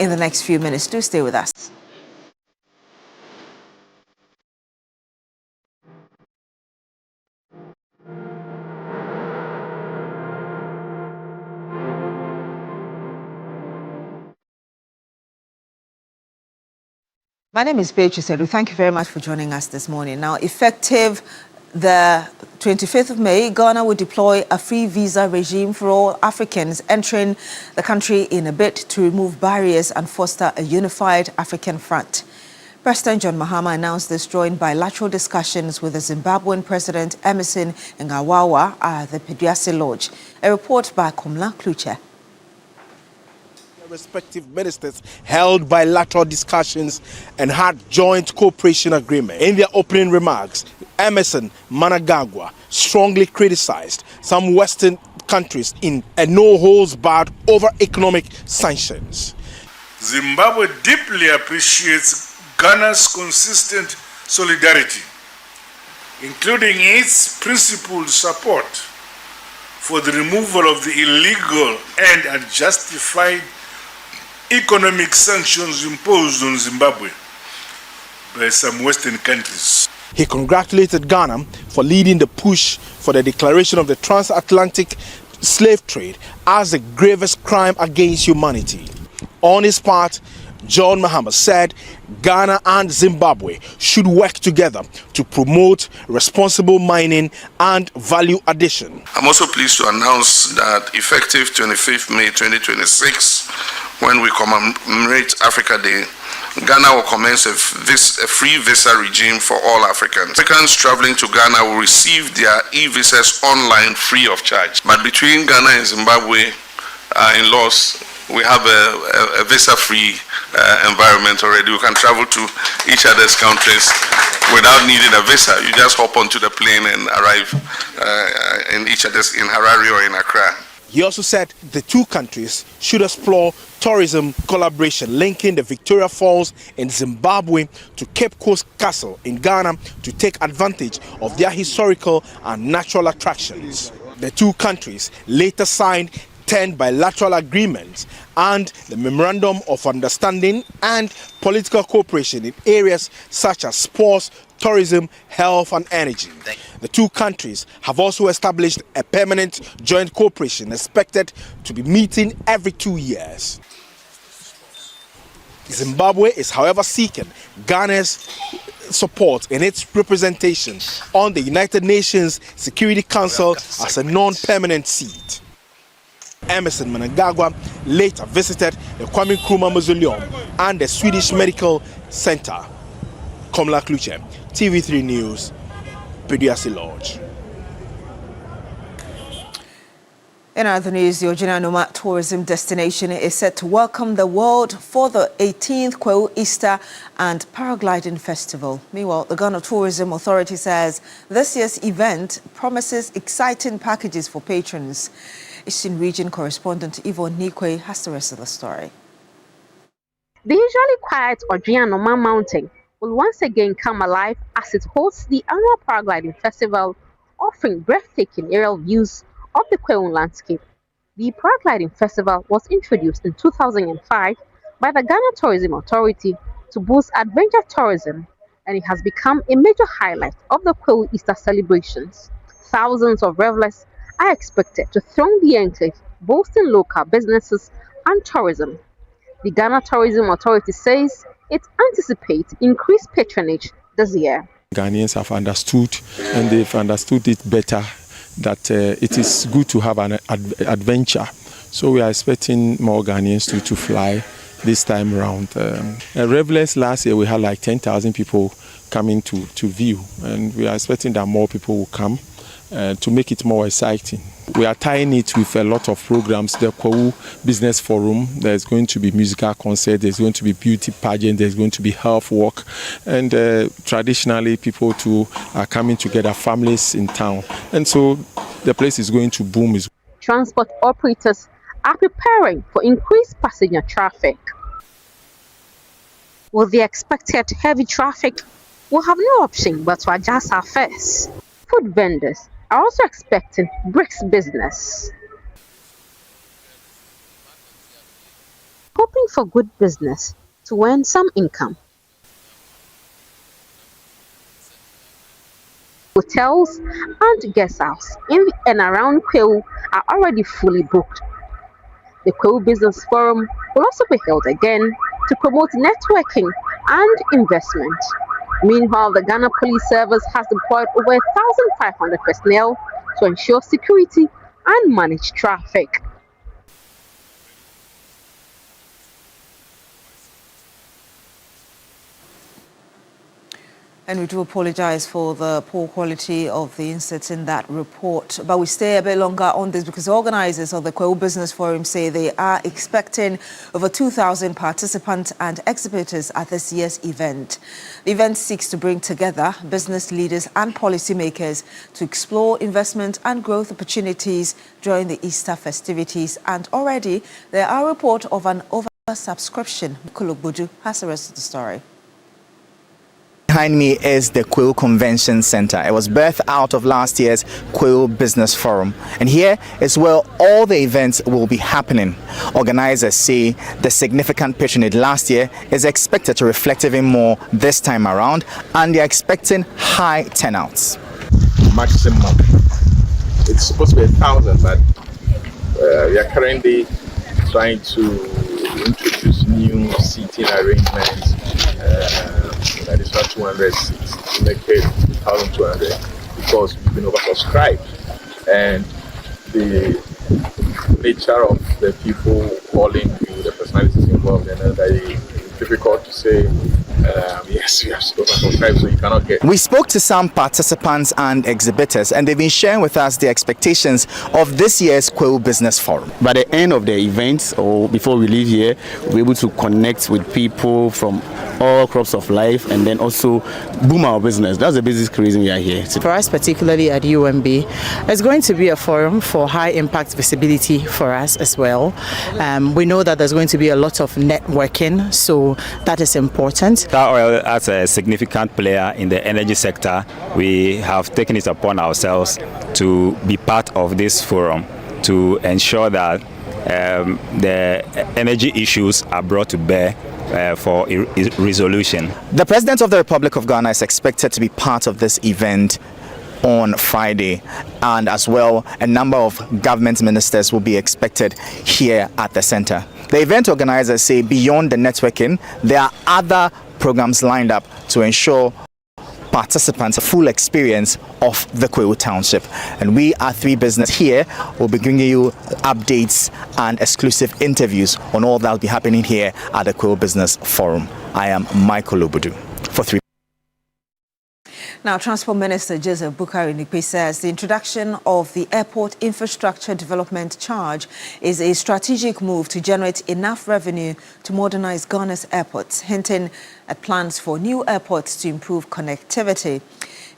in the next few minutes. Do stay with us. My name is Beatrice Edu. Thank you very much for joining us this morning. Now, effective the 25th of May, Ghana will deploy a free visa regime for all Africans entering the country in a bid to remove barriers and foster a unified African front. President John Mahama announced this during bilateral discussions with the Zimbabwean President Emmerson Mnangagwa at the Pediasi Lodge. A report by Komla Kluche. Respective ministers held bilateral discussions and had joint cooperation agreement. In their opening remarks, Emmerson Mnangagwa strongly criticized some Western countries in a no-holds-barred over economic sanctions. Zimbabwe deeply appreciates Ghana's consistent solidarity, including its principled support for the removal of the illegal and unjustified economic sanctions imposed on Zimbabwe by some Western countries. He congratulated Ghana for leading the push for the declaration of the transatlantic slave trade as the gravest crime against humanity. On his part, John Mahama said Ghana and Zimbabwe should work together to promote responsible mining and value addition. I'm also pleased to announce that effective 25th May 2026, when we commemorate Africa Day, Ghana will commence a free visa regime for all Africans. Africans traveling to Ghana will receive their e-visas online free of charge. But between Ghana and Zimbabwe in-laws, we have a visa-free environment already. We can travel to each other's countries without needing a visa. You just hop onto the plane and arrive in each other's, in Harare or in Accra. He also said the two countries should explore tourism collaboration linking the Victoria Falls in Zimbabwe to Cape Coast Castle in Ghana to take advantage of their historical and natural attractions. The two countries later signed 10 bilateral agreements and the Memorandum of Understanding and political cooperation in areas such as sports, tourism, health and energy. The two countries have also established a permanent joint cooperation expected to be meeting every 2 years. Zimbabwe is, however, seeking Ghana's support in its representation on the United Nations Security Council as a non-permanent seat. Emmerson Mnangagwa later visited the Kwame Nkrumah Mausoleum and the Swedish Medical Center. Komla Kluche, TV3 News, Pediasi Lodge. In other news, the Ojina Noma tourism destination is set to welcome the world for the 18th Kwahu Easter and Paragliding Festival. Meanwhile, the Ghana Tourism Authority says this year's event promises exciting packages for patrons. Eastern Region correspondent Yvonne Nikwe has the rest of the story. The usually quiet Ojina Noma Mountain will once again come alive as it hosts the annual Paragliding Festival, offering breathtaking aerial views of the Kwahu landscape. The Paragliding Festival was introduced in 2005 by the Ghana Tourism Authority to boost adventure tourism, and it has become a major highlight of the Kwahu Easter celebrations. Thousands of revelers are expected to throng the enclave, boasting local businesses and tourism. The Ghana Tourism Authority says it anticipates increased patronage this year. Ghanaians have understood, and they've understood it better, that it is good to have an adventure. So we are expecting more Ghanaians to fly this time around. Revelers last year we had like 10,000 people coming to view, and we are expecting that more people will come to make it more exciting. We are tying it with a lot of programs. The Kwahu Business Forum, there's going to be musical concert, there's going to be beauty pageant, there's going to be health walk, and traditionally people too are coming together, families in town, and so the place is going to boom. Transport operators are preparing for increased passenger traffic. With the expected heavy traffic, we'll have no option but to adjust our fares. Food vendors are also expecting brisk business. hoping for good business to earn some income. Hotels and guest houses in and around Kwahu are already fully booked. The Kwahu Business Forum will also be held again to promote networking and investment. Meanwhile, the Ghana Police Service has deployed over 1,500 personnel to ensure security and manage traffic. And we do apologize for the poor quality of the inserts in that report. But we stay a bit longer on this because organizers of the Kwahu Business Forum say they are expecting over 2,000 participants and exhibitors at this year's event. The event seeks to bring together business leaders and policymakers to explore investment and growth opportunities during the Easter festivities. And already there are reports of an oversubscription. Kolobudu has the rest of the story. Behind me is the Kwahu Convention Center. It was birthed out of last year's Kwahu Business Forum. And here is where all the events will be happening. Organizers say the significant patronage last year is expected to reflect even more this time around, and they're expecting high turnouts. Maximum. It's supposed to be 1,000, but we are currently trying to introduce new seating arrangements. That is not 200 seats to make it 1,200 because we've been oversubscribed, and the nature of the people calling you, the personalities involved, and very difficult to say. Yes, we have oversubscribed, so you cannot get. We spoke to some participants and exhibitors, and they've been sharing with us the expectations of this year's Kwahu Business Forum. By the end of the event, or before we leave here, we're able to connect with people from all crops of life and then also boom our business. That's the basic reason we are here. For us, particularly at UMB, it's going to be a forum for high impact visibility for us as well. We know that there's going to be a lot of networking, so that is important. Star Oil, as a significant player in the energy sector, we have taken it upon ourselves to be part of this forum to ensure that the energy issues are brought to bear for resolution. The President of the Republic of Ghana is expected to be part of this event on Friday, and as well a number of government ministers will be expected here at the center. The event organizers say beyond the networking, there are other programs lined up to ensure participants a full experience of the Kwahu Township. And we are 3 Business here will be bringing you updates and exclusive interviews on all that will be happening here at the Kwahu Business Forum. I am Michael Obudu for 3. Now, Transport Minister Joseph Boukary-Nikpe says the introduction of the Airport Infrastructure Development Charge is a strategic move to generate enough revenue to modernize Ghana's airports, hinting at plans for new airports to improve connectivity.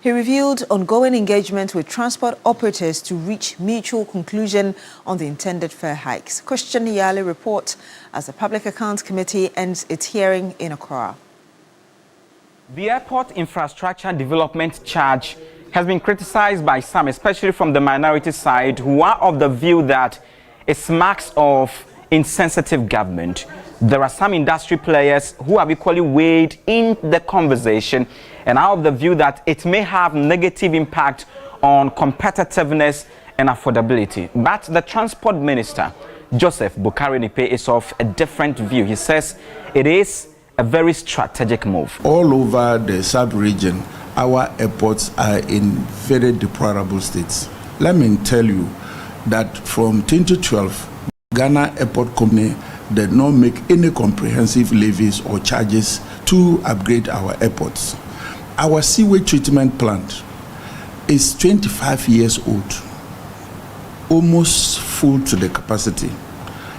He revealed ongoing engagement with transport operators to reach mutual conclusion on the intended fare hikes. Christian Yali reports as the Public Accounts Committee ends its hearing in Accra. The Airport Infrastructure Development Charge has been criticized by some, especially from the minority side, who are of the view that it smacks of insensitive government. There are some industry players who have equally weighed in the conversation and are of the view that it may have negative impact on competitiveness and affordability. But the Transport Minister, Joseph Boukary-Nikpe, is of a different view. He says it is a very strategic move. All over the sub-region, our airports are in very deplorable states. Let me tell you that from 2012, Ghana Airport Company did not make any comprehensive levies or charges to upgrade our airports. Our sewage treatment plant is 25 years old, almost full to the capacity.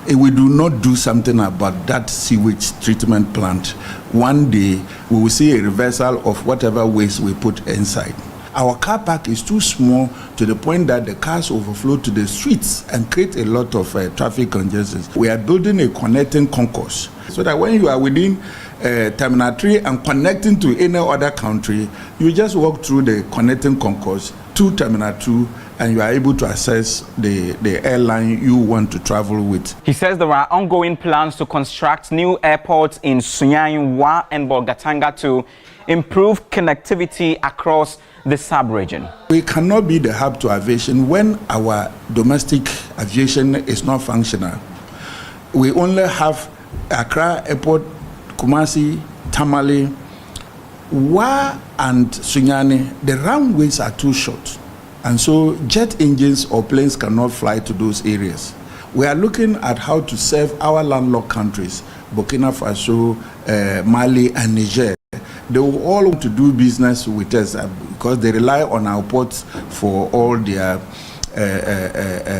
If we do not do something about that sewage treatment plant, one day we will see a reversal of whatever waste we put inside. Our car park is too small to the point that the cars overflow to the streets and create a lot of traffic congestion. We are building a connecting concourse so that when you are within Terminal 3 and connecting to any other country, you just walk through the connecting concourse to Terminal 2 and you are able to access the airline you want to travel with. He says there are ongoing plans to construct new airports in Sunyani, Wa and Bolgatanga to improve connectivity across the sub-region. We cannot be the hub to aviation when our domestic aviation is not functional. We only have Accra Airport, Kumasi, Tamale, Wa and Sunyani. The runways are too short, and so jet engines or planes cannot fly to those areas. We are looking at how to serve our landlocked countries, Burkina Faso, Mali and Niger. They will all want to do business with us because they rely on our ports for all their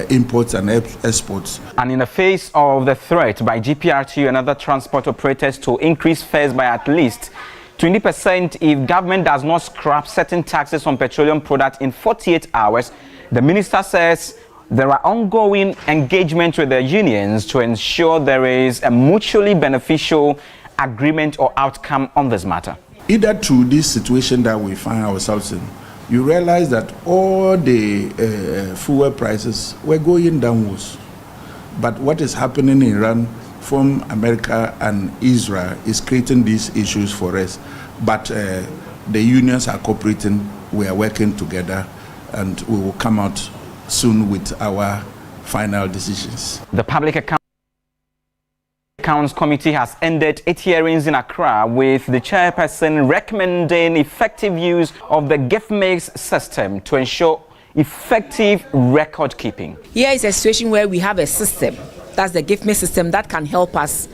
imports and exports. And in the face of the threat by GPRTU and other transport operators to increase fares by at least 20% if government does not scrap certain taxes on petroleum products in 48 hours, the minister says there are ongoing engagements with the unions to ensure there is a mutually beneficial agreement or outcome on this matter. Either through this situation that we find ourselves in, you realize that all the fuel prices were going downwards. But what is happening in Iran from America and Israel is creating these issues for us. But the unions are cooperating, we are working together, and we will come out soon with our final decisions. The Public Accounts Committee has ended 8 hearings in Accra, with the chairperson recommending effective use of the gift mix system to ensure effective record keeping. Here is a situation where we have a system, that's the gift mix system, that can help us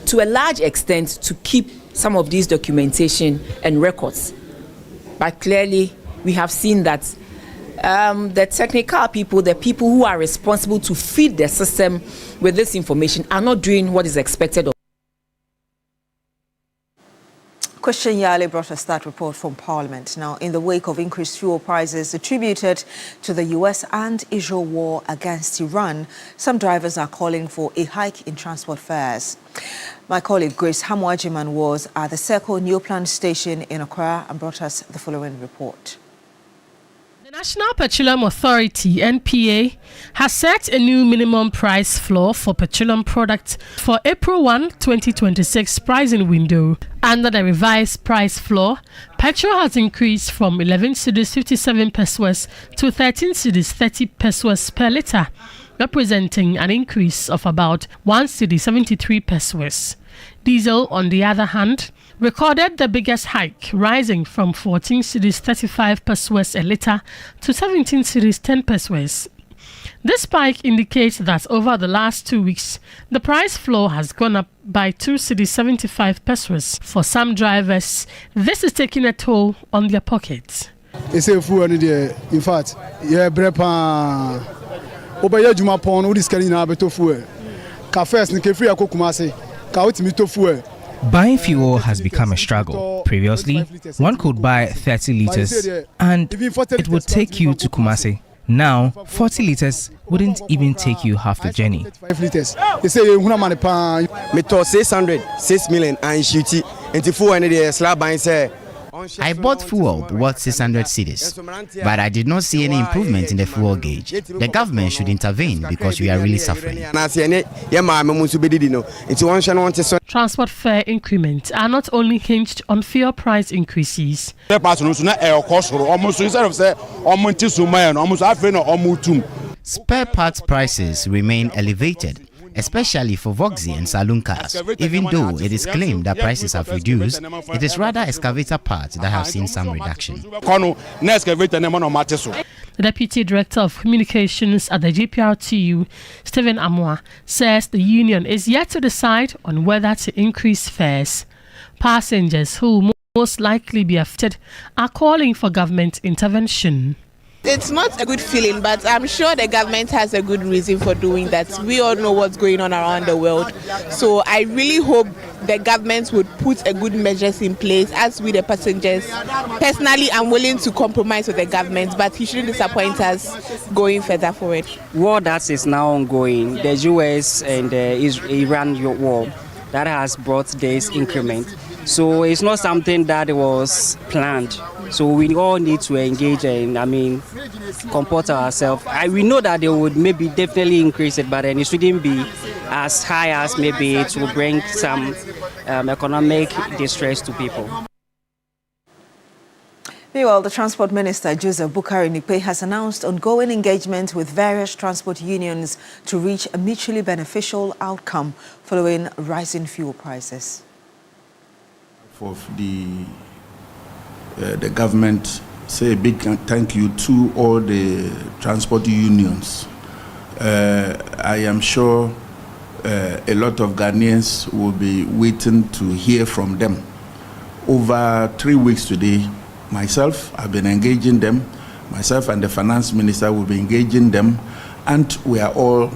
to a large extent to keep some of these documentation and records. But clearly we have seen that the technical people, the people who are responsible to feed the system with this information, are not doing what is expected of. Christian Yale brought us that report from Parliament. Now, in the wake of increased fuel prices attributed to the US and Israel war against Iran, some drivers are calling for a hike in transport fares. My colleague Grace Hamwajiman was at the Circle New Plant Station in Accra and brought us the following report. The National Petroleum Authority, NPA, has set a new minimum price floor for petroleum products for April 1, 2026 pricing window. Under the revised price floor, petrol has increased from 11 cedis 57 pesos to 13 cedis 30 pesos per litre, representing an increase of about 1 cedi 73 pesos. Diesel, on the other hand, recorded the biggest hike, rising from 14 cedis 35 pesos a litre to 17 cedis 10 pesos. This spike indicates that over the last 2 weeks, the price floor has gone up by 2 cedis 75 pesos. For some drivers, this is taking a toll on their pockets. It's a fool, in fact, yeah, brepa. Obaya Juma Pon, what is carrying out to fuel? Cafes, Nikefri, Akokumase, Kautimito fuel. Buying fuel has become a struggle. Previously, one could buy 30 liters and it would take you to Kumasi. Now, 40 liters wouldn't even take you half the journey. 5 liters. They say you want to me 600, 6 million and shooty. And the fuel and the slab buying say. I bought fuel worth 600 cedis, but I did not see any improvement in the fuel gauge. The government should intervene because we are really suffering. Transport fare increments are not only hinged on fuel price increases. Spare parts prices remain elevated, especially for Voxy and saloon cars. Even though it is claimed that prices have reduced, it is rather excavator parts that have seen some reduction. The Deputy Director of Communications at the GPRTU, Stephen Amwa, says the union is yet to decide on whether to increase fares. Passengers who will most likely be affected are calling for government intervention. It's not a good feeling, but I'm sure the government has a good reason for doing that. We all know what's going on around the world. So I really hope the government would put a good measures in place as with the passengers. Personally, I'm willing to compromise with the government, but he shouldn't disappoint us going further forward. War that is now ongoing, the US and the Iran war, that has brought this increment. So it's not something that was planned. So we all need to engage and, comport ourselves. We know that they would maybe definitely increase it, but then it shouldn't be as high as maybe it will bring some economic distress to people. Meanwhile, the Transport Minister, Joseph Bukari-Nikpe, has announced ongoing engagement with various transport unions to reach a mutually beneficial outcome following rising fuel prices. For the government, say a big thank you to all the transport unions. I am sure a lot of Ghanaians will be waiting to hear from them. Over 3 weeks today, myself, I've been engaging them. Myself and the finance minister will be engaging them, and we are all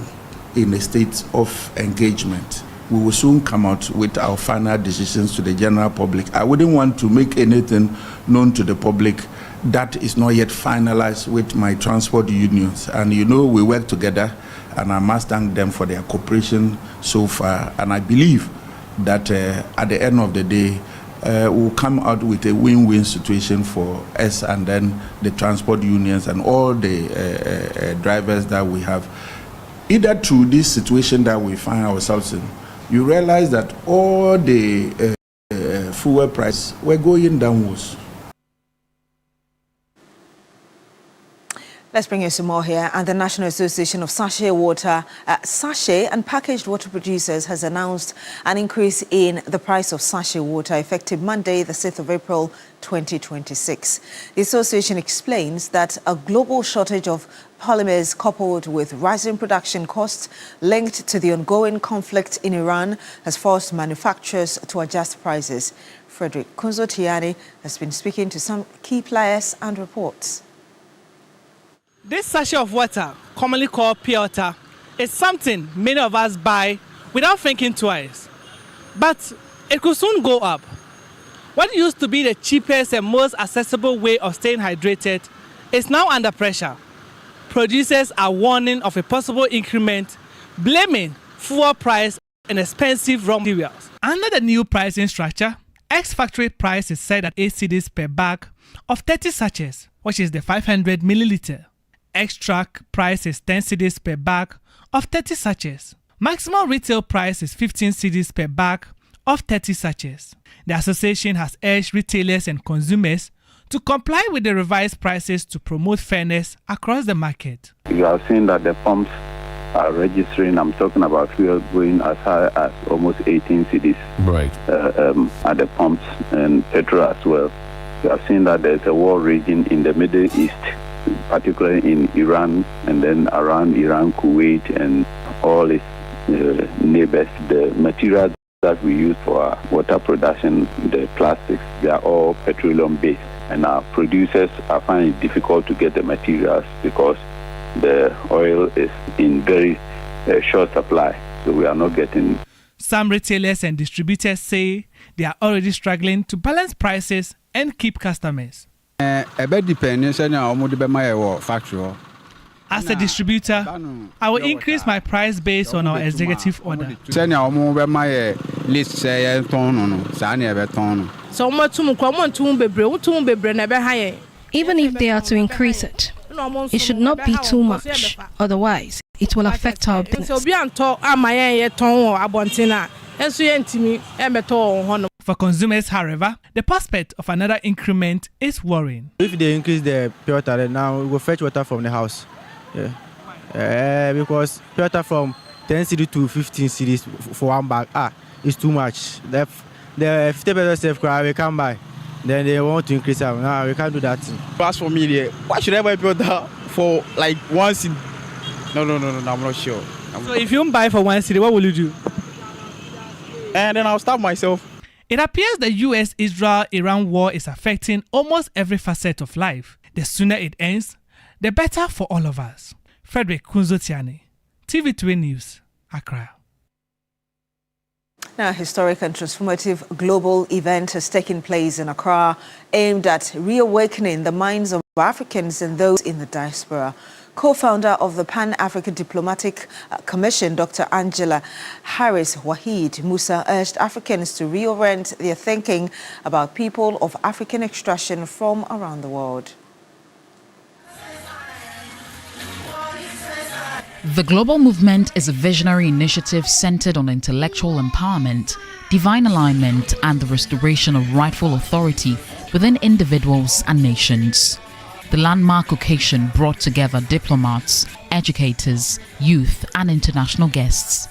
in a state of engagement. We will soon come out with our final decisions to the general public. I wouldn't want to make anything known to the public that is not yet finalized with my transport unions. And you know, we work together, and I must thank them for their cooperation so far. And I believe that at the end of the day, we'll come out with a win-win situation for us and then the transport unions and all the drivers that we have. Either through this situation that we find ourselves in, you realize that all the fuel prices were going downwards. Let's bring you some more here. And the National Association of Sachet and Packaged Water Producers has announced an increase in the price of sachet water effective Monday, the 6th of April, 2026. The association explains that a global shortage of polymers coupled with rising production costs linked to the ongoing conflict in Iran has forced manufacturers to adjust prices. Frederick Kunzo-Tiani has been speaking to some key players and reports. This sachet of water, commonly called pure water, is something many of us buy without thinking twice. But it could soon go up. What used to be the cheapest and most accessible way of staying hydrated is now under pressure. Producers are warning of a possible increment, blaming fuel price and expensive raw materials. Under the new pricing structure, ex-factory price is set at 8 cedis per bag of 30 sachets, which is the 500 milliliter. Extract price is 10 cedis per bag of 30 sachets. Maximum retail price is 15 cedis per bag of 30 sachets. The association has urged retailers and consumers to comply with the revised prices to promote fairness across the market. You have seen that the pumps are registering, I'm talking about fuel going as high as almost 18 cedis at the pumps, and petrol as well. You have seen that there's a war raging in the Middle East, particularly in Iran, and then around Iran, Kuwait, and all its neighbors. The materials that we use for our water production, the plastics, they are all petroleum-based. And our producers are finding it difficult to get the materials because the oil is in very short supply, so we are not getting. Some retailers and distributors say they are already struggling to balance prices and keep customers. As a distributor, I will increase my price based on our executive order. Even if they are to increase it, it should not be too much, otherwise it will affect our business. For consumers, however, the prospect of another increment is worrying. If they increase the pure water, now we will fetch water from the house. Because pure water from 10 cedis to 15 cedis for one bag, is too much. The 50% safe crowd we can buy. Then they want to increase it. No, we can't do that. As for me, why should I buy pure water for like 1 cedi? No, I'm not sure. So if you don't buy for 1 cedi, what will you do? And then I'll starve myself. It appears the US-Israel-Iran war is affecting almost every facet of life. The sooner it ends, the better for all of us. Frederick Kunzo-Tiani, TV3 News, Accra. Now, a historic and transformative global event has taken place in Accra aimed at reawakening the minds of Africans and those in the diaspora. co-founder of the Pan-African Diplomatic Commission, Dr. Angela Harris Wahid Musa, urged Africans to reorient their thinking about people of African extraction from around the world. The global movement is a visionary initiative centered on intellectual empowerment, divine alignment, and the restoration of rightful authority within individuals and nations. The landmark occasion brought together diplomats, educators, youth, and international guests.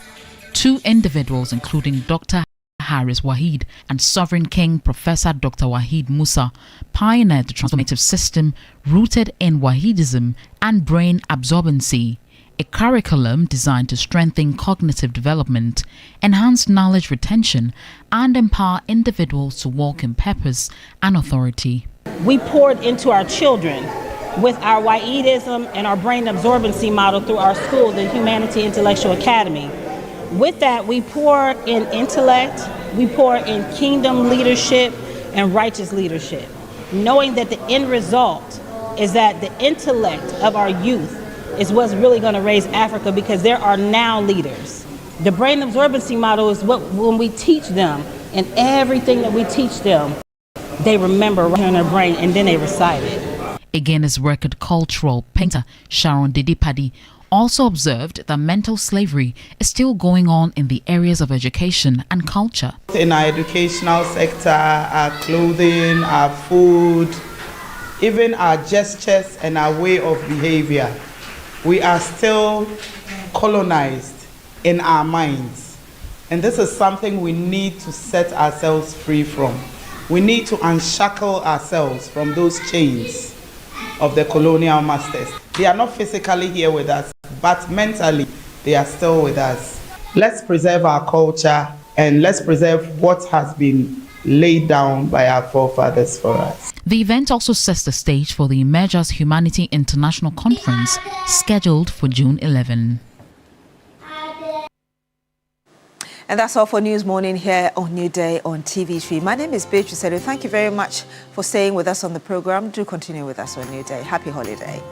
2 individuals, including Dr. Harris Wahid and Sovereign King Professor Dr. Wahid Musa, pioneered the transformative system rooted in Wahidism and brain absorbency, a curriculum designed to strengthen cognitive development, enhance knowledge retention, and empower individuals to walk in purpose and authority. We poured into our children with our Wahidism and our brain absorbency model through our school, the Humanity Intellectual Academy. With that, we pour in intellect, we pour in kingdom leadership and righteous leadership, knowing that the end result is that the intellect of our youth is what's really going to raise Africa, because there are now leaders. The brain absorbency model is what, when we teach them, and everything that we teach them, they remember right in their brain and then they recite it. A Guinness record cultural painter Sharon Didipadi also observed that mental slavery is still going on in the areas of education and culture. In our educational sector, our clothing, our food, even our gestures and our way of behavior, we are still colonized in our minds. And this is something we need to set ourselves free from. We need to unshackle ourselves from those chains of the colonial masters. They are not physically here with us, but mentally they are still with us. Let's preserve our culture and let's preserve what has been laid down by our forefathers for us. The event also sets the stage for the Emergers Humanity International Conference scheduled for June 11. And that's all for News Morning here on New Day on TV3. My name is Beatrice. Thank you very much for staying with us on the program. Do continue with us on New Day. Happy holiday.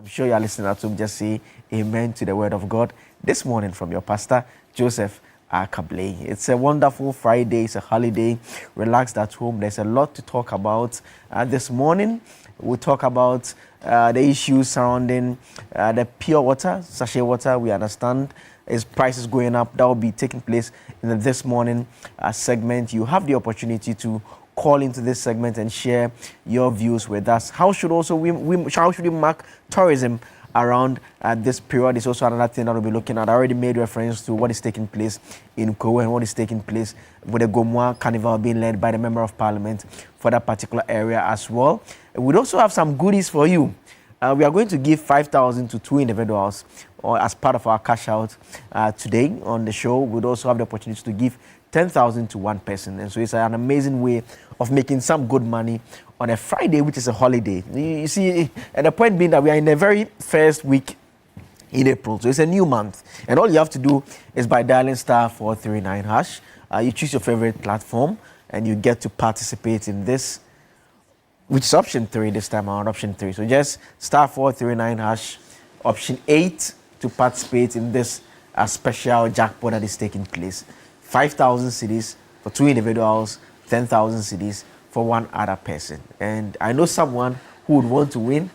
I'm sure you are listening at home. Just say amen to the word of God this morning from your pastor, Joseph Akabley. It's a wonderful Friday. It's a holiday. Relaxed at home. There's a lot to talk about. This morning, we'll talk about the issues surrounding the pure water, sachet water. We understand its prices going up. That will be taking place in this morning segment. You have the opportunity to call into this segment and share your views with us. How should we mark tourism around this period? Is also another thing that we'll be looking at. I already made reference to what is taking place in Kwahu and what is taking place with the Gomwa Carnival being led by the Member of Parliament for that particular area as well. We'd also have some goodies for you. We are going to give 5,000 to 2 individuals or as part of our cash out today on the show. We'd also have the opportunity to give 10,000 to 1 person. And so it's an amazing way of making some good money on a Friday, which is a holiday. You see, and the point being that we are in the very first week in April. So it's a new month. And all you have to do is by dialing *439#, you choose your favorite platform and you get to participate in this, which is option 3 this time around, option 3. So just *439#, option 8 to participate in this special jackpot that is taking place. 5,000 cedis for 2 individuals, 10,000 cedis for 1 other person. And I know someone who would want to win,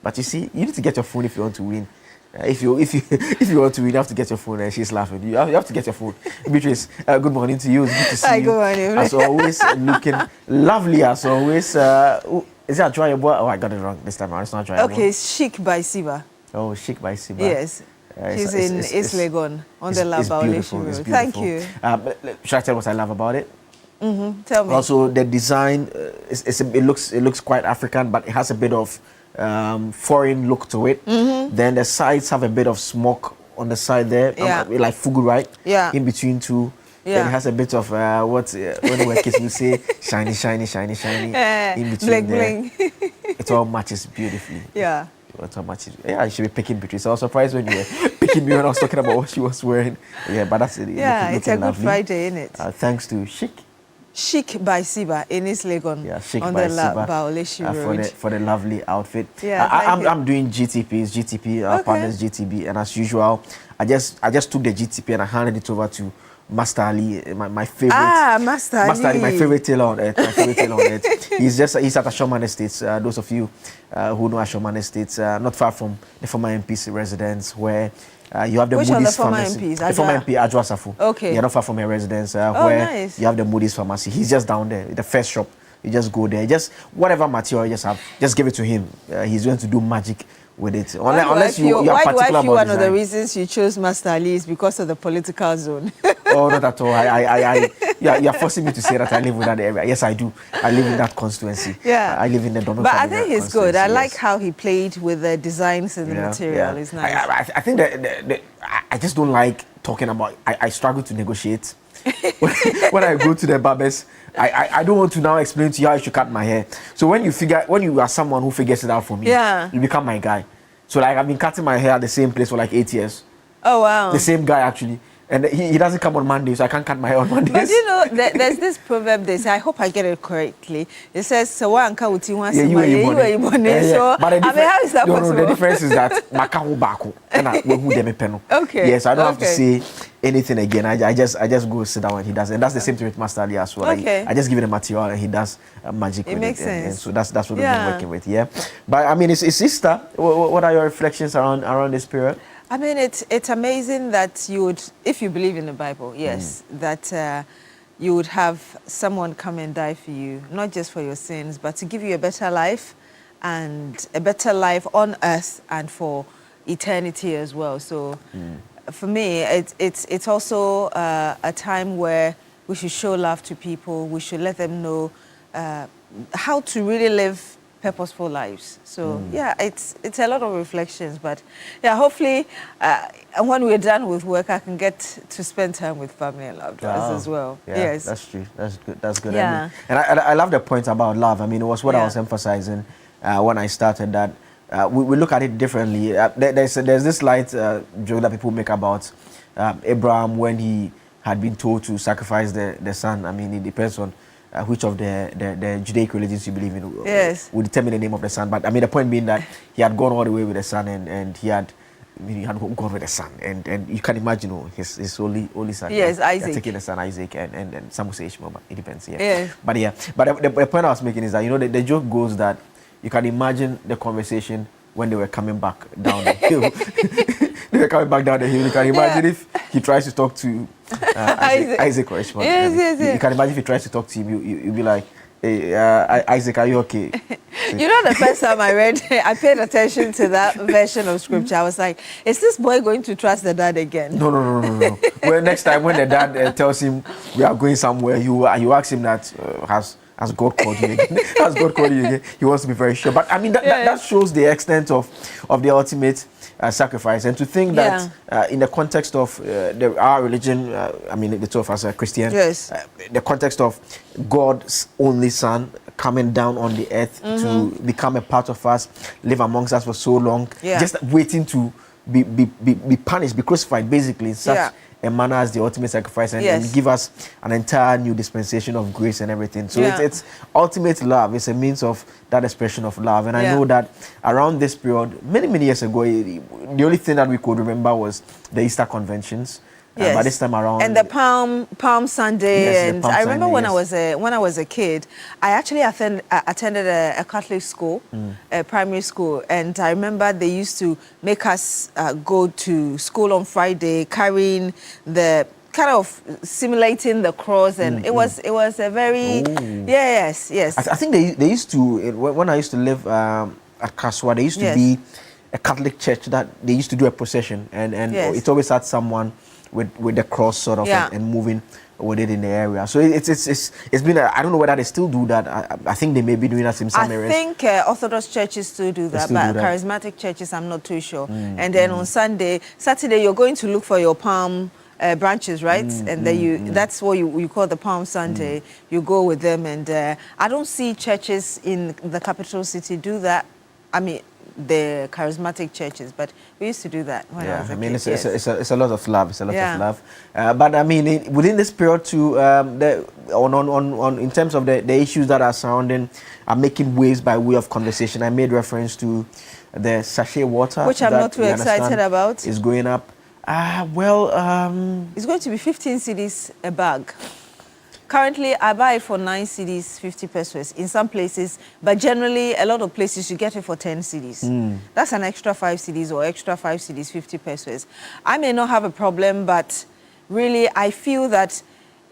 but you see, you need to get your phone if you want to win. If you want to win, you have to get your phone. And she's laughing. You have to get your phone. Beatrice, good morning to you. It's good to see you. Good morning. As always, looking lovely as always. Is that Joy Boy? Oh, I got it wrong this time. It's not Joy Boy. Okay, it's Chic by Siba. Oh, Chic by Siba. Yes. She's in East Legon on the Labaulation Road. Thank you. Should I tell what I love about it? Tell me. Also, the design, it looks quite African, but it has a bit of foreign look to it. Then the sides have a bit of smoke on the side there, like fugu, right? Yeah. In between two. Yeah. Then it has a bit of when we were kids we say shiny, shiny, shiny, shiny. In between bling, there. bling. It all matches beautifully. Yeah. Yeah, I should be picking Beatrice. I was surprised when you were picking me when I was talking about what she was wearing. Yeah, but that's it. Yeah, it's a good lovely. Friday, isn't it? Thanks to Chic. Chic by Siba in East Legon. Yeah, Chic on by the Siba Labaulation Road. For the lovely outfit. Yeah, I'm doing GTP, our partners GTB, and as usual, I just took the GTP and I handed it over to Master Ali, my favorite. Master Ali. Master Ali, my favorite tailor on earth. He's at Ashoman Estates. Those of you who know Ashoman Estates, not far from the former MP's residence, where you have the Which Moody's one, the pharmacy. MPs? The former MP, Ajwa Safu. Okay. Yeah, not far from her residence, where nice. you have the Moody's pharmacy. He's just down there, the first shop. You just go there. Just whatever material you just have, just give it to him. He's going to do magic with it. Unless you are particular about design. One of the reasons you chose Master Ali is because of the political zone. Oh, not at all. You're forcing me to say that I live in that area. Yes, I do. I live in that constituency. Yeah. I live in the Domin. But I think he's good. I like how he played with the designs and the material. It's nice. I think that I just don't like talking about. I struggle to negotiate. When I go to the barbers, I don't want to now explain to you how I should cut my hair. So when you are someone who figures it out for me, you become my guy. So like I've been cutting my hair at the same place for like 8 years. Oh wow. The same guy actually. And he doesn't come on Mondays, so I can't cut my hair on Mondays. But you know, there's this proverb they say, I hope I get it correctly. It says, so But how is that possible? The difference is that okay. Yes, I don't have to say anything again. I just go sit down and he does. And that's the same thing with Master Ali as well. Okay. I just give it a material and he does magic with it. Makes sense. And so that's what we've been working with, yeah. But I mean, it's Easter. What are your reflections around this period? I mean, it's amazing that you would, if you believe in the Bible, yes, that you would have someone come and die for you, not just for your sins, but to give you a better life and a better life on earth and for eternity as well. So for me, it's also a time where we should show love to people. We should let them know how to really live purposeful lives. So yeah, it's a lot of reflections, but yeah, hopefully when we're done with work, I can get to spend time with family and loved ones as well. Yeah, yes, that's true. That's good. Yeah. And I love the point about love. I mean, it was what I was emphasizing when I started, that we look at it differently. There's this light joke that people make about Abraham when he had been told to sacrifice the son. I mean, it depends on which of the Judaic religions you believe in, yes, will determine the name of the son. But I mean, the point being that he had gone all the way with the son, and he had gone with the son, and you can imagine his only son. Yes, Isaac. Taking the son Isaac, and some will say Ishmael, but it depends. Yeah. Yes. But the point I was making is that the joke goes that you can imagine the conversation when they were coming back down the hill. They were coming back down the hill. You can imagine if he tries to talk to Isaac or Ishmael. Yes. You can imagine if he tries to talk to him, you'll be like, hey, Isaac, are you okay? You know, the first time I paid attention to that version of scripture, I was like, is this boy going to trust the dad again? No. Well, next time when the dad tells him we are going somewhere, you ask him that, has God called you again? Has God called you again? He wants to be very sure. But I mean, that shows the extent of the ultimate sacrifice. And to think that in the context of our religion, I mean, the two of us are Christian, the context of God's only son coming down on the earth to become a part of us, live amongst us for so long, just waiting to be punished, be crucified, basically, in such a manner as the ultimate sacrifice, and give us an entire new dispensation of grace and everything. So it's ultimate love. It's a means of that expression of love. And I know that around this period, many years ago, the only thing that we could remember was the Easter conventions. By this time around, and the Palm Sunday, and I remember when I was a kid, I actually attended a Catholic school, a primary school, and I remember they used to make us go to school on Friday carrying the kind of simulating the cross, and it was a very yes. I think they used to, when I used to live at Kaswa, there used to be a Catholic church that they used to do a procession, and it always had someone with the cross sort of and moving with it in the area. So it's been I don't know whether they still do that. I think they may be doing that in some areas. I think Orthodox churches still do that, but charismatic churches, I'm not too sure. And then on Saturday, you're going to look for your palm branches, right? And then that's what you call the Palm Sunday. You go with them, and I don't see churches in the capital city do that. I mean, the charismatic churches, but we used to do that when I was a kid. It's a lot of love. It's a lot of love. But I mean, within this period too, in terms of the issues that are surrounding, are making waves by way of conversation. I made reference to the sachet water, which I'm not too excited about. Is going up. It's going to be 15 cedis a bag. Currently, I buy it for 9 cedis, 50 pesos in some places, but generally, a lot of places you get it for 10 cedis. That's an extra 5 cedis or extra 5 cedis, 50 pesos. I may not have a problem, but really, I feel that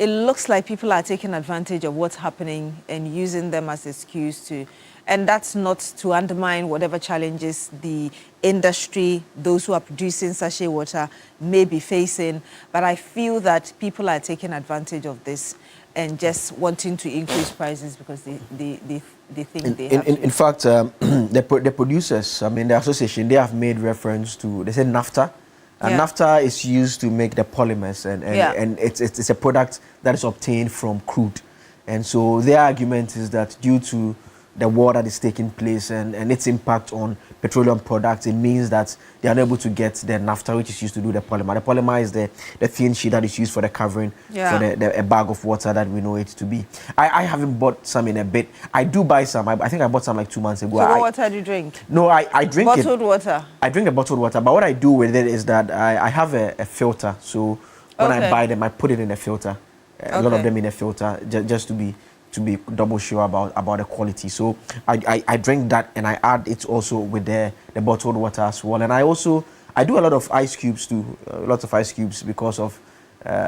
it looks like people are taking advantage of what's happening and using them as an excuse to, and that's not to undermine whatever challenges the industry, those who are producing sachet water, may be facing, but I feel that people are taking advantage of this and just wanting to increase prices because they think they have to. In fact, the producers, I mean, the association, they have made reference to, they say naphtha. And naphtha is used to make the polymers, and it's a product that is obtained from crude. And so their argument is that due to the war that is taking place and its impact on petroleum products, it means that they are unable to get the naphtha, which is used to do the polymer. The polymer is the thin sheet that is used for the covering for a bag of water that we know it to be. I haven't bought some in a bit. I do buy some. I think I bought some like 2 months ago. So what water do you drink? No, I drink bottled water. I drink the bottled water, but what I do with it is that I have a filter. So when I buy them, I put it in a filter. A lot of them in a filter, just to be double sure about the quality. So I drink that, and I add it also with the bottled water as well. And I do a lot of ice cubes too, lots of ice cubes because of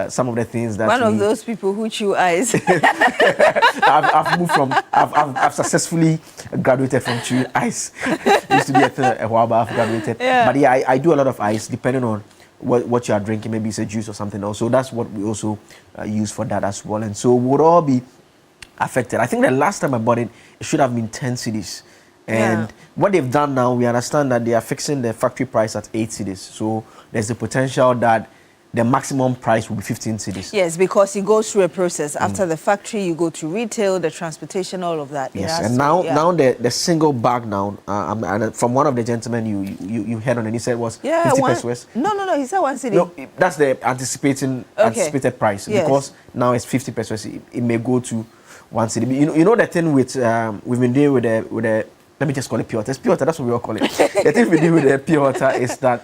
some of the things that of those people who chew ice. I've moved from, I've successfully graduated from chewing ice. Used to be a while, but I've graduated. But yeah, I do a lot of ice depending on what you are drinking. Maybe it's a juice or something else. So that's what we also use for that as well. And so would all be affected. I think the last time I bought it, it should have been 10 cedis. And what they've done now, we understand that they are fixing the factory price at 8 cedis. So there's the potential that the maximum price will be 15 cedis. Yes, because it goes through a process. After the factory, you go to retail, the transportation, all of that. Yes, and now the single bag now, and from one of the gentlemen you heard on and he said was 50 pesos. No, he said 1 cedi. No, that's the anticipated price, yes. Because now it's 50 pesos. It may go to 1 cedi. You know the thing with we've been doing with the let me just call it pure water. It's pure water, that's what we all call it. The thing we do with the pure water is that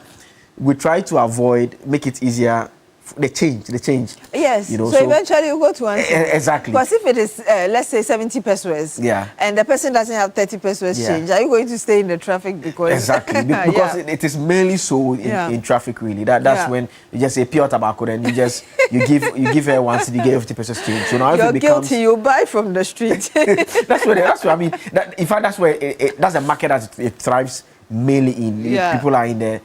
we try to make it easier. The change. Yes. You know, so eventually you go to 1 cedi. Exactly. Because if it is, let's say 70 pesos, and the person doesn't have 30 pesos change, are you going to stay in the traffic because? Exactly. Because it is mainly so in traffic really. That's when you just say pure tobacco, then you just you give her 1 cedi, you give 50 pesos change. So now you're if it becomes, guilty. You buy from the street. that's what I mean. In fact, that's where that's the market that it thrives mainly in. People are in the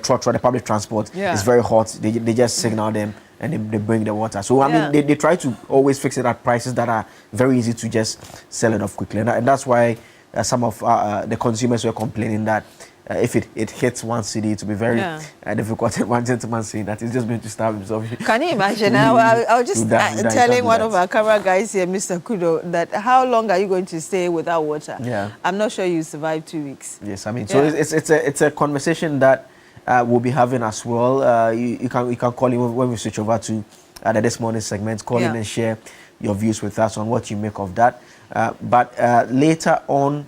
truck, the public transport. It's very hot. They just signal them and they bring the water. So I mean, they try to always fix it at prices that are very easy to just sell it off quickly, and that's why some of the consumers were complaining that if it hits 1 cedi, it will be very difficult. And one gentleman saying that he's just going to starve himself. Can you imagine? I was just telling one of our camera guys here, Mr. Kudo, that how long are you going to stay without water? I'm not sure you survive 2 weeks. Yes, I mean, so it's a conversation that we'll be having as well. You can call in when we switch over to the This Morning segment. Call in and share your views with us on what you make of that. But later on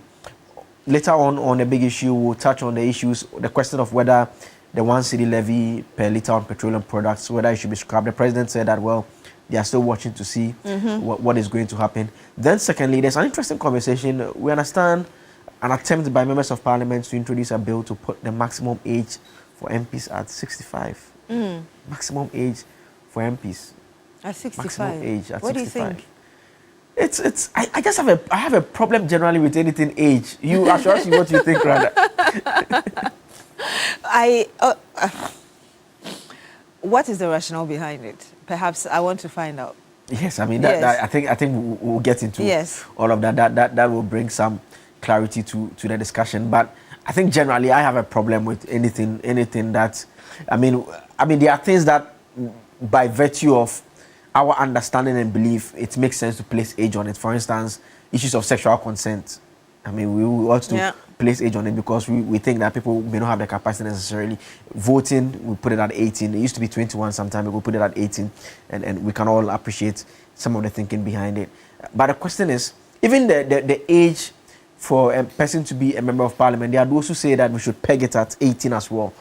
the big issue, we'll touch on the question of whether the 1 cedi levy per litre on petroleum products, whether it should be scrapped. The president said that, well, they are still watching to see what is going to happen. Then secondly, there's an interesting conversation. We understand an attempt by members of parliament to introduce a bill to put the maximum age for MPs at 65. Maximum age for MPs. At 65? Maximum age at 65. What do you think? I just have a problem generally with anything age. I should ask you what you think, rather. What is the rationale behind it? Perhaps I want to find out. Yes, I mean I think we'll get into all of that. That will bring some clarity to the discussion. But I think generally I have a problem with anything that I mean there are things that by virtue of our understanding and belief, it makes sense to place age on it. For instance, issues of sexual consent. I mean, we ought to place age on it because we think that people may not have the capacity necessarily. Voting, we put it at 18. It used to be 21 some time ago, we put it at 18. And we can all appreciate some of the thinking behind it. But the question is, even the age for a person to be a member of parliament, there are those who say that we should peg it at 18 as well.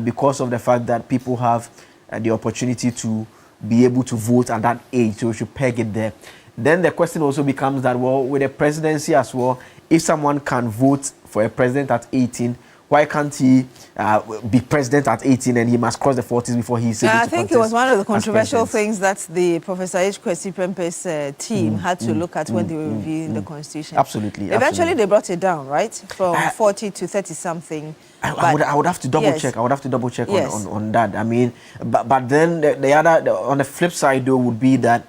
Because of the fact that people have the opportunity to be able to vote at that age, so we should peg it there. Then the question also becomes that, well, with the presidency as well, if someone can vote for a president at 18, why can't he be president at 18 and he must cross the 40s before he's able to contest? I think it was one of the controversial things that the Professor H. Kwesi Prempe's team had to look at when they were reviewing the constitution. Absolutely. Eventually they brought it down, right? From 40 to 30 something. I would have to double check. I would have to double check on that. I mean, but then the other on the flip side though would be that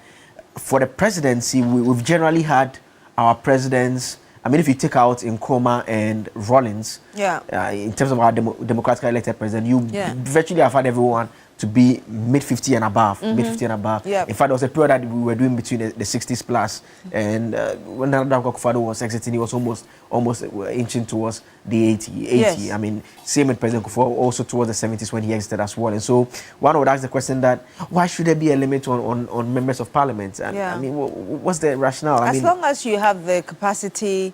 for the presidency, we've generally had our presidents. I mean, if you take out Nkrumah and Rawlings, in terms of our democratically elected president, you virtually have had everyone to be mid-50 and above. Mid-50 and above. In fact, there was a period that we were doing between the 60s plus. And when Nana Akufo-Addo was exiting, he was almost inching towards the 80. I mean, same with President Kufuor, also towards the 70s when he exited as well. And so one would ask the question that, why should there be a limit on members of parliament? And, I mean, what's the rationale? As long as you have the capacity,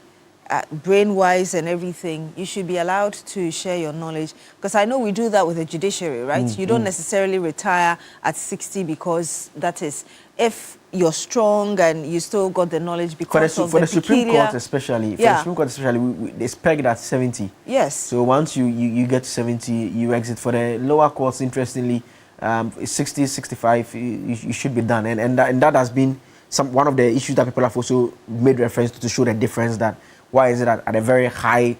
brain-wise and everything, you should be allowed to share your knowledge. Because I know we do that with the judiciary, right? You don't necessarily retire at 60 because that is, if you're strong and you still got the knowledge because of the Supreme Court especially, it's pegged at 70. Yes. So once you get to 70, you exit. For the lower courts, interestingly, 60, 65, you should be done. And that has been one of the issues that people have also made reference to show the difference that why is it at a very high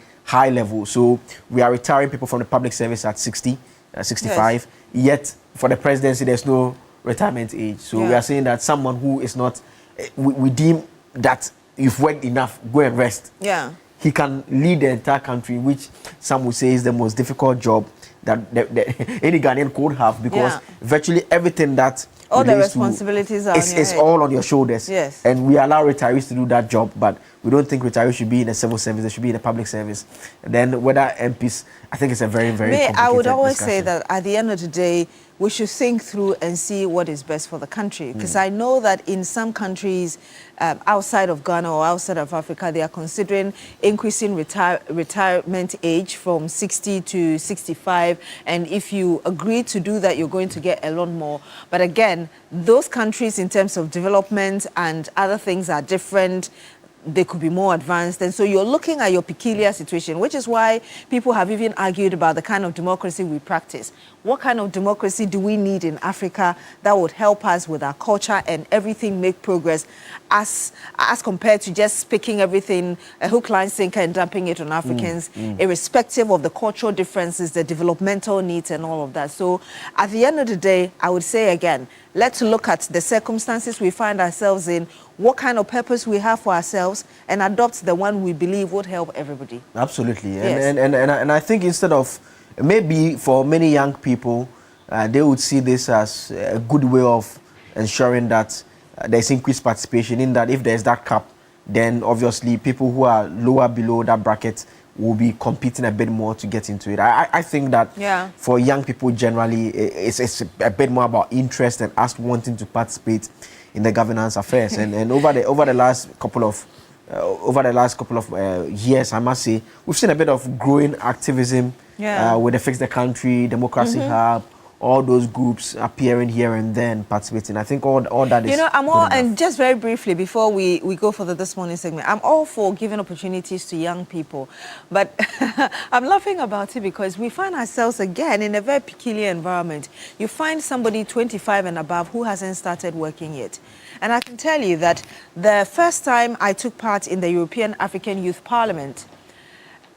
level? So we are retiring people from the public service at 60, 65, yet for the presidency there's no retirement age. So we are saying that someone who is not, we deem that you've worked enough, go and rest. he can lead the entire country, which some would say is the most difficult job that any Ghanaian could have, because virtually everything that all the responsibilities are is all on your shoulders. Yes. And we allow retirees to do that job, but we don't think retirees should be in a civil service, they should be in a public service. And then whether MPs, I think it's a very, very complicated I would always discussion. say that at the end of the day, we should think through and see what is best for the country. Because I know that in some countries outside of Ghana or outside of Africa, they are considering increasing retirement age from 60 to 65. And if you agree to do that, you're going to get a lot more. But again, those countries in terms of development and other things are different. They could be more advanced. And so you're looking at your peculiar situation, which is why people have even argued about the kind of democracy we practice. What kind of democracy do we need in Africa that would help us with our culture and everything make progress as compared to just picking everything, a hook, line, sinker, and dumping it on Africans, irrespective of the cultural differences, the developmental needs and all of that. So at the end of the day, I would say again, let's look at the circumstances we find ourselves in, what kind of purpose we have for ourselves, and adopt the one we believe would help everybody. Absolutely. Yes. And I think instead of, maybe for many young people, they would see this as a good way of ensuring that there's increased participation, in that if there's that cap, then obviously people who are lower below that bracket will be competing a bit more to get into it. I think that for young people generally, it's a bit more about interest and us wanting to participate in the governance affairs. and over the last couple of years, I must say, we've seen a bit of growing activism with the Fix the Country, Democracy Hub, all those groups appearing here and then participating. I think all that is... I'm all, and just very briefly, before we go for the This Morning segment, I'm all for giving opportunities to young people. But I'm laughing about it because we find ourselves again in a very peculiar environment. You find somebody 25 and above who hasn't started working yet. And I can tell you that the first time I took part in the European African Youth Parliament,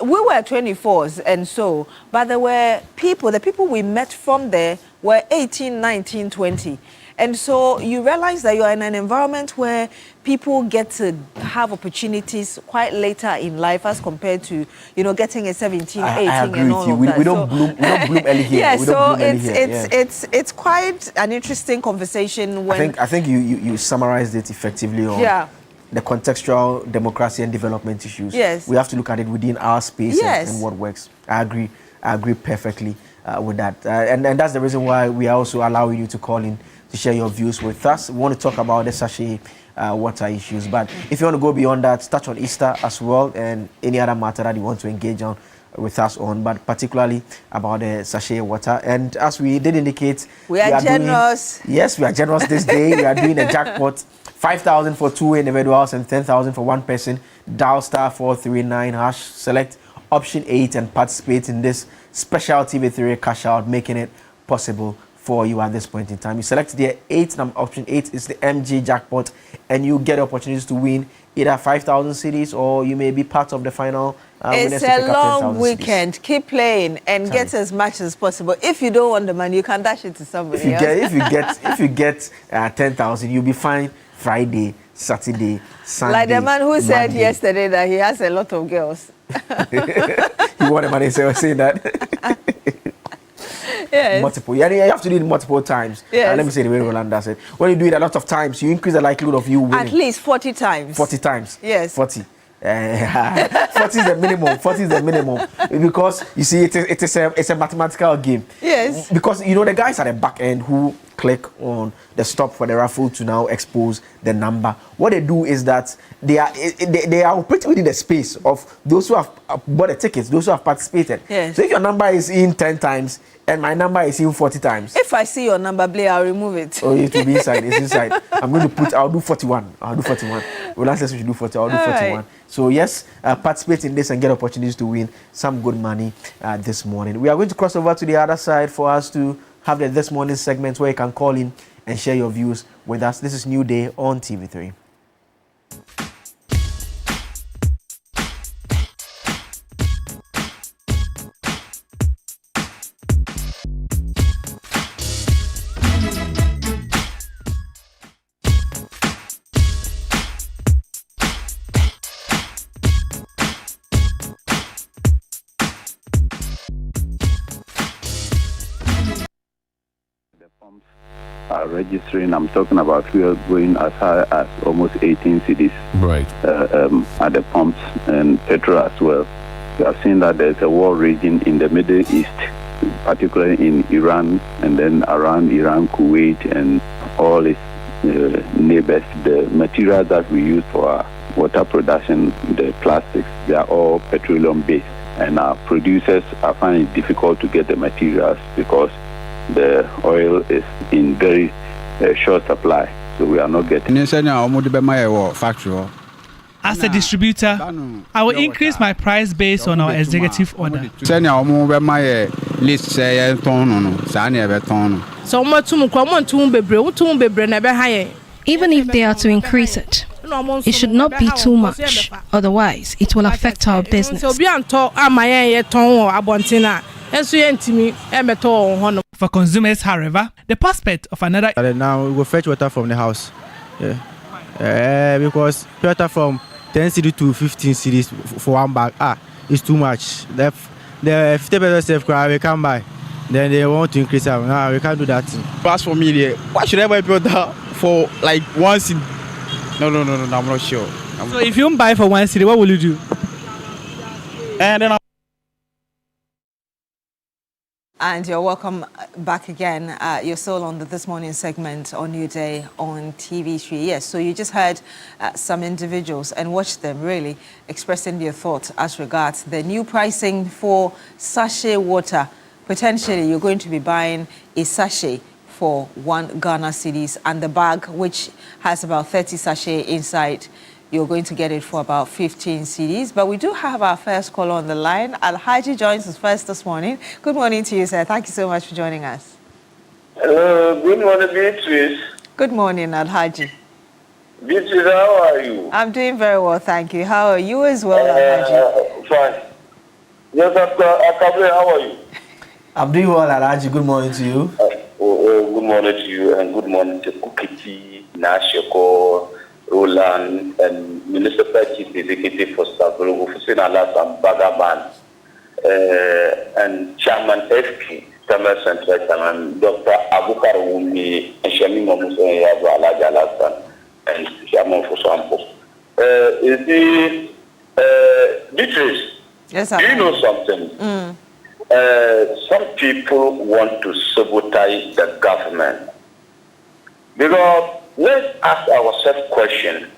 we were 24s and so, but there were people, the people we met from there were 18, 19, 20. And so you realize that you're in an environment where people get to have opportunities quite later in life as compared to, getting a 17, 18 I agree and with all you. of We that. don't bloom early here. Yeah, We so don't bloom early here. it's quite an interesting conversation when... I think you summarized it effectively on the contextual democracy and development issues. Yes. We have to look at it within our space Yes. and what works. I agree perfectly with that. And that's the reason why we are also allowing you to call in to share your views with us. We want to talk about the sachet water issues. But if you want to go beyond that, touch on Easter as well and any other matter that you want to engage on with us on, but particularly about the sachet water. And as we did indicate, we are generous. Yes, we are generous this day. We are doing a jackpot. 5,000 for 2 individuals and 10,000 for one person. Dial *439#, select option 8 and participate in this special TV3 cash out, making it possible for you at this point in time. You select the 8, option 8 is the MG jackpot, and you get opportunities to win either 5,000 cedis or you may be part of the final. It's a long weekend. Cedis. Keep playing and get as much as possible. If you don't want the money, you can dash it to somebody else. If you get 10,000, you'll be fine Friday, Saturday, Sunday. Like the man who said yesterday that he has a lot of girls. You want the money saying that? Yes. Multiple. Yeah, you have to do it multiple times. Yes. Let me say the way Roland does it. When you do it a lot of times, you increase the likelihood of you winning. At least 40 times. 40 times. Yes. 40. 40 is the minimum. 40 is the minimum. Because you see, it's a mathematical game. Yes. Because the guys at the back end who click on the stop for the raffle to now expose the number. What they do is that they are operating within the space of those who have bought the tickets, those who have participated. Yes. So if your number is in 10 times and my number is in 40 times. If I see your number, Blair, I'll remove it. Oh, it will be inside. It's inside. I'll do 41. Roland says we should do 40. I'll do 41. Right. So yes, participate in this and get opportunities to win some good money this morning. We are going to cross over to the other side for us to have the This Morning segment where you can call in and share your views with us. This is New Day on TV3. Are registering. I'm talking about fuel going as high as almost 18 cedis. Right. At the pumps and petrol as well. We have seen that there's a war raging in the Middle East, particularly in Iran and then around Iran, Kuwait, and all its neighbors. The materials that we use for our water production, the plastics, they are all petroleum-based. And our producers are finding it difficult to get the materials because the oil is in very short supply, so we are not getting. As a distributor, I will increase my price based on our executive order. Even if they are to increase it, it should not be too much, otherwise it will affect our business. For consumers, however, the prospect of another... Now we go fetch water from the house. Because water from 10 cedis to 15 cedis for one bag, it's too much. The 50% safe crowd we can buy. Then they want to increase it. No, we can't do that. As for me, why should I buy water for like 1 cedi? No, I'm not sure. So if you don't buy for 1 cedi, what will you do? And then And you're welcome back again. You're still on the This Morning segment on New Day on TV3. Yes, so you just heard some individuals and watched them really expressing their thoughts as regards the new pricing for sachet water. Potentially, you're going to be buying a sachet for 1 Ghana cedis, and the bag, which has about 30 sachets inside, you're going to get it for about 15 cedis. But we do have our first caller on the line. Alhaji joins us first this morning. Good morning to you, sir. Thank you so much for joining us. Hello, good morning, Beatrice. Good morning, Alhaji. Beatrice, how are you? I'm doing very well, thank you. How are you as well, Alhaji? Fine. Yes, Akable, how are you? I'm doing well, Alhaji. Good morning to you. Good morning to you, and good morning to Kukiti, Nasheko, Roland, and Municipal Chief Executive for Stavro, Hussein Alassane Bagaman, and Chairman FP, Tamil Central Chairman, Dr. Abukar Wumi, and Shami Mamuso Yabu Alaji Alassane, and Chairman for Sampo. Beatrice, yes, do you know something? Some people want to sabotage the government. Because let's ask ourselves a question.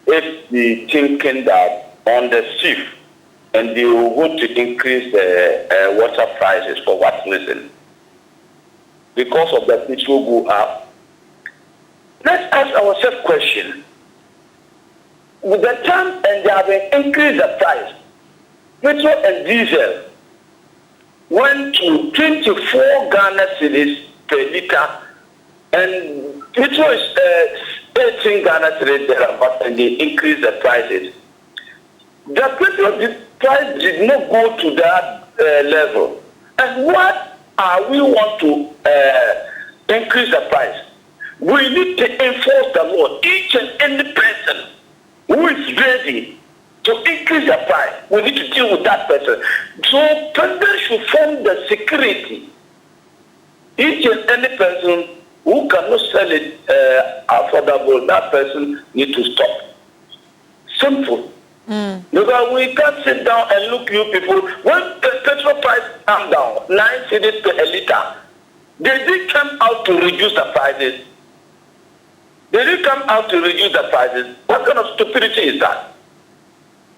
If the thinking that on the shift and they will want to increase the water prices, for what reason? Because of the petrol go up. Let's ask ourselves a question. With the time and they have increased the price, petrol and diesel went to 24 Ghana cedis per liter, and petrol is 18 Ghana cedis thereabout, and they increased the prices. The petrol price did not go to that level. And what are we want to increase the price? We need to enforce the law. Each and every person who is ready to increase the price, we need to deal with that person. So president should form the security. Each and any person who cannot sell it affordable, that person need to stop. Simple. Because we can't sit down and look you people. When the petrol price come down, 9 cedis per liter, they did come out to reduce the prices. They did come out to reduce the prices. What kind of stupidity is that?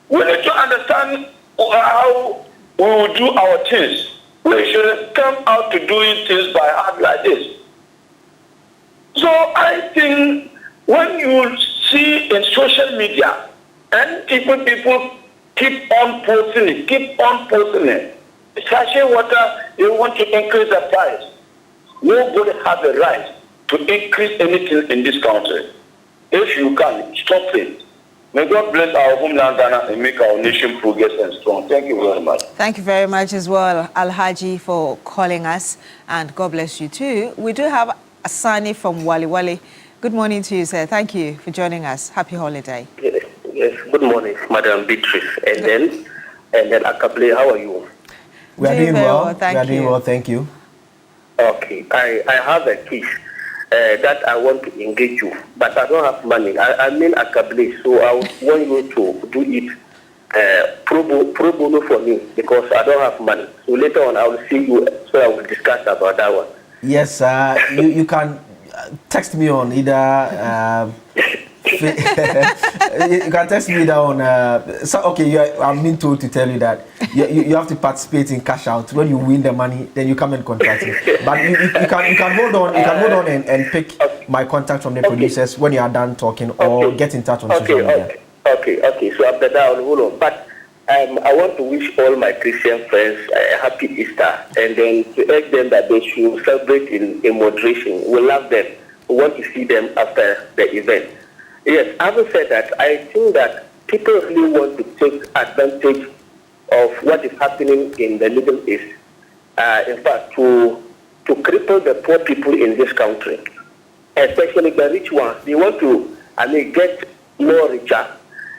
We need to understand how we will do our things. We should come out to doing things by heart like this. So I think when you see in social media and people keep on posting it, sachet water, you want to increase the price. Nobody has the right to increase anything in this country. If you can, stop it. May God bless our homeland Ghana and make our nation progress and strong. Thank you very much. Thank you very much as well, Alhaji, for calling us, and God bless you too. We do have Asani from Wali Wali. Good morning to you, sir. Thank you for joining us. Happy holiday. Yes. Good morning, Madam Beatrice. And then Akable, how are you? We are doing well. Thank you. Okay, I have a case that I want to engage you, but I don't have money. I mean Akable, so I want you to do it pro bono for me because I don't have money. So later on I will see you, so I will discuss about that one. Yes, you can text me on either. You can text me down. I'm being told to tell you that you have to participate in cash out. When you win the money, then you come and contract me. But you can hold on. You can hold on and pick my contact from the producers when you are done talking, or get in touch on social media. Okay. So after that, I'll hold on. But I want to wish all my Christian friends a happy Easter, and then to urge them that they should celebrate in moderation. We love them. We want to see them after the event. Yes, having said that, I think that people really want to take advantage of what is happening in the Middle East. In fact, to cripple the poor people in this country, especially the rich ones. They want to, get more richer,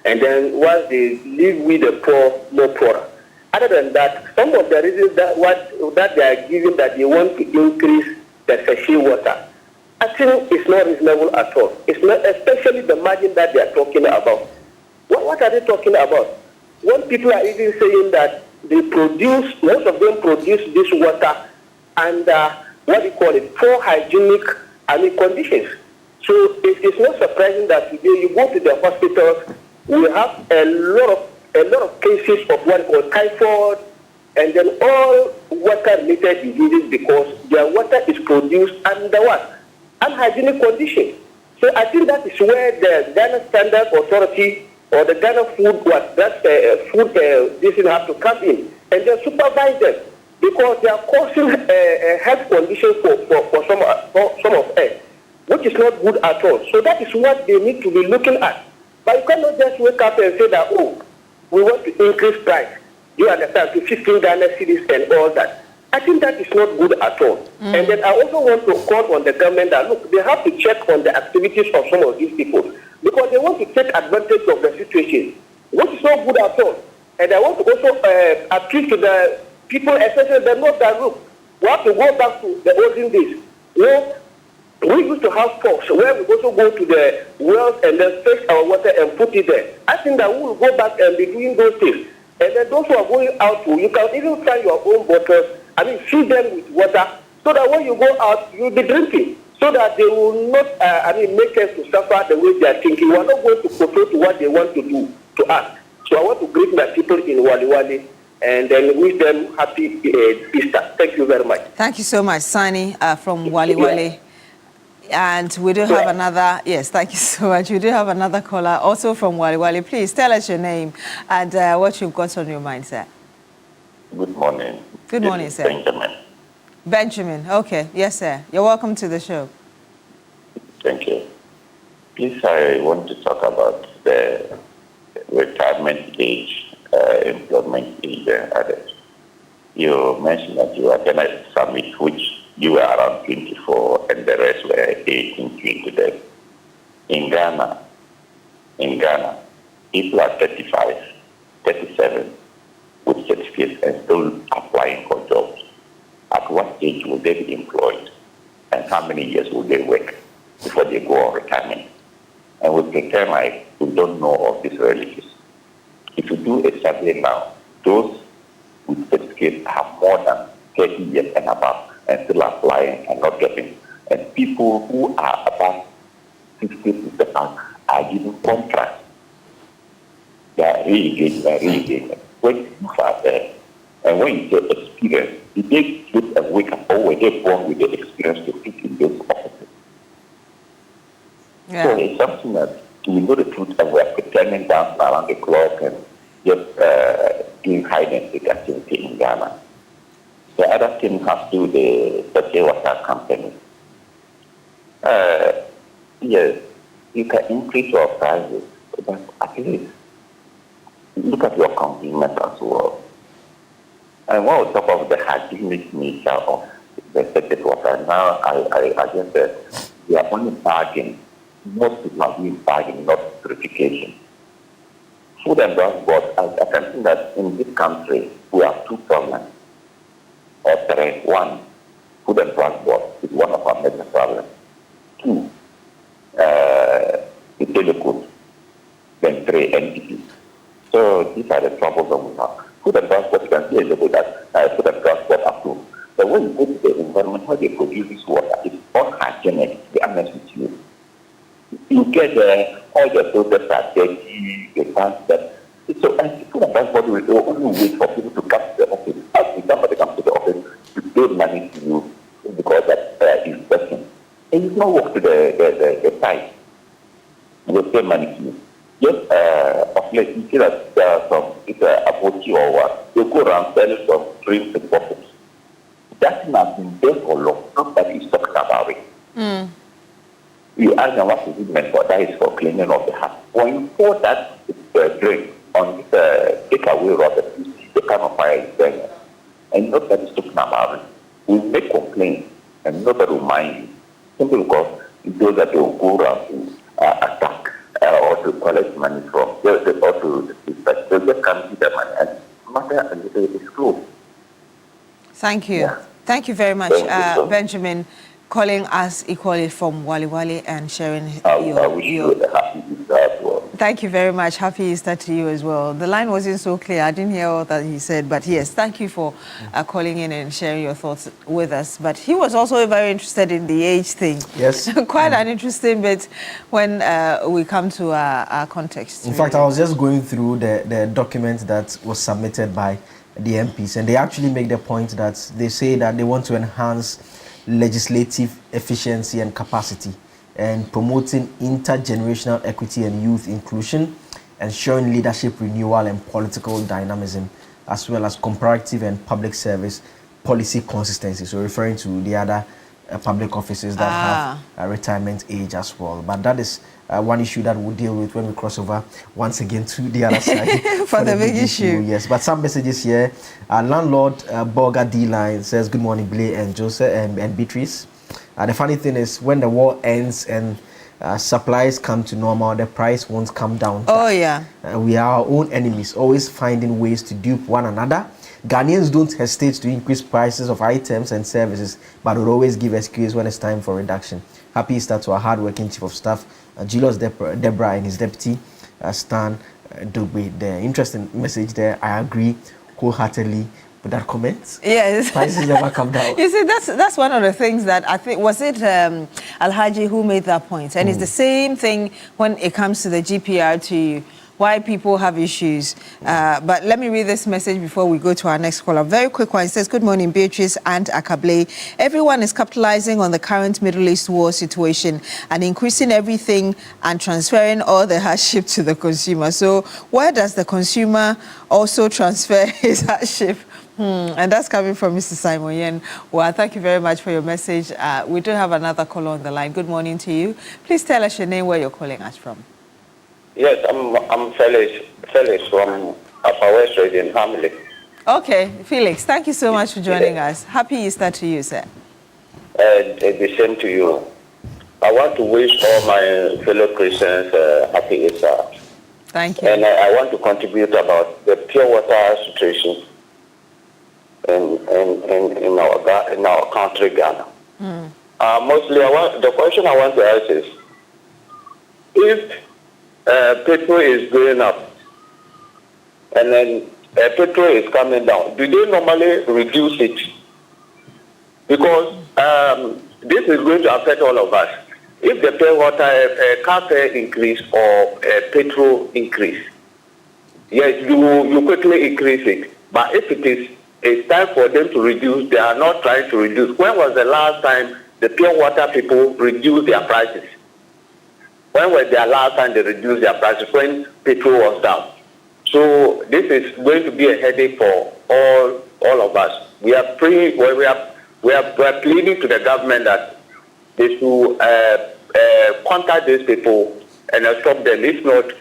and then once they live with the poor, more poorer. Other than that, some of the reasons that they are giving that they want to increase the sachet water, I think it's not reasonable at all. It's not, especially the margin that they are talking about. What are they talking about? When people are even saying that most of them produce this water under poor hygienic conditions. So it is not surprising that today you go to the hospitals, we have a lot of cases of what we call typhoid, and then all water-related diseases because their water is produced under what? Unhygienic conditions. So I think that is where the Ghana Standard Authority or the Ghana Food this will have to come in and then supervise them because they are causing health conditions for some of us, which is not good at all. So that is what they need to be looking at. But you cannot just wake up and say that, we want to increase price. You understand, to 15 Ghana cedis and all that. I think that is not good at all. And then I also want to call on the government that, look, they have to check on the activities of some of these people because they want to take advantage of the situation, which is not good at all. And I want to also appeal to the people, especially the North, that look, we have to go back to the olden days. We used to have forks where we also go to the wells and then fetch our water and put it there. I think that we will go back and be doing those things. And then those who are going out, you can even find your own bottles, fill them with water, so that when you go out, you'll be drinking, so that they will not, make us to suffer the way they are thinking. We are not going to control to what they want to do to us. So I want to greet my people in Wali Wali and then wish them happy Easter. Thank you very much. Thank you so much, Sani from Wali Wali. And we do have another, yes, thank you so much. We do have another caller also from Wali Wali. Please tell us your name and what you've got on your mind, sir. Good morning. Good morning, sir. Benjamin. Benjamin, okay. Yes, sir. You're welcome to the show. Thank you. Please, I want to talk about the retirement age, employment age and others. You mentioned that you attended a summit which you were around 24 and the rest were 18, 20 days. In Ghana, people are 35, 37 with certificates and still applying for jobs. At what age will they be employed? And how many years will they work before they go on retirement? And we pretend like we don't know of these realities. If you do a survey now, those with certificates have more than 30 years and above and still applying and not getting. And people who are above 60 are given contracts. They are re-engaging. When you are there, and when you get experience, did they get a wake up or were they born with the experience to fit in those offices? Yeah. So it's something that we know the truth and we're pretending dancing around the clock and just doing hide and seek activity in Ghana. The other thing has to do with the sachet water company. Yes, you can increase your prices, but at least look at your consumers as well. And on top of the hygienic nature of the sachet water, now I just said we are only bargaining. Most people are doing bargaining, not purification. Food and Drug Board, I can think that in this country we have two problems. One, food food and transport is one of our major problems. 2, the telecom. Then 3, NDP. So these are the troubles that we have. Food and transport, you can see a little that food and transport approved. But when you go to the environment where they produce this water, it's not hygienic, to be honest with you. You get all the processes are dirty, they can't that. So, and food and transport will only wait for people to come to the office. As somebody comes to the office, to pay money to you because that is working. And you don't walk to the site, you will pay money to you. Just of late, you see that there are some, it's a bottle or what, they go around selling some drinks and bottles. That thing has been there for long. Nobody is talking about it. You ask them what is it meant for? That is for cleaning of the house. When you pour that drink on this takeaway rubber, you see the kind of fire is there. And nobody is talking about it. We make complaints and nobody will mind you. Simply because those that will go around to attack or to collect money from, or to dispatch, they just can't see the money. And matter is closed. Thank you. Yeah. Thank you very much, Benjamin, calling us equally from Wali Wali and sharing your happy Easter as well. Thank you very much. Happy Easter to you as well. The line wasn't so clear. I didn't hear all that he said, but yes, thank you for calling in and sharing your thoughts with us. But he was also very interested in the age thing. Yes. Quite an interesting bit when we come to our context. In fact, I was just going through the document that was submitted by the MPs, and they actually make the point that they say that they want to enhance legislative efficiency and capacity and promoting intergenerational equity and youth inclusion, ensuring leadership renewal and political dynamism, as well as comparative and public service policy consistency. So referring to the other public offices that have a retirement age as well. But that is one issue that we'll deal with when we cross over once again to the other side for the big issue. Yes, but some messages here. Landlord Borga D-Line says, good morning, Blay and Joseph and Beatrice. The funny thing is, when the war ends and supplies come to normal, the price won't come down. Oh, yeah. We are our own enemies, always finding ways to dupe one another. Ghanaians don't hesitate to increase prices of items and services, but will always give excuses when it's time for reduction. Happy Easter to our hard-working Chief of Staff, Julius Deborah, and his deputy, Stan Dugbe. The interesting message there. I agree wholeheartedly with that comment. Yes. Prices never come down. You see, that's one of the things that I think, was it Alhaji who made that point? And it's the same thing when it comes to the GPR to why people have issues. But let me read this message before we go to our next caller. Very quick one. It says, good morning, Beatrice and Akable. Everyone is capitalizing on the current Middle East war situation and increasing everything and transferring all the hardship to the consumer. So where does the consumer also transfer his hardship? And that's coming from Mr. Simon Yen. Well, thank you very much for your message. We do have another caller on the line. Good morning to you. Please tell us your name, where you're calling us from. Yes, I'm Felix from Upper West Region, Hamley. Okay, Felix, thank you so much for joining us. Happy Easter to you, sir. The same to you. I want to wish all my fellow Christians happy Easter. Thank you. And I want to contribute about the pure water situation in our country, Ghana. Mostly, the question I want to ask is, if petrol is going up and then petrol is coming down, do they normally reduce it? Because this is going to affect all of us. If the pure water, car fare increase or petrol increase, yes, you quickly increase it. But if it's time for them to reduce, they are not trying to reduce. When was the last time the pure water people reduced their prices? When was the last time they reduced their prices? When petrol was down. So this is going to be a headache for all of us. We are pleading to the government that they should contact these people and stop them. If not,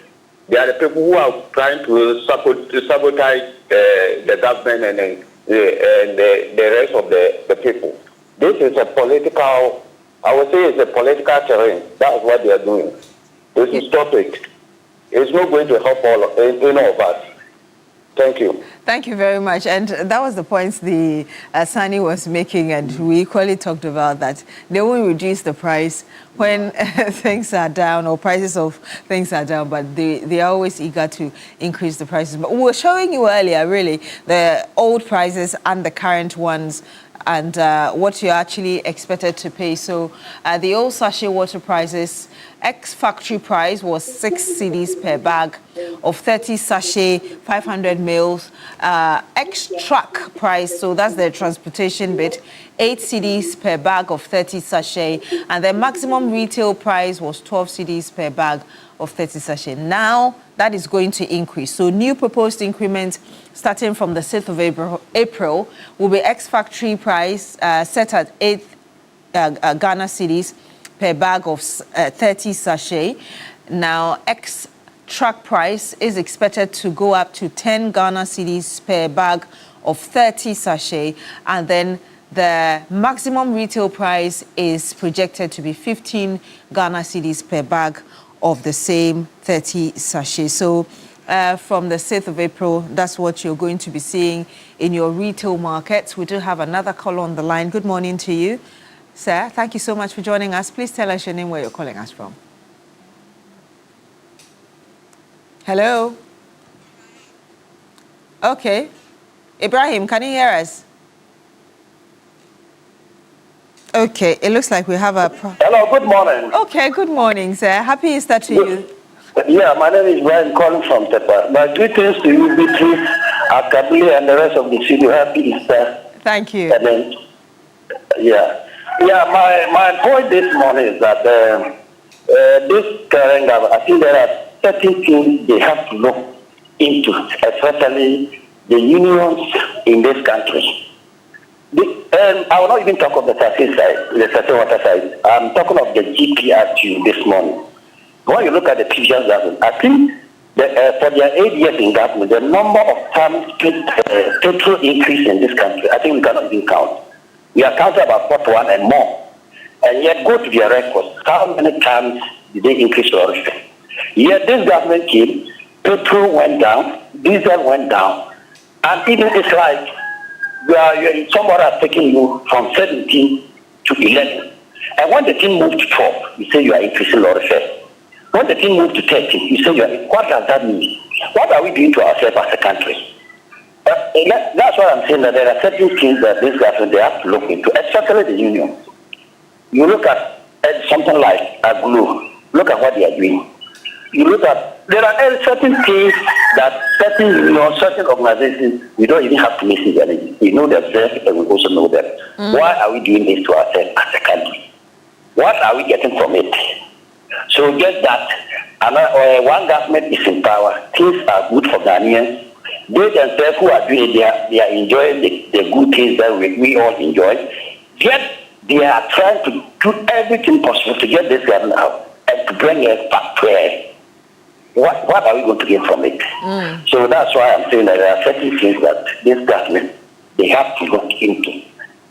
they are the people who are trying to sabotage the government and the rest of the people. This is a political, I would say it's a political terrain. That's what they are doing. They should stop it. It's not going to help any of us. Thank you. Thank you very much. And that was the point the Sani was making, and we equally talked about that. They won't reduce the price when things are down or prices of things are down, but they are always eager to increase the prices. But we were showing you earlier, really, the old prices and the current ones, and what you're actually expected to pay. So the old sachet water prices, ex-factory price was 6 cedis per bag of 30 sachet, 500 mils. Ex-truck price, so that's the transportation bit, 8 cedis per bag of 30 sachet. And the maximum retail price was 12 cedis per bag of 30 sachet. Now, that is going to increase. So new proposed increment starting from the 6th of April will be ex-factory price set at 8 Ghana cedis per bag of 30 sachet. Now, ex-truck price is expected to go up to 10 Ghana cedis per bag of 30 sachet. And then the maximum retail price is projected to be 15 Ghana cedis per bag of the same 30 sachet. So from the 6th of April, that's what you're going to be seeing in your retail markets. We do have another caller on the line. Good morning to you, sir. Thank you so much for joining us. Please tell us your name, where you're calling us from. Hello? Okay. Ibrahim, can you hear us? Okay, it looks like we have a... Hello, good morning. Okay, good morning, sir. Happy Easter to you. Yeah, my name is Brian calling from Tepa. My greetings to you, Beatrice, Akabili, and the rest of the city. Happy Easter. Thank you. And then, my point this morning is that this current government, I think there are certain things they have to look into, especially the unions in this country. I will not even talk of the sachet side, the sachet water side. I'm talking of the GPRQ this morning. When you look at the previous government, I think that, for their 8 years in government, the number of times total increase in this country, I think we cannot even count. We are counting about 41 and more. And yet, go to their records. How many times did they increase oil? Yet this government came, petrol went down, diesel went down, and even it's like somebody has taken you from 17 to 11. And when the thing moved to 12, you say you are increasing oil share. When the thing moved to 13, you say what does that mean? What are we doing to ourselves as a country? That's what I'm saying, that there are certain things that this government they have to look into, especially the union. You look at something like Agulu, look at what they are doing. You look at, there are certain things that certain unions, certain organizations, we don't even have to listen to them. We know themselves and we also know them. Why are we doing this to ourselves as a country? What are we getting from it? So just that, one government is in power, things are good for Ghanaians. They themselves who are doing it, they are enjoying the good things that we all enjoy. Yet they are trying to do everything possible to get this government out and to bring us back to where. What are we going to get from it? So that's why I'm saying that there are certain things that this government, they have to look into,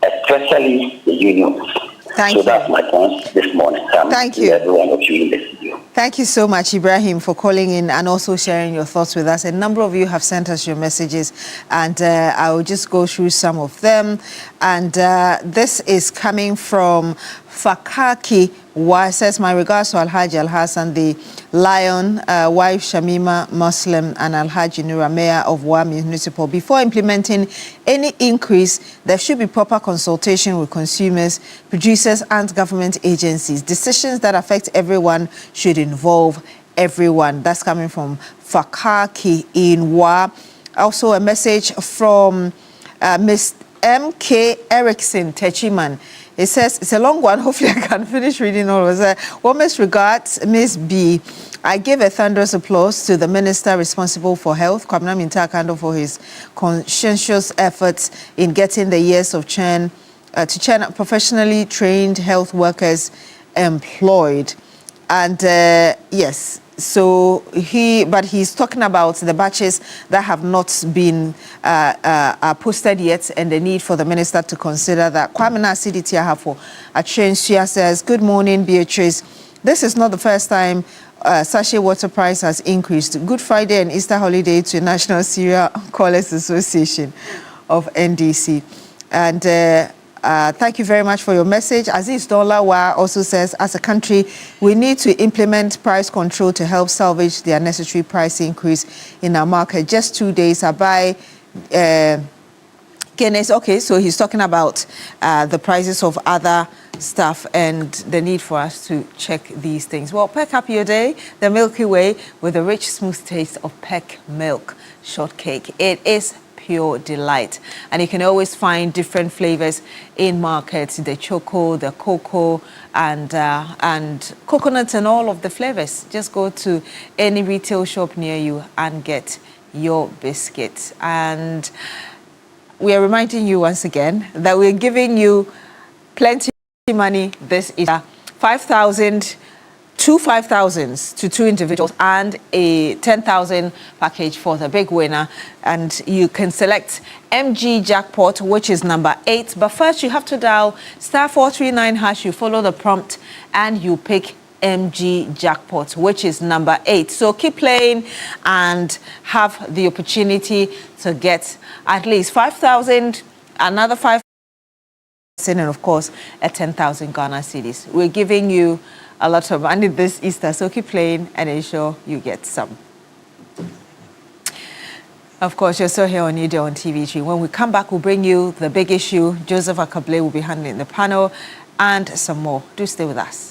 especially the unions. Thank you. That's my point this morning. Thank you. Every one of you in the studio. Thank you so much, Ibrahim, for calling in and also sharing your thoughts with us. A number of you have sent us your messages, and I will just go through some of them. And this is coming from Fakaki. Says, my regards to Alhaji Al-Hassan, the Lion, wife Shamima Muslim, and Alhaji Nura, Mayor of Wa Municipal. Before implementing any increase, there should be proper consultation with consumers, producers, and government agencies. Decisions that affect everyone should involve everyone. That's coming from Fakaki in Wa. Also, a message from Ms. M.K. Erickson Techiman. It says, it's a long one. Hopefully I can finish reading all of it. Warmest regards, Miss B. I give a thunderous applause to the Minister responsible for health, Kwabena Mintakando, for his conscientious efforts in getting the years of churn up professionally trained health workers employed. And yes, so he's talking about the batches that have not been posted yet, and the need for the minister to consider that. Kwamina CDT Ahafo Atrensia says, good morning, Beatrice. this is not the first time sachet water price has increased. Good Friday and Easter holiday to National Cereal Callers Association of NDC. And thank you very much for your message. Aziz Dolawa also says, as a country, we need to implement price control to help salvage the unnecessary price increase in our market. Just 2 days, I buy Guinness. Okay, so he's talking about the prices of other stuff and the need for us to check these things. Well, Peck up your day, the Milky Way with the rich, smooth taste of Peck milk shortcake. It is pure delight, and you can always find different flavors in markets: the choco, the cocoa, and coconut, and all of the flavors. Just go to any retail shop near you and get your biscuits. And we are reminding you once again that we're giving you plenty money. This is 5,000, two 5,000s to two individuals and a 10,000 package for the big winner. And you can select MG Jackpot, which is number 8. But first you have to dial *439#. You follow the prompt and you pick MG Jackpot, which is number 8. So keep playing and have the opportunity to get at least 5,000, another 5,000, and of course a 10,000 Ghana cedis. We're giving you a lot of money this Easter, so keep playing and ensure you get some. Of course, you're still here on Newday on TV3. When we come back, we'll bring you the big issue. Joseph Akable will be handling the panel and some more. Do stay with us.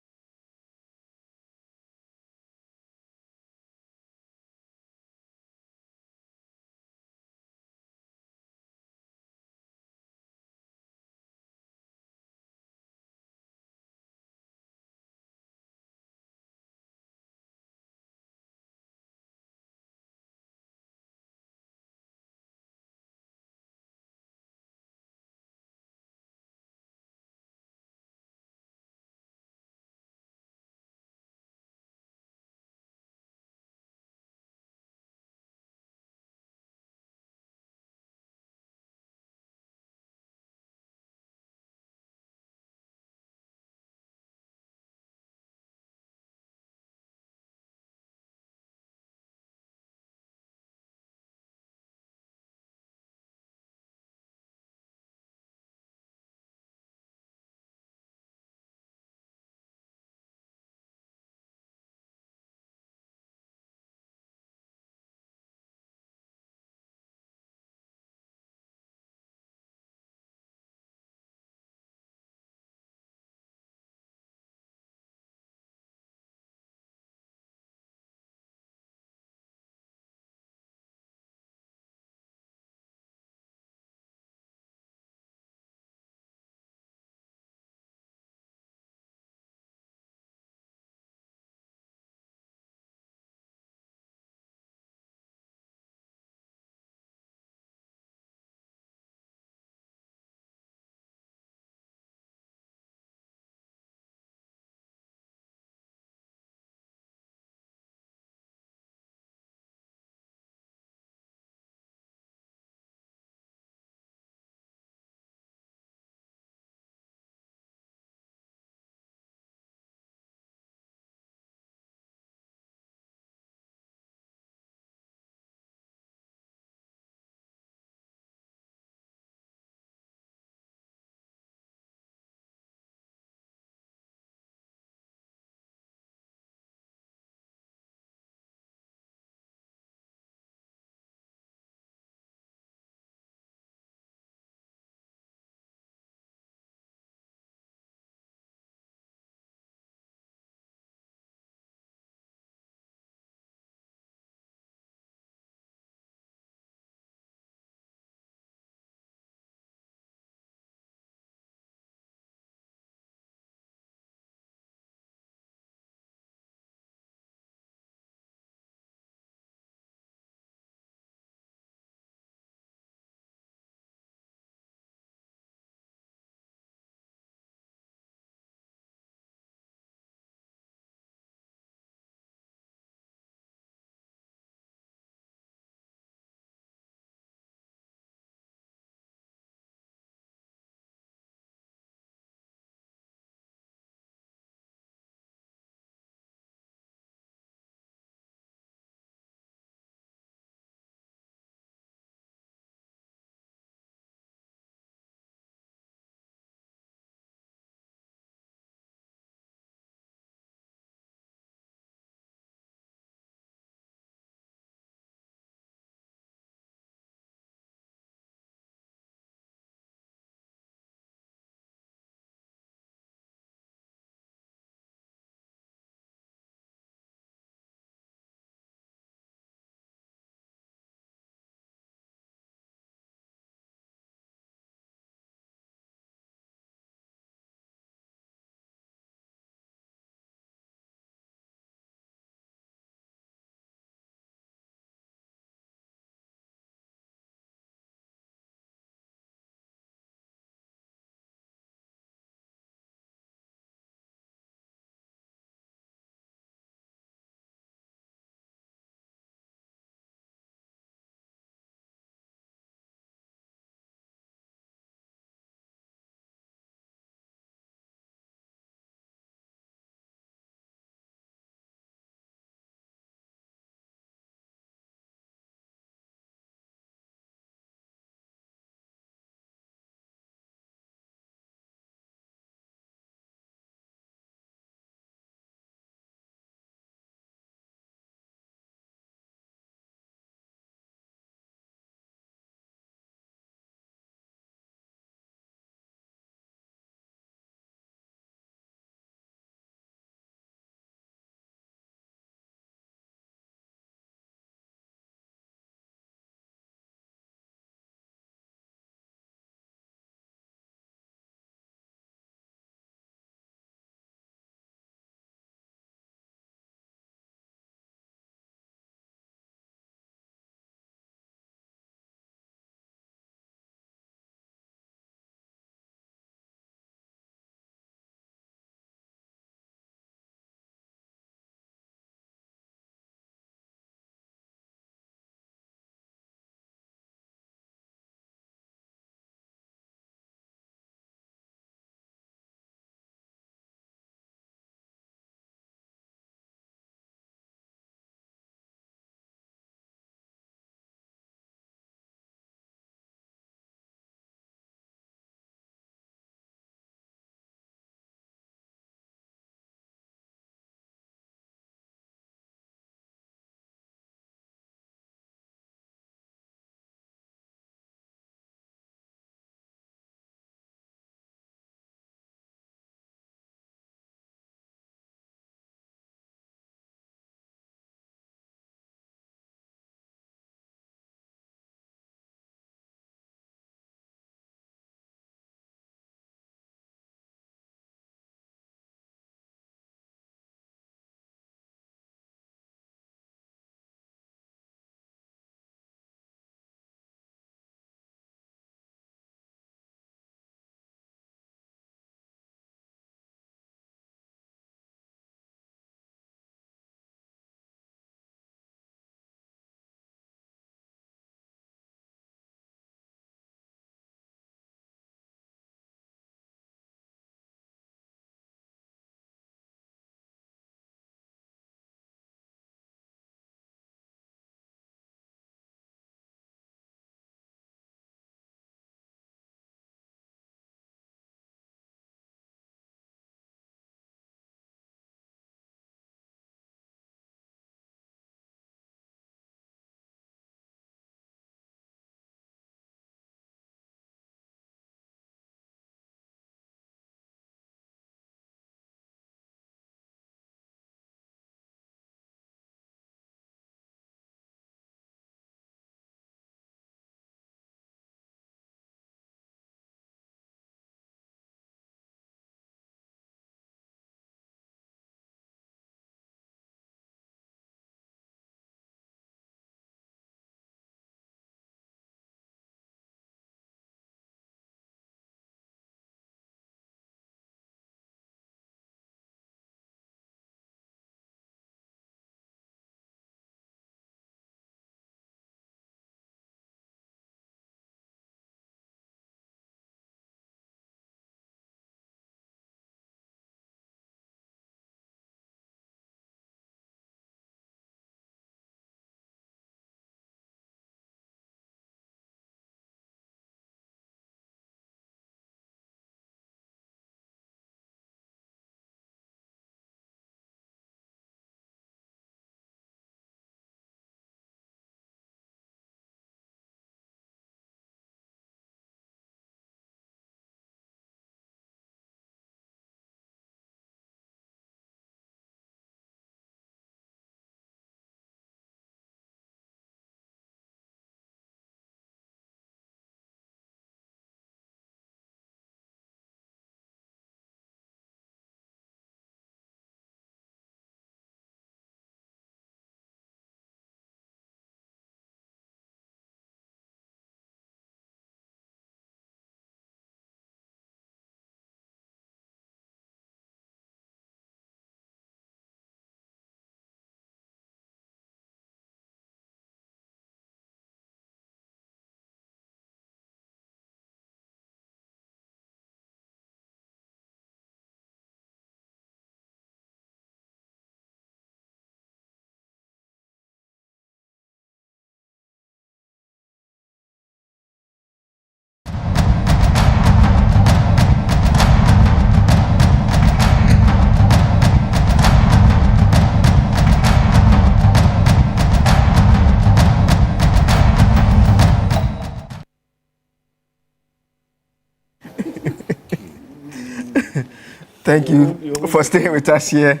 Thank you for staying with us here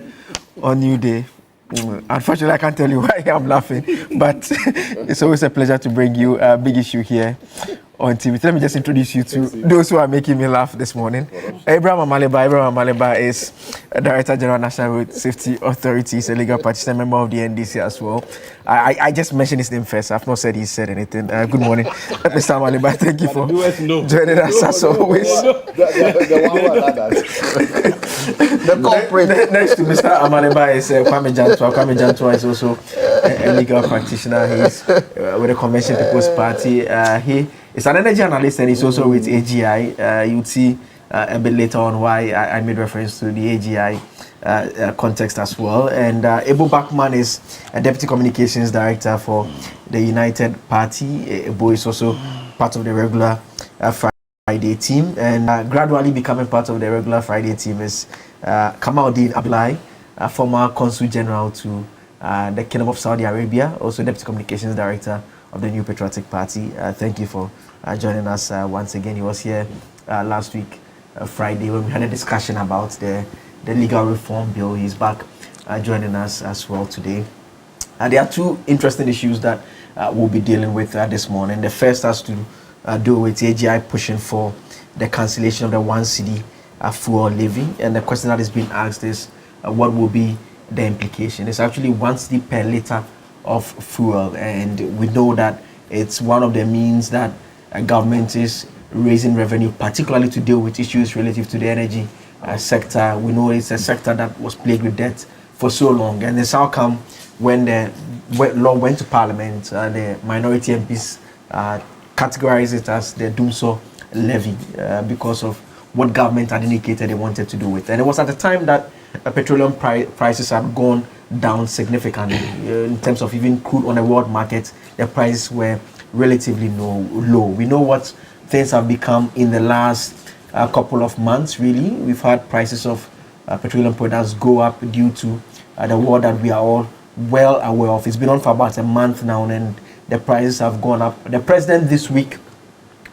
on New Day. Unfortunately, I can't tell you why I'm laughing, but it's always a pleasure to bring you a big issue here on TV. Let me just introduce you to those who are making me laugh this morning. Abraham Amaleba is a Director General National Road Safety Authority. He's a legal practitioner, member of the NDC as well. I just mentioned his name first. I've not said he said anything. Good morning, Mr. Amaleba. Thank you for joining us as always. The corporate. Next to Mr. Amaleba is Kwame Jantua. Kwame Jantua is also a legal practitioner. He's with the Convention People's Party. He is an energy analyst and he's also with AGI. You'll see a bit later on why I made reference to the AGI context as well. And Ebo Bachman is a Deputy Communications Director for the United Party. Ebo is also part of the regular Friday team, and gradually becoming part of the regular Friday team is Kamaldeen Abdullahi, former Consul General to the Kingdom of Saudi Arabia, also Deputy Communications Director of the New Patriotic Party. Thank you for joining us once again. He was here last week, Friday, when we had a discussion about the legal reform bill. He's back joining us as well today. There are two interesting issues that we'll be dealing with this morning. The first has to do with AGI pushing for the cancellation of the 1 cedi fuel levy. And the question that is being asked is, what will be the implication? It's actually 1 cedi per litre of fuel, and we know that it's one of the means that government is raising revenue, particularly to deal with issues relative to the energy sector. We know it's a sector that was plagued with debt for so long, and this outcome when the law went to Parliament, the minority MPs categorized it as the Dumso levy because of what government had indicated they wanted to do with it. And it was at the time that petroleum prices had gone down significantly. In terms of even crude on the world market, the prices were relatively low. We know what things have become in the last couple of months, really. We've had prices of petroleum products go up due to the war that we are all well aware of. It's been on for about a month now, and the prices have gone up. The president this week,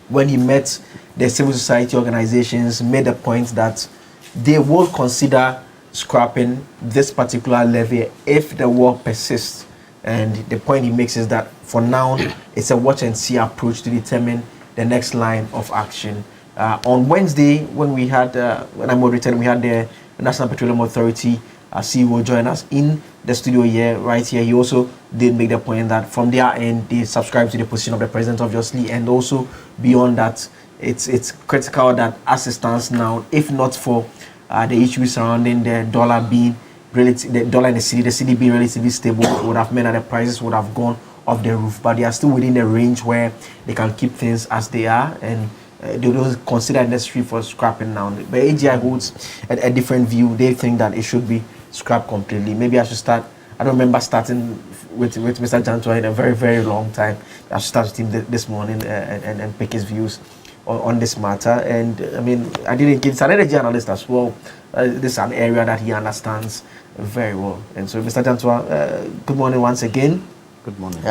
when he met the civil society organizations, made the point that they will consider scrapping this particular levy if the war persists. And the point he makes is that for now, it's a watch and see approach to determine the next line of action. On Wednesday, when we had, when I moderated, we had the National Petroleum Authority CEO join us in the studio here, right here. He also did make the point that from their end, they subscribe to the position of the president, obviously, and also beyond that, it's critical that as it stands now, if not for the issues surrounding the dollar being the dollar and the cedi being relatively stable, would have meant that the prices would have gone off the roof. But they are still within the range where they can keep things as they are, and they don't consider it necessary for scrapping now. But AGI holds a different view. They think that it should be scrapped completely. Maybe I should start. I don't remember starting with Mr. Jantua in a very, very long time. I should start with him this morning and pick his views on this matter. And I mean, I didn't give. He's an energy analyst as well. This is an area that he understands very well. And so, Mr. Jantua, good morning once again. Good morning.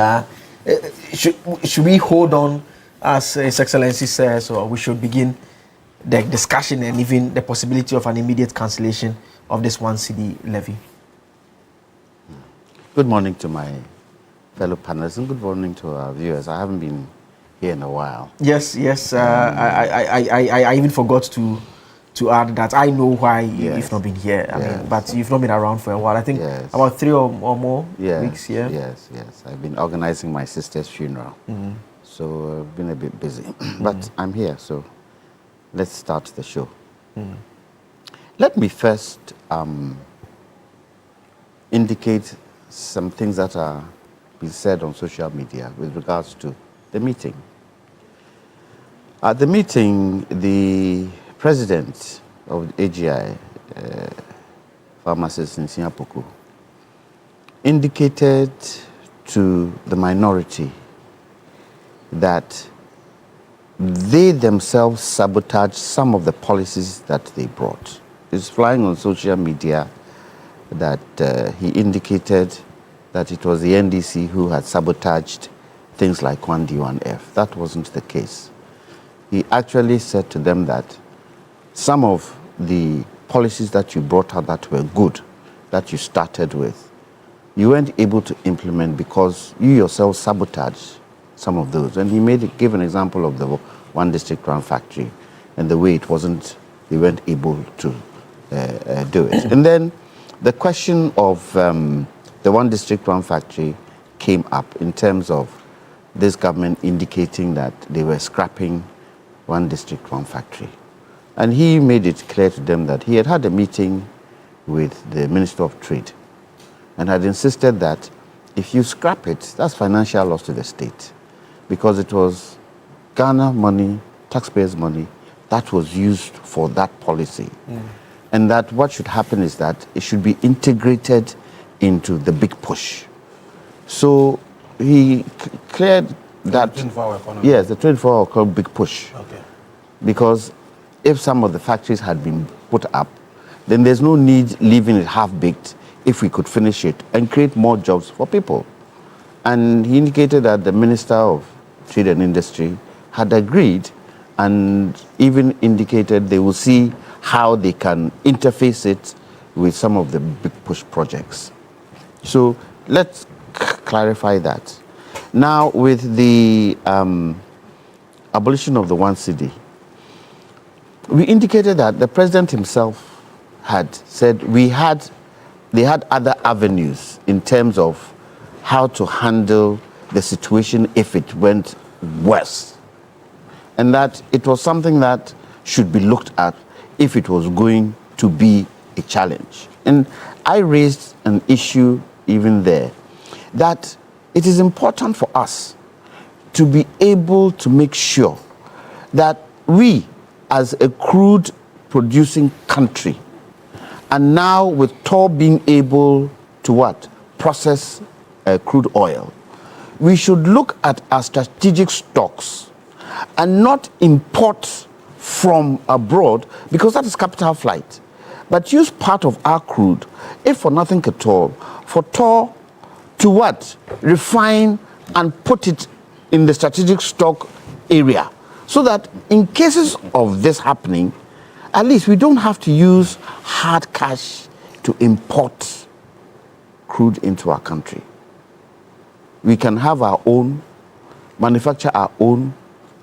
Should we hold on, as His Excellency says, or we should begin the discussion and even the possibility of an immediate cancellation of this 1 cedi levy? Good morning to my fellow panelists and good morning to our viewers. I haven't been here in a while. Yes. I even forgot to add that I know why you've not been here. I mean, but you've not been around for a while. I think about 3 or more weeks here. Yes. I've been organizing my sister's funeral. Mm-hmm. So I've been a bit busy. But I'm here, so let's start the show. Mm. Let me first indicate some things that are being said on social media with regards to the meeting. At the meeting, the president of the AGI, pharmacist in Singapore, indicated to the minority that they themselves sabotaged some of the policies that they brought. It's flying on social media that he indicated that it was the NDC who had sabotaged things like 1D, 1F. That wasn't the case. He actually said to them that some of the policies that you brought out that were good, that you started with, you weren't able to implement because you yourself sabotaged some of those. And he gave an example of the one district, one factory, and the way it wasn't, they weren't able to do it. And then the question of the one district, one factory came up in terms of this government indicating that they were scrapping one district, one factory. And he made it clear to them that he had a meeting with the Minister of Trade and had insisted that if you scrap it, that's financial loss to the state, because it was Ghana money, taxpayers' money, that was used for that policy. And that what should happen is that it should be integrated into the big push. So he cleared that. The 24-hour economy. Yes, the 24-hour big push. Okay. Because if some of the factories had been put up, then there's no need leaving it half-baked if we could finish it and create more jobs for people. And he indicated that the Minister of Trade and Industry had agreed and even indicated they will see how they can interface it with some of the big push projects. So let's clarify that. Now, with the abolition of the one cedi, we indicated that the president himself had said they had other avenues in terms of how to handle the situation if it went worse. And that it was something that should be looked at if it was going to be a challenge. And I raised an issue even there, that it is important for us to be able to make sure that we, as a crude producing country, and now with Tor being able to what? Process crude oil, we should look at our strategic stocks and not import from abroad, because that is capital flight. But use part of our crude, if for nothing at all, for Tor to what? Refine and put it in the strategic stock area, so that in cases of this happening, at least we don't have to use hard cash to import crude into our country. We can have our own, manufacture our own,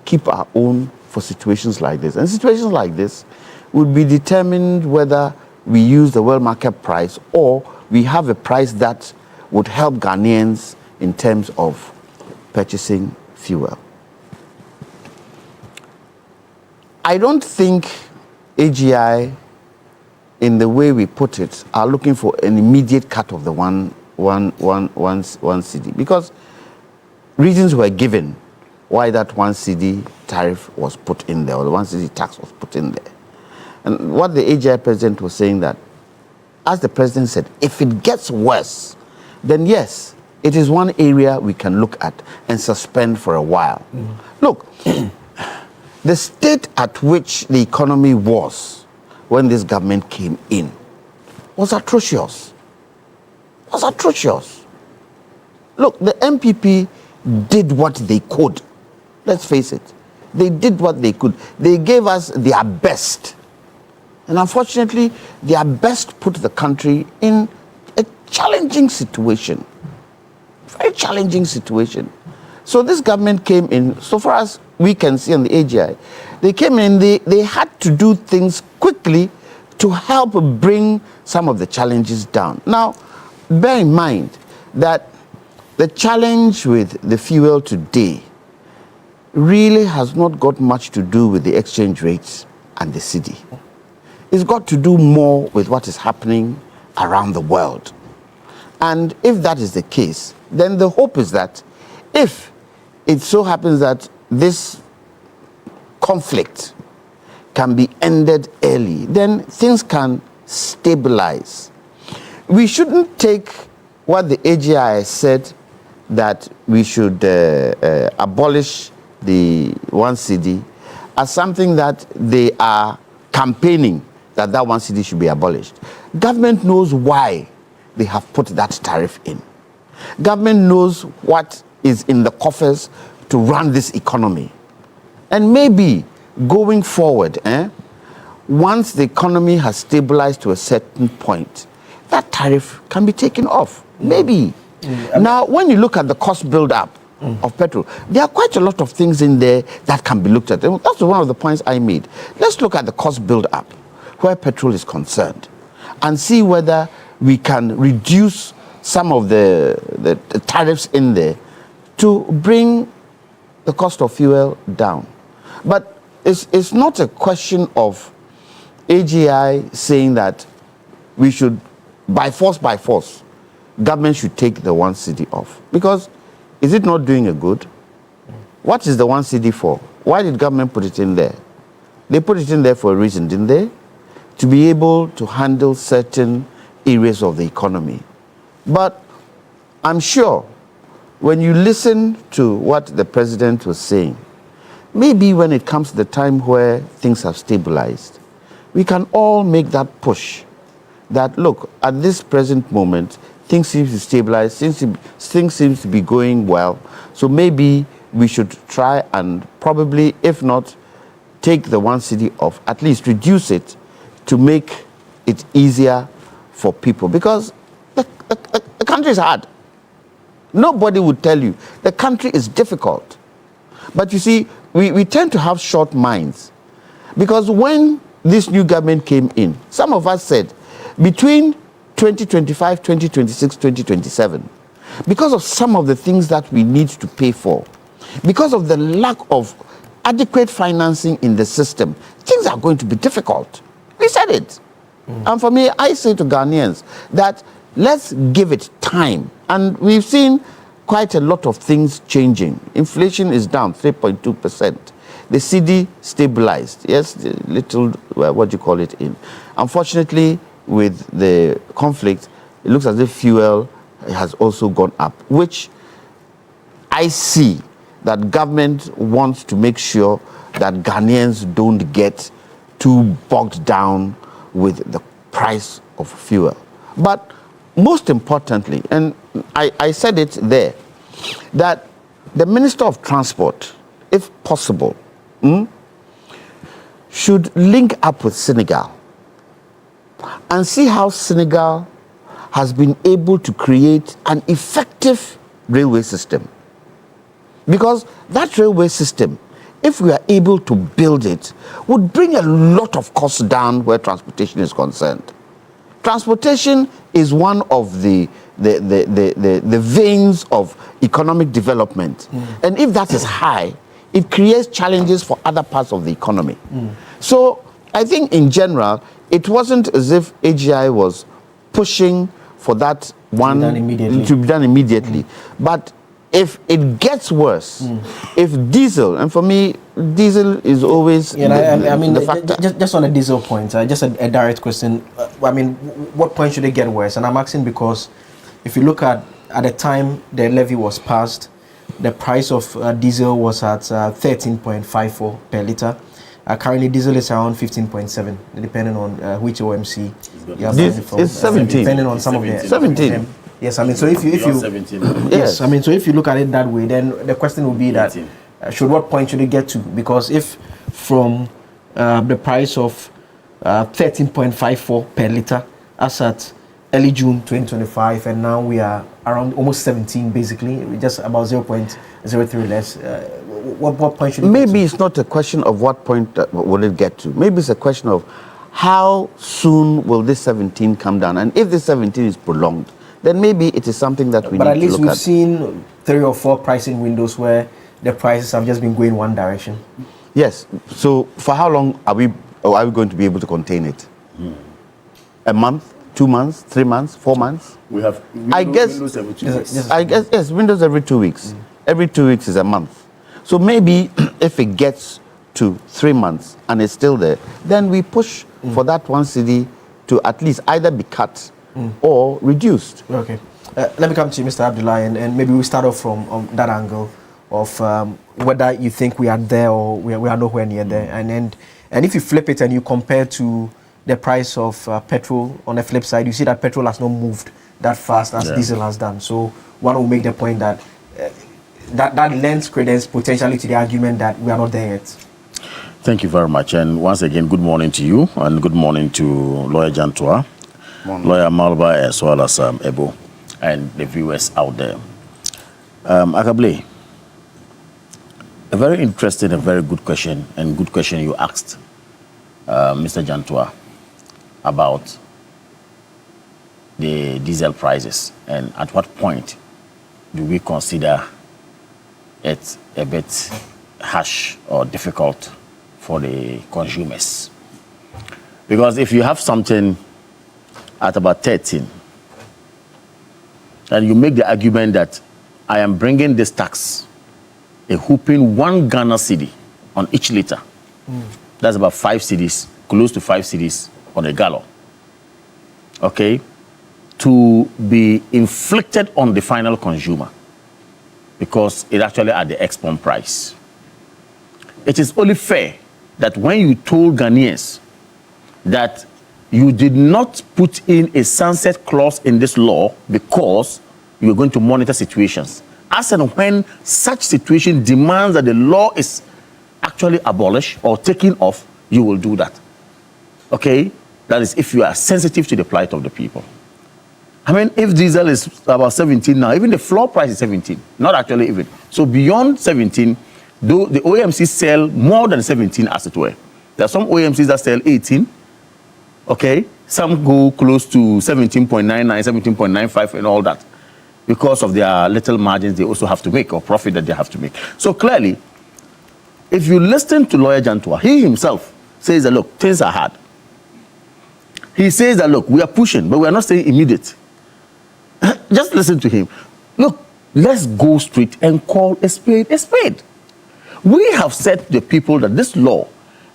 keep our own for situations like this. And situations like this would be determined whether we use the world market price or we have a price that would help Ghanaians in terms of purchasing fuel. I don't think AGI, in the way we put it, are looking for an immediate cut of the one cedi, because reasons were given why that one cedi tariff was put in there, or the one cedi tax was put in there. And what the AGI president was saying, that, as the president said, if it gets worse, then yes, it is one area we can look at and suspend for a while. Look, the state at which the economy was when this government came in was atrocious. Was atrocious. Look, the MPP did what they could. Let's face it. They did what they could. They gave us their best. And unfortunately, their best put the country in a challenging situation. Very challenging situation. So this government came in, so far as we can see on the AGI, they came in, they had to do things quickly to help bring some of the challenges down. Now, bear in mind that the challenge with the fuel today really has not got much to do with the exchange rates and the cedi. It's got to do more with what is happening around the world. And if that is the case, then the hope is that if it so happens that this conflict can be ended early, then things can stabilize. We shouldn't take what the AGI said, that we should abolish the one cedi, as something that they are campaigning that one cedi should be abolished. Government knows why they have put that tariff in. Government knows what is in the coffers to run this economy. And maybe going forward, once the economy has stabilized to a certain point, that tariff can be taken off. Maybe. Now, when you look at the cost build-up of petrol, there are quite a lot of things in there that can be looked at. And that's one of the points I made. Let's look at the cost build-up where petrol is concerned and see whether we can reduce some of the tariffs in there to bring the cost of fuel down. But it's not a question of AGI saying that we should, by force, government should take the 1 cedi off. Because is it not doing a good? What is the 1 cedi for? Why did government put it in there? They put it in there for a reason, didn't they? To be able to handle certain areas of the economy. But I'm sure when you listen to what the president was saying, maybe when it comes to the time where things have stabilized, we can all make that push that, look, at this present moment, things seem to stabilize, things seem to be going well, so maybe we should try and probably, if not take the 1 cedi off, at least reduce it to make it easier for people. Because the country is hard. Nobody would tell you. The country is difficult. But you see, we tend to have short minds. Because when this new government came in, some of us said, between 2025, 2026, 2027, because of some of the things that we need to pay for, because of the lack of adequate financing in the system, things are going to be difficult. We said it. And for me, I say to Ghanaians that let's give it time. And we've seen quite a lot of things changing. Inflation is down 3.2%. The cedi stabilized. Yes, the little, what do you call it, in. Unfortunately, with the conflict, it looks as if fuel has also gone up, which I see that government wants to make sure that Ghanaians don't get too bogged down with the price of fuel. But most importantly, and I said it there, that the Minister of Transport, if possible, should link up with Senegal and see how Senegal has been able to create an effective railway system. Because that railway system, if we are able to build it, would bring a lot of costs down where transportation is concerned. Transportation is one of the veins of economic development. And if that is high, it creates challenges for other parts of the economy. So I think in general, it wasn't as if AGI was pushing for that one to be done immediately. But if it gets worse, if diesel, and for me, diesel is always the factor. Just on a diesel point, just a direct question. I mean, what point should it get worse? And I'm asking because if you look at the time the levy was passed, the price of diesel was at 13.54 per litre. Currently, diesel is around 15.7, depending on which OMC you are buying from. It's 17. Depending on some of the 17. Yes, I mean, so if you yes, I mean, so if you look at it that way, then the question will be that what point should it get to? Because if from the price of 13.54 per litre as at early June 2025, and now we are around almost 17, basically, just about 0.03 less. What point should it get to? Maybe it's not a question of what point will it get to. Maybe it's a question of how soon will this 17 come down, and if this 17 is prolonged, then maybe it is something that we need to look at. But at least we've seen 3 or 4 pricing windows where the prices have just been going one direction. Yes. So for how long are we going to be able to contain it? A month, 2 months, 3 months, 4 months? We have windows every 2 weeks. I guess, yes, windows every 2 weeks. Every 2 weeks is a month. So maybe if it gets to 3 months and it's still there, then we push for that 1 cedi to at least either be cut or reduced. Okay. Let me come to you, Mr. Abdullah, and maybe we start off from that angle of whether you think we are there or we are nowhere near there. And if you flip it and you compare to the price of petrol on the flip side, you see that petrol has not moved that fast as diesel has done. So one will make the point that that lends credence potentially to the argument that we are not there yet. Thank you very much. And once again, good morning to you and good morning to Lawyer Jantua, Lawyer Malba, as well as Ebo, and the viewers out there. Akable, a very interesting and very good question, and good question you asked, Mr. Jantua, about the diesel prices, and at what point do we consider it a bit harsh or difficult for the consumers? Because if you have something at about 13, and you make the argument that I am bringing this tax, a whooping 1 Ghana cedi on each liter, that's about 5 cedis, close to 5 cedis on a gallon, okay, to be inflicted on the final consumer, because it actually at the export price. It is only fair that when you told Ghanaians that you did not put in a sunset clause in this law because you are going to monitor situations, as and when such situation demands that the law is actually abolished or taken off, you will do that. Okay? That is if you are sensitive to the plight of the people. I mean, if diesel is about 17 now, even the floor price is 17, not actually even. So beyond 17, though the OMCs sell more than 17 as it were. There are some OMCs that sell 18, okay? Some go close to 17.99, 17.95 and all that, because of their little margins they also have to make, or profit that they have to make. So clearly, if you listen to Lawyer Jantua, he himself says that, look, things are hard. He says that, look, we are pushing, but we are not saying immediate. Just listen to him. Look, let's go straight and call a spade a spade. We have said to the people that this law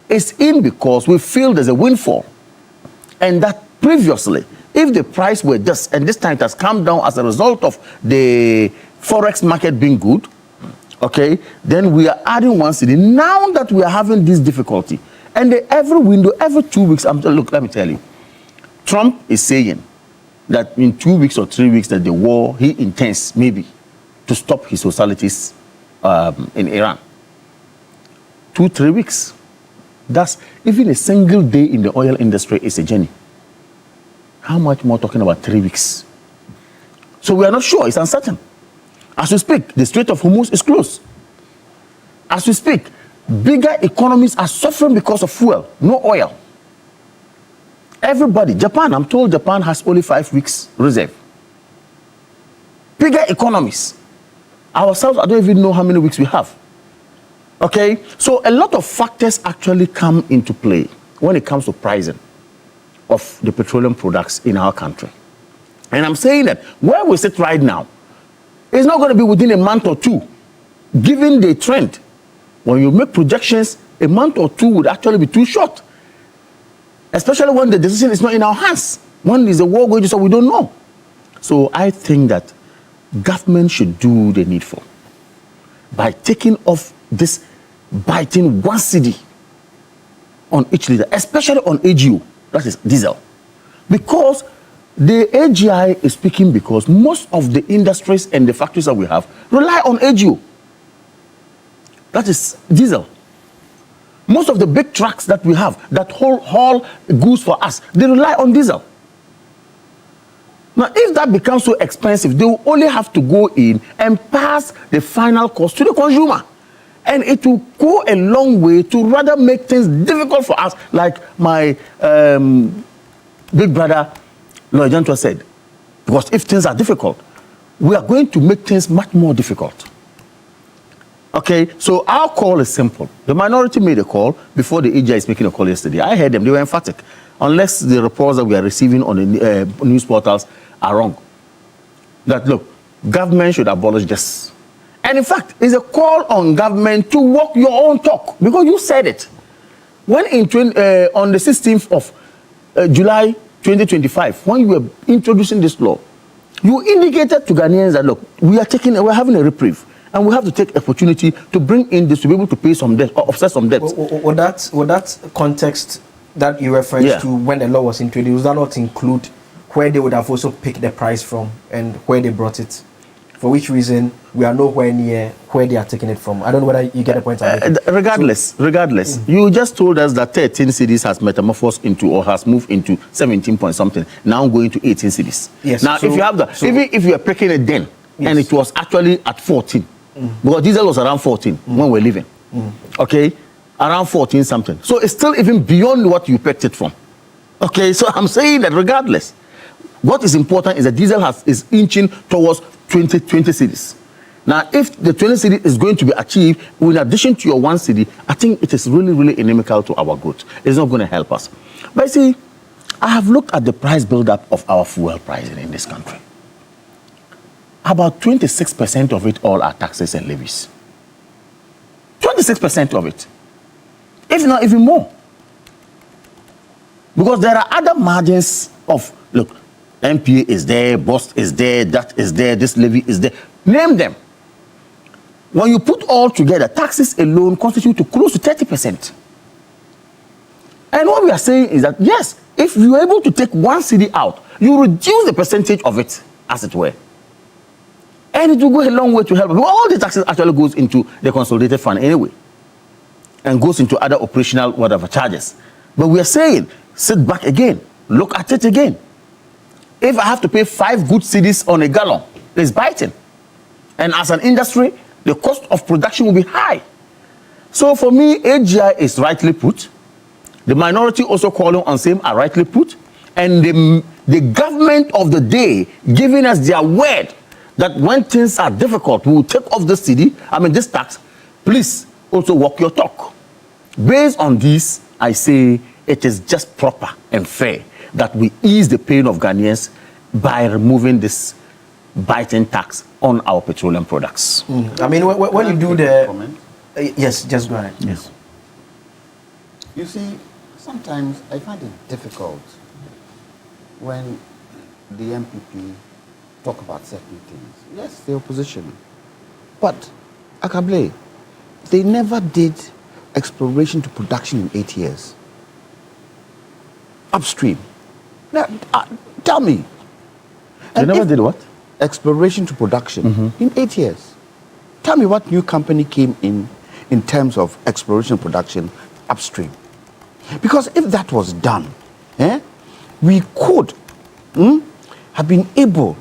is in because we feel there's a windfall. And that previously, if the price were this, and this time it has come down as a result of the forex market being good, okay, then we are adding 1 cedi. Now that we are having this difficulty, and every window, every 2 weeks, look, let me tell you, Trump is saying that in 2 weeks or 3 weeks that the war, he intends maybe to stop his hostilities in Iran. 2-3 weeks. That's even a single day in the oil industry is a journey. How much more talking about 3 weeks? So we are not sure, it's uncertain. As we speak, the Strait of Hormuz is closed. As we speak, bigger economies are suffering because of fuel, no oil. Everybody, Japan, I'm told Japan has only 5 weeks reserve. Bigger economies. Ourselves, I don't even know how many weeks we have. Okay, so a lot of factors actually come into play when it comes to pricing of the petroleum products in our country. And I'm saying that where we sit right now, it's not going to be within a month or two, given the trend. When you make projections, a month or two would actually be too short, especially when the decision is not in our hands. When is the war going to start, we don't know. So I think that government should do the needful by taking off this biting 1 cedi on each liter, especially on AGO, that is diesel. Because the AGI is speaking because most of the industries and the factories that we have rely on AGO. That is diesel. Most of the big trucks that we have that haul goods for us, they rely on diesel. Now, if that becomes so expensive, they will only have to go in and pass the final cost to the consumer. And it will go a long way to rather make things difficult for us, like my big brother, Lawyer Jantua, said. Because if things are difficult, we are going to make things much more difficult. Okay, so our call is simple. The minority made a call before the AGI is making a call yesterday. I heard them, they were emphatic. Unless the reports that we are receiving on the news portals are wrong. That, look, government should abolish this. And in fact, it's a call on government to walk your own talk, because you said it. When on the 16th of July 2025, when you were introducing this law, you indicated to Ghanaians that, look, we're having a reprieve, and we have to take opportunity to bring in this to be able to pay some debt or offset some debt. Would that context that you referred to when the law was introduced, does that not include where they would have also picked the price from and where they brought it? for which reason we are nowhere near where they are taking it from. I don't know whether you get the point I'm making. Regardless, you just told us that 13 cities has metamorphosed into or has moved into 17 point something, now going to 18 cities. Yes. Now, if you have the, even if you are picking it then, and it was actually at 14, because diesel was around 14 when we're leaving, okay, around 14 something. So it's still even beyond what you picked it from. Okay, so I'm saying that regardless, what is important is that diesel is inching towards 20 cities. Now, if the 20 cities is going to be achieved, in addition to your one city, I think it is really, really inimical to our growth. It's not going to help us. But see, I have looked at the price build-up of our fuel pricing in this country. About 26% of it all are taxes and levies. 26% of it. If not even more. Because there are other margins of, look, MPA is there, BOST is there, that is there, this levy is there. Name them. When you put all together, taxes alone constitute to close to 30%. And what we are saying is that, yes, if you are able to take one city out, you reduce the percentage of it, as it were. And it will go a long way to help. Because all the taxes actually goes into the consolidated fund anyway. And goes into other operational whatever charges. But we are saying, sit back again, look at it again. If I have to pay 5 good cedis on a gallon, it's biting. And as an industry, the cost of production will be high. So for me, AGI is rightly put. The minority also calling on same are rightly put. And the government of the day giving us their word that when things are difficult, we will take off this this tax. Please also walk your talk. Based on this, I say it is just proper and fair that we ease the pain of Ghanaians by removing this biting tax on our petroleum products. I mean, when you do the... yes, just go ahead. Yes. You see, sometimes I find it difficult when the MPP talk about certain things. Yes, the opposition. But, Akable, they never did exploration to production in 8 years. Upstream. Now, tell me. They never did what? Exploration to production in 8 years. Tell me what new company came in terms of exploration and production upstream. Because if that was done, we could have been able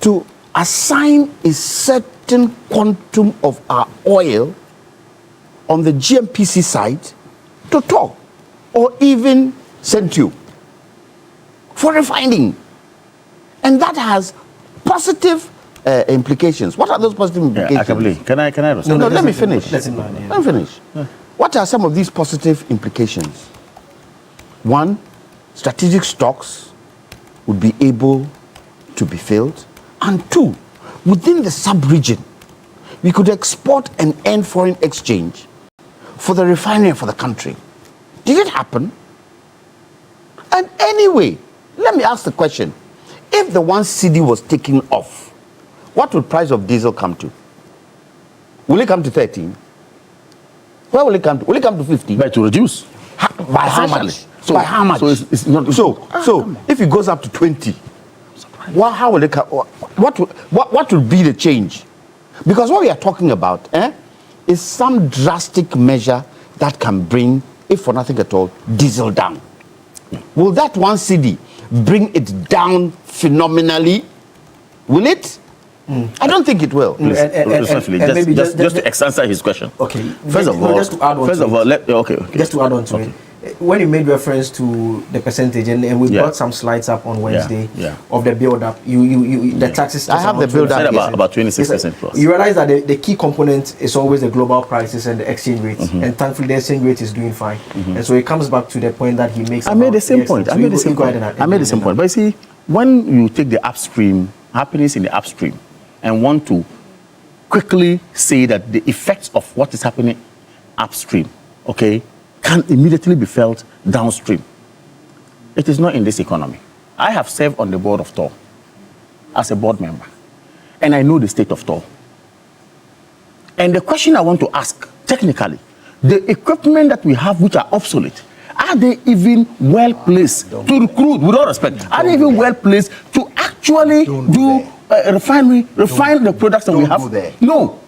to assign a certain quantum of our oil on the GMPC side to Total or even Centio for refining. And that has positive implications. What are those positive implications? Can I respond? No, let me finish. Let me finish. What are some of these positive implications? One, strategic stocks would be able to be filled. And two, within the sub-region, we could export and earn foreign exchange for the refinery and for the country. Did it happen? And anyway, let me ask the question. If the one cedi was taken off, what would price of diesel come to? Will it come to 13? Where will it come to? Will it come to 50? But to reduce. By how much? By how much? So it's not. So if it goes up to 20, how will it come? What will be the change? Because what we are talking about is some drastic measure that can bring, if for nothing at all, diesel down. Will that one cedi bring it down phenomenally? Will it? I don't think it will. Respectfully, just to answer his question. Okay. First of all, just to add on to it. When you made reference to the percentage, and we brought some slides up on Wednesday of the build-up, the taxes... I have the build-up. About 26% plus. You realize that the key component is always the global prices and the exchange rate. And thankfully, the exchange rate is doing fine. And so it comes back to the point that he makes. I made the same point. I made the same point. But you see, when you take the upstream, happenings in the upstream, and want to quickly say that the effects of what is happening upstream, can immediately be felt downstream. It is not in this economy. I have served on the board of TOR as a board member, and I know the state of TOR. And the question I want to ask, technically, the equipment that we have which are obsolete, are they even well placed to recruit, with all respect, are they even well placed to actually do refine the products that we have. No.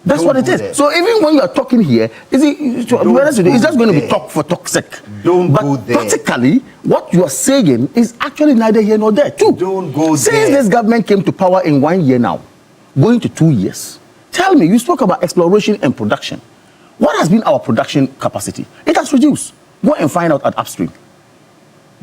That's what it is. So even when you are talking here, it's just going to be talk for talk's sake. But practically, what you are saying is actually neither here nor there too. Don't go Since this government came to power in 1 year now, going to 2 years, tell me, you spoke about exploration and production. What has been our production capacity? It has reduced. Go and find out at upstream.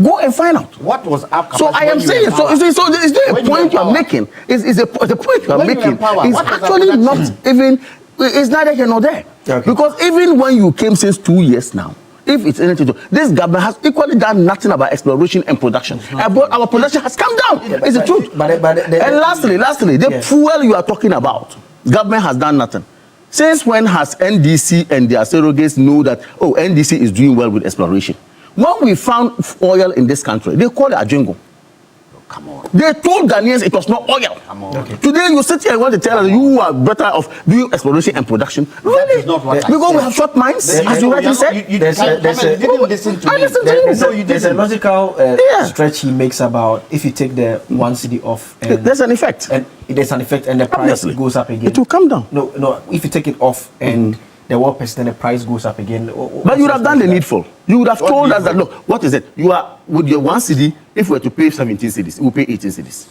Go and find out. What was up? So I am saying, so is there a point you are making? The point you are making is actually not even, it's neither here nor there. Okay. Because even when you came since 2 years now, if it's anything to, this government has equally done nothing about exploration and production. Our production has come down. It's the truth. And lastly, the fuel you are talking about, government has done nothing. Since when has NDC and their surrogates know that, oh, NDC is doing well with exploration? When we found oil in this country, they called it a jingle. Come on. They told Ghanaians it was not oil. Come on. Okay. Today you sit here and want to tell us you are better off doing exploration and production. Really? Because we have short minds, as you rightly said. There's a logical stretch he makes about if you take the 1 cedi off. And there's an effect. And there's an effect and the price goes up again. It will come down. No, if you take it off and the 1%, the price goes up again. But you would have done the needful. You would have told us that, look, what is it? You are, with your 1 cedi, if we were to pay 17 cedis, we'll pay 18 cedis.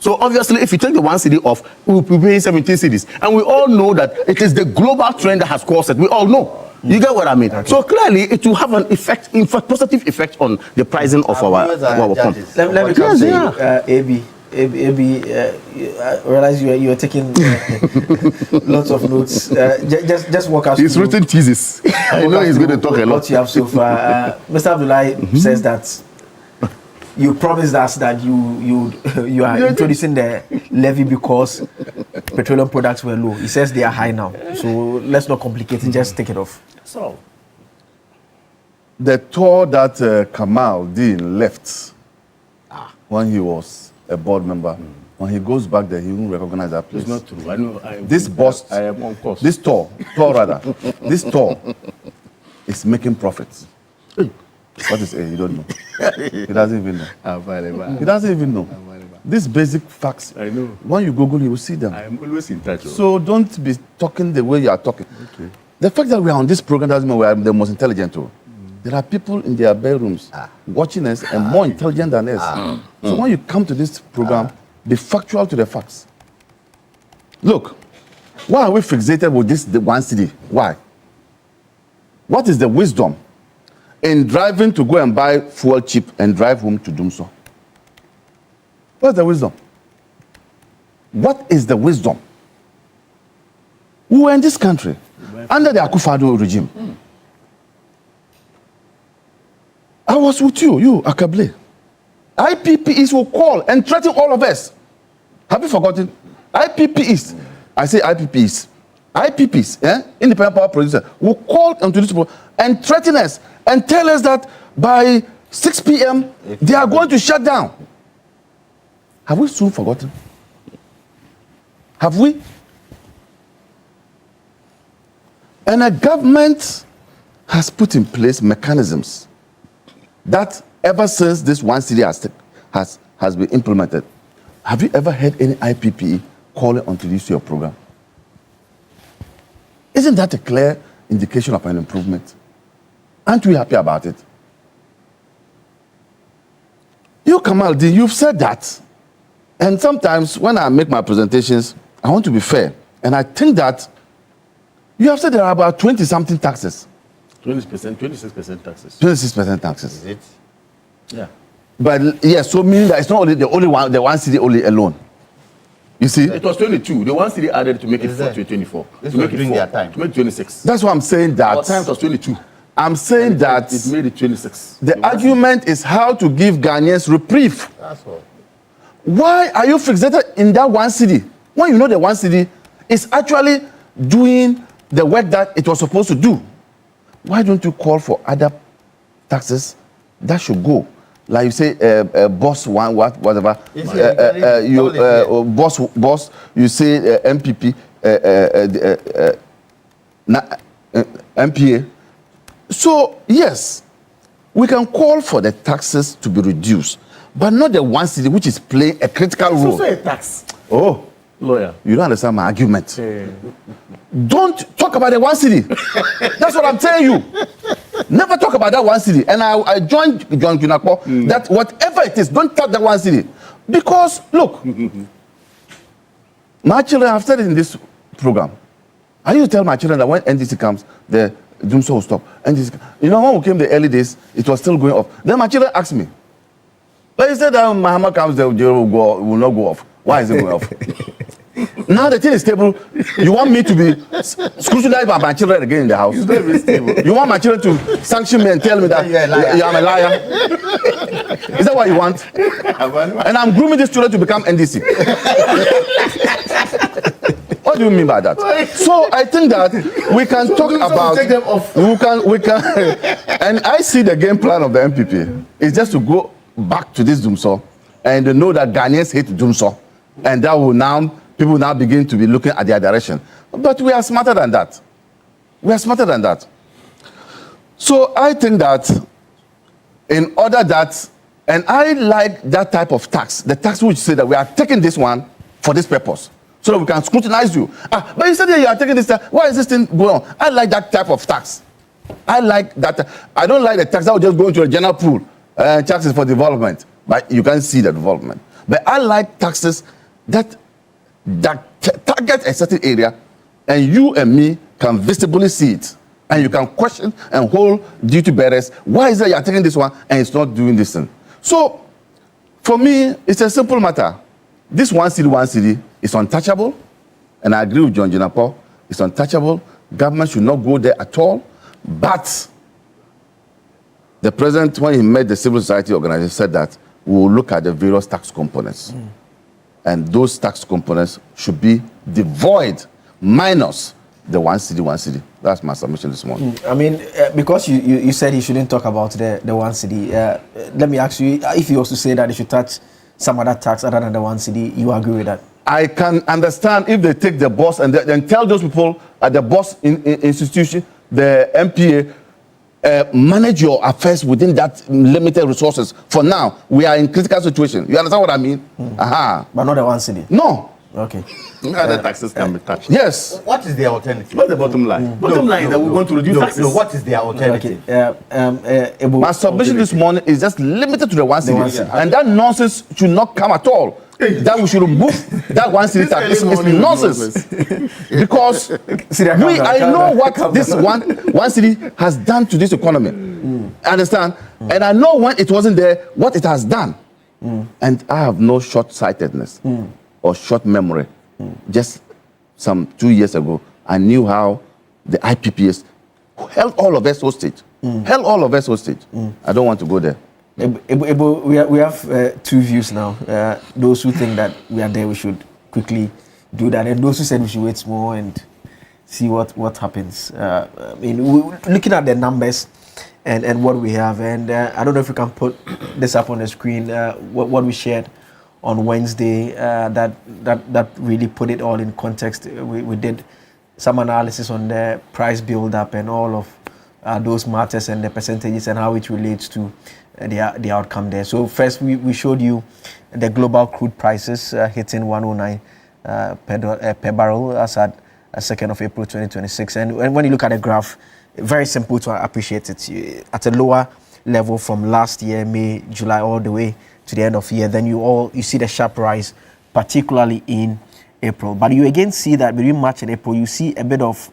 So obviously, if you take the 1 cedi off, we'll be paying 17 cedis. And we all know that it is the global trend that has caused it. We all know. You get what I mean? Okay. So clearly, it will have an effect, in fact, positive effect on the pricing of our pump. Let me come to AB. I realize you are taking lots of notes. Just walk us. He's written thesis. I know he's going to talk a lot. What you have so far. Mr. Abdullahi says that you promised us that you are introducing the levy because petroleum products were low. He says they are high now. So let's not complicate it. Just take it off. So the tour that Kamal Dean left when he was a board member, when he goes back there, he won't recognize that place. It's not true. I know. This boss, I am on course. This tour is making profits. What is A? You don't know. He doesn't even know. He doesn't even know. These basic facts. I know. When you Google, you will see them. I am always in touch. So don't be talking the way you are talking. Okay. The fact that we are on this program doesn't mean we are the most intelligent too. There are people in their bedrooms watching us and more intelligent than us. So when you come to this program, be factual to the facts. Look, why are we fixated with the 1 cedi? Why? What is the wisdom in driving to go and buy fuel cheap and drive home to do so? What's the wisdom? What is the wisdom? We were in this country under the Akufo-Addo regime. I was with you, Akable. IPPs will call and threaten all of us. Have you forgotten? IPPs, I say IPPs, independent power producer, will call onto this people and threaten us and tell us that by 6 p.m. they are going to shut down. Have we soon forgotten? Have we? And a government has put in place mechanisms that ever since this 1 cedi has been implemented, have you ever heard any IPP calling onto this your program? Isn't that a clear indication of an improvement? Aren't we happy about it? You, Kamal D, you've said that. And sometimes when I make my presentations, I want to be fair. And I think that you have said there are about 20-something taxes. 20%, 26% taxes. 26% taxes. Is it? Yeah. But yes, so meaning that it's not only the 1 cedi only alone. You see? It was 22. The 1 cedi added to make it 24. This to make was during their time. To make 26. That's why I'm saying that. Our time was 22. I'm saying that it made it 26. The argument is how to give Ghanaians reprieve. That's all. Why are you fixated in that 1 cedi? When you know the 1 cedi is actually doing the work that it was supposed to do. Why don't you call for other taxes that should go? Like you say, boss one, whatever. Boss, you say MPP, MPA. So yes, we can call for the taxes to be reduced, but not the 1 cedi which is playing a critical role. It's also a tax. Oh, lawyer. You don't understand my argument. Don't talk about the one city. That's what I'm telling you. Never talk about that one city. And I joined John Kinakpo that whatever it is, don't touch that one city. Because, look, my children have said it in this program. I used to tell my children that when NDC comes, the doom will stop. NDC, you know, when we came the early days, it was still going off. Then my children asked me, but you said that when Muhammad comes, the will not go off. Why is it going off? Now the thing is stable. You want me to be scrutinized by my children again in the house? You want my children to sanction me and tell me that I'm a liar? Is that what you want? And I'm grooming these children to become NDC. What do you mean by that? So I think that we can talk about. Take them off. We can, and I see the game plan of the MPP is just to go back to this Dumso and to know that Ghanaians hate Dumso, and that will now people now begin to be looking at their direction. But we are smarter than that. We are smarter than that. So I think that in order that, and I like that type of tax, the tax which say that we are taking this one for this purpose, so that we can scrutinize you. But you said that you are taking this tax. Why is this thing going on? I like that type of tax. I like that. I don't like the tax that will just go into a general pool. Taxes for development, but you can't see the development. But I like taxes that target a certain area, and you and me can visibly see it, and you can question and hold duty bearers. Why is it you are taking this one and it's not doing this thing? So, for me, it's a simple matter. This one city is untouchable, and I agree with John Jinapo. It's untouchable. Government should not go there at all. But the president, when he met the civil society organization, said that we will look at the various tax components. And those tax components should be devoid, minus the one city. That's my submission this morning. I mean, because you said he shouldn't talk about the one city, let me ask you, if he was to say that he should touch some other tax other than the one city, you agree with that? I can understand if they take the boss and then tell those people at the boss institution, the MPA, manage your affairs within that limited resources. For now, we are in critical situation. You understand what I mean? But not the one city? No. Okay. Other taxes can be touched. Yes. What is the alternative? What's the bottom line? Bottom line is that we're going to reduce taxes. No, what is the alternative? My submission this morning is just limited to the one city. And that nonsense should not come at all. That we should remove that one city tax. It's nonsense. Because I know what this one city has done to this economy. Understand? And I know when it wasn't there, what it has done. And I have no short-sightedness or short memory. Just some 2 years ago, I knew how the IPPS held all of us hostage. Held all of us hostage. I don't want to go there. We have two views now. Those who think that we are there, we should quickly do that, and those who said we should wait more and see what happens. I mean, looking at the numbers and what we have, and I don't know if we can put this up on the screen. What we shared on Wednesday, that really put it all in context. We did some analysis on the price build-up and all of those matters and the percentages and how it relates to the outcome there. So first we showed you the global crude prices hitting 109 per barrel as at 2nd of April 2026. And when you look at the graph, very simple to appreciate it. At a lower level from last year, May, July, all the way to the end of the year, then you see the sharp rise, particularly in April. But you again see that between March and April, you see a bit of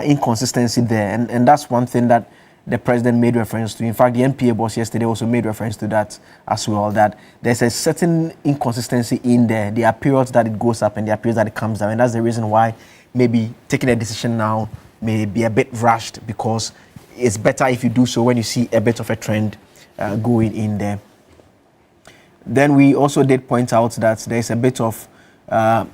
inconsistency there. And that's one thing that the president made reference to. In fact, the MPA boss yesterday also made reference to that as well, that there's a certain inconsistency in there. There are periods that it goes up and there are periods that it comes down. And that's the reason why maybe taking a decision now may be a bit rushed, because it's better if you do so when you see a bit of a trend going in there. Then we also did point out that there's a bit of a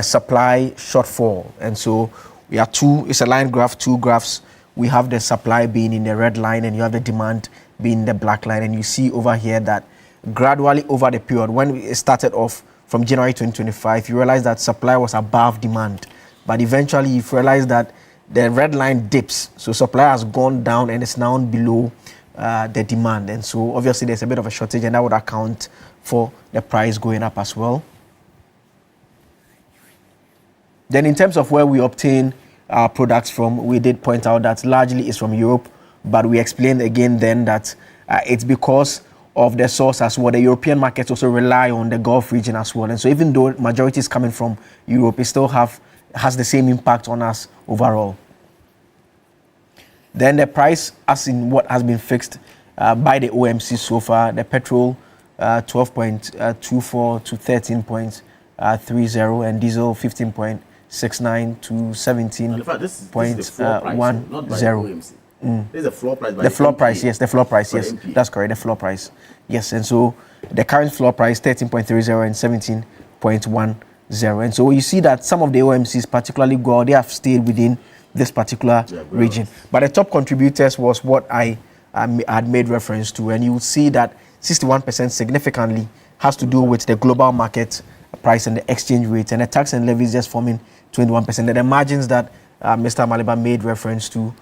supply shortfall. And so we are it's a line graph, two graphs. We have the supply being in the red line and you have the demand being in the black line. And you see over here that gradually over the period, when it started off from January 2025, you realize that supply was above demand. But eventually you realize that the red line dips. So supply has gone down and it's now below the demand. And so obviously there's a bit of a shortage, and that would account for the price going up as well. Then in terms of where we obtain our products from, we did point out that largely it's from Europe, but we explained again then that it's because of the source as well. The European markets also rely on the Gulf region as well. And so even though majority is coming from Europe, it still has the same impact on us overall. Then the price, as in what has been fixed by the OMC so far, the petrol 12.24 to 13.30 and diesel 15.69 to 17.10. This is the floor price. The floor price, yes, the floor price, yes. That's correct, the floor price. Yes, and so the current floor price 13.30 and 17.10. And so you see that some of the OMCs, particularly Gold, they have stayed within this particular region. But the top contributors was what I had made reference to, and you will see that 61% significantly has to do with the global market price and the exchange rate, and the tax and levies just forming 21%. And the margins that Mr. Maliba made reference to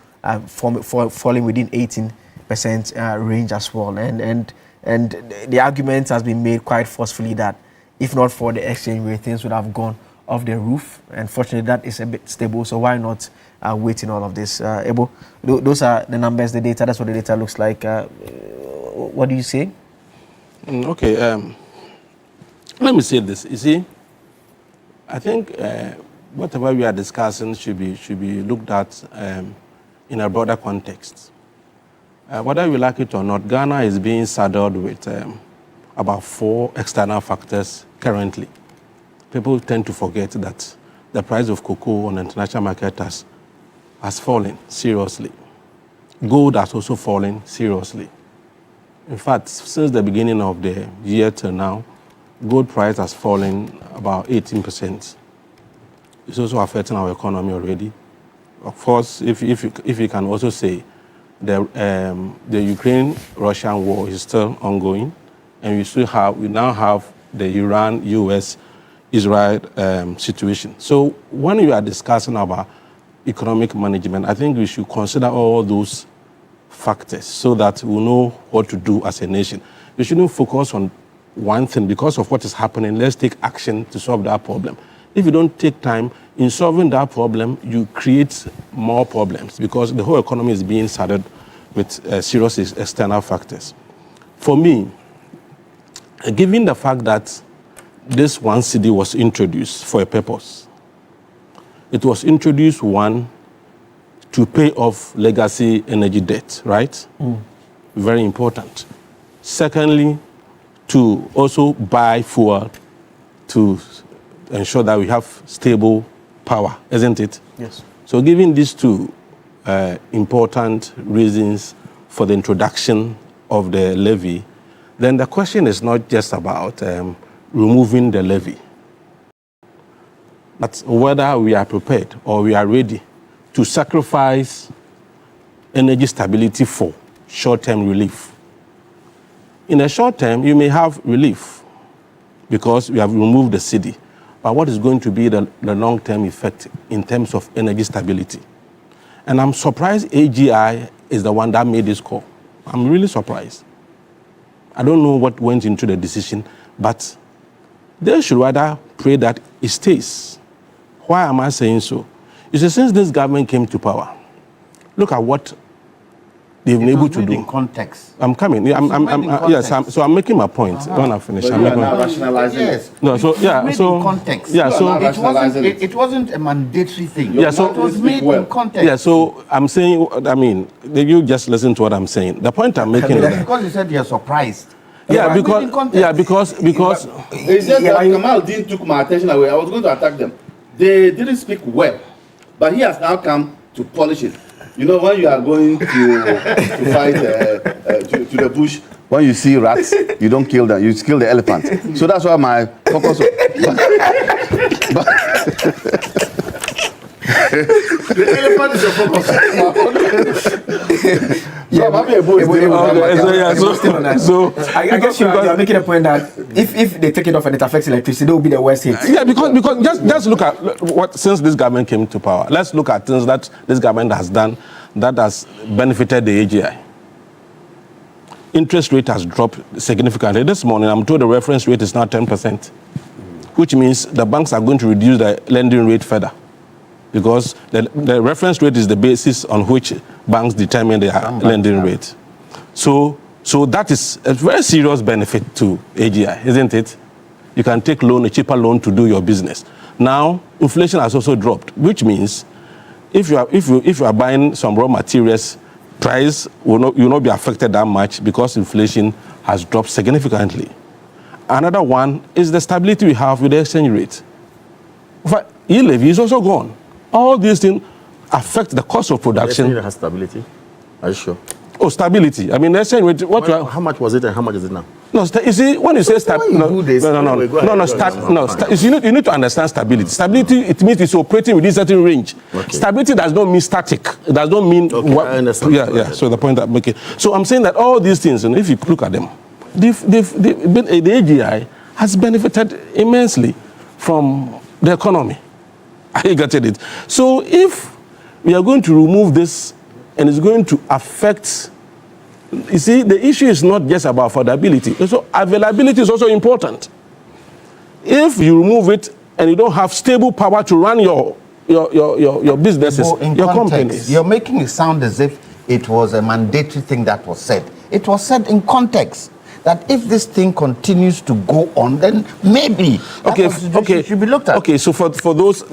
falling within 18% range as well. And the argument has been made quite forcefully that if not for the exchange rate, things would have gone off the roof. And fortunately, that is a bit stable. So why not wait in all of this? Ebo, those are the numbers, the data. That's what the data looks like. What do you say? Okay. Let me say this. You see, I think whatever we are discussing should be looked at in a broader context. Whether we like it or not, Ghana is being saddled with about 4 external factors currently. People tend to forget that the price of cocoa on the international market has fallen seriously. Gold has also fallen seriously. In fact, since the beginning of the year till now, gold price has fallen about 18%. It's also affecting our economy already. Of course, if you can also say the Ukraine-Russian war is still ongoing, and we now have the Iran-US-Israel situation. So when we are discussing about economic management, I think we should consider all those factors so that we know what to do as a nation. We shouldn't focus on one thing because of what is happening. Let's take action to solve that problem. If you don't take time in solving that problem, you create more problems because the whole economy is being saddled with serious external factors. For me, given the fact that this one cedi was introduced for a purpose, it was introduced, one, to pay off legacy energy debt, right? Very important. Secondly, to also buy fuel to ensure that we have stable power, isn't it? Yes. So given these two important reasons for the introduction of the levy, then the question is not just about removing the levy, but whether we are prepared or we are ready to sacrifice energy stability for short-term relief. In the short term, you may have relief because we have removed the cedi. But what is going to be the long-term effect in terms of energy stability? And I'm surprised AGI is the one that made this call. I'm really surprised. I don't know what went into the decision, but they should rather pray that it stays. Why am I saying so? You see, since this government came to power, look at what they've been able to do. In context. I'm coming. Yes, so I'm making my point. When I finish, I'm making my point. Yes. No, so yeah, so in context. Yeah, so it wasn't a mandatory thing. Yeah, so it was made in context. Yeah, so I'm saying, I mean, you just listen to what I'm saying. The point I'm making is that because you said you're surprised. Yeah, because it's just that Kamal Dean took my attention away. I was going to attack them. They didn't speak well, but he has now come to polish it. You know, when you are going to fight to the bush, when you see rats, you don't kill them, you kill the elephant. So that's why my focus the elephant is your focus. Yeah, so I guess you are making a point that if they take it off and it affects electricity, that will be the worst hit. Yeah, because just look at what, since this government came to power, let's look at things that this government has done that has benefited the AGI. Interest rate has dropped significantly. This morning, I'm told the reference rate is now 10%. which means the banks are going to reduce the lending rate further, because the reference rate is the basis on which banks determine their lending rate. So that is a very serious benefit to AGI, isn't it? You can take a cheaper loan to do your business. Now, inflation has also dropped, which means if you are buying some raw materials, price will not be affected that much because inflation has dropped significantly. Another one is the stability we have with the exchange rate. E-levy is also gone. All these things affect the cost of production. The exchange rate has stability? Are you sure? Oh, stability. I mean, the exchange rate. How much was it and how much is it now? No, you see, when you say stability, you need to understand stability. Stability, it means it's operating within a certain range. Okay. Stability does not mean static. It does not mean. Okay, I understand. Yeah. So the point I'm making. So I'm saying that all these things, and if you look at them, the AGI has benefited immensely from the economy. I get it. So if we are going to remove this, and it's going to affect. You see, the issue is not just about affordability. So availability is also important. If you remove it and you don't have stable power to run your businesses, your companies. You're making it sound as if it was a mandatory thing that was said. It was said in context that if this thing continues to go on, then maybe should be looked at. Okay, so for those,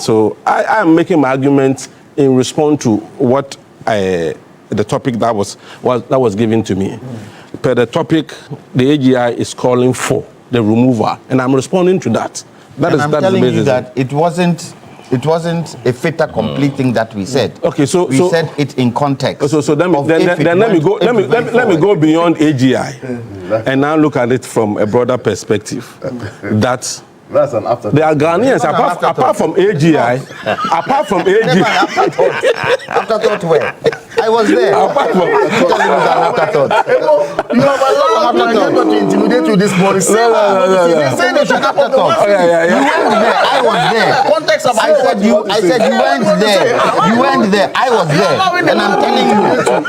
so I am making my argument in response to what the topic that was given to me. Per the topic, the AGI is calling for the removal, and I'm responding to that. I'm telling you that it wasn't a fait accompli thing that we said. Okay, so we said it in context. So then let me go beyond AGI and now look at it from a broader perspective. That's an afterthought. There are Ghanaians apart from AGI. Afterthought where? I was there. You have allowed me to intimidate you this morning. You said it's an afterthought. You went there. I was there. Context of I said you went there. You went there. I was there. And I'm telling you,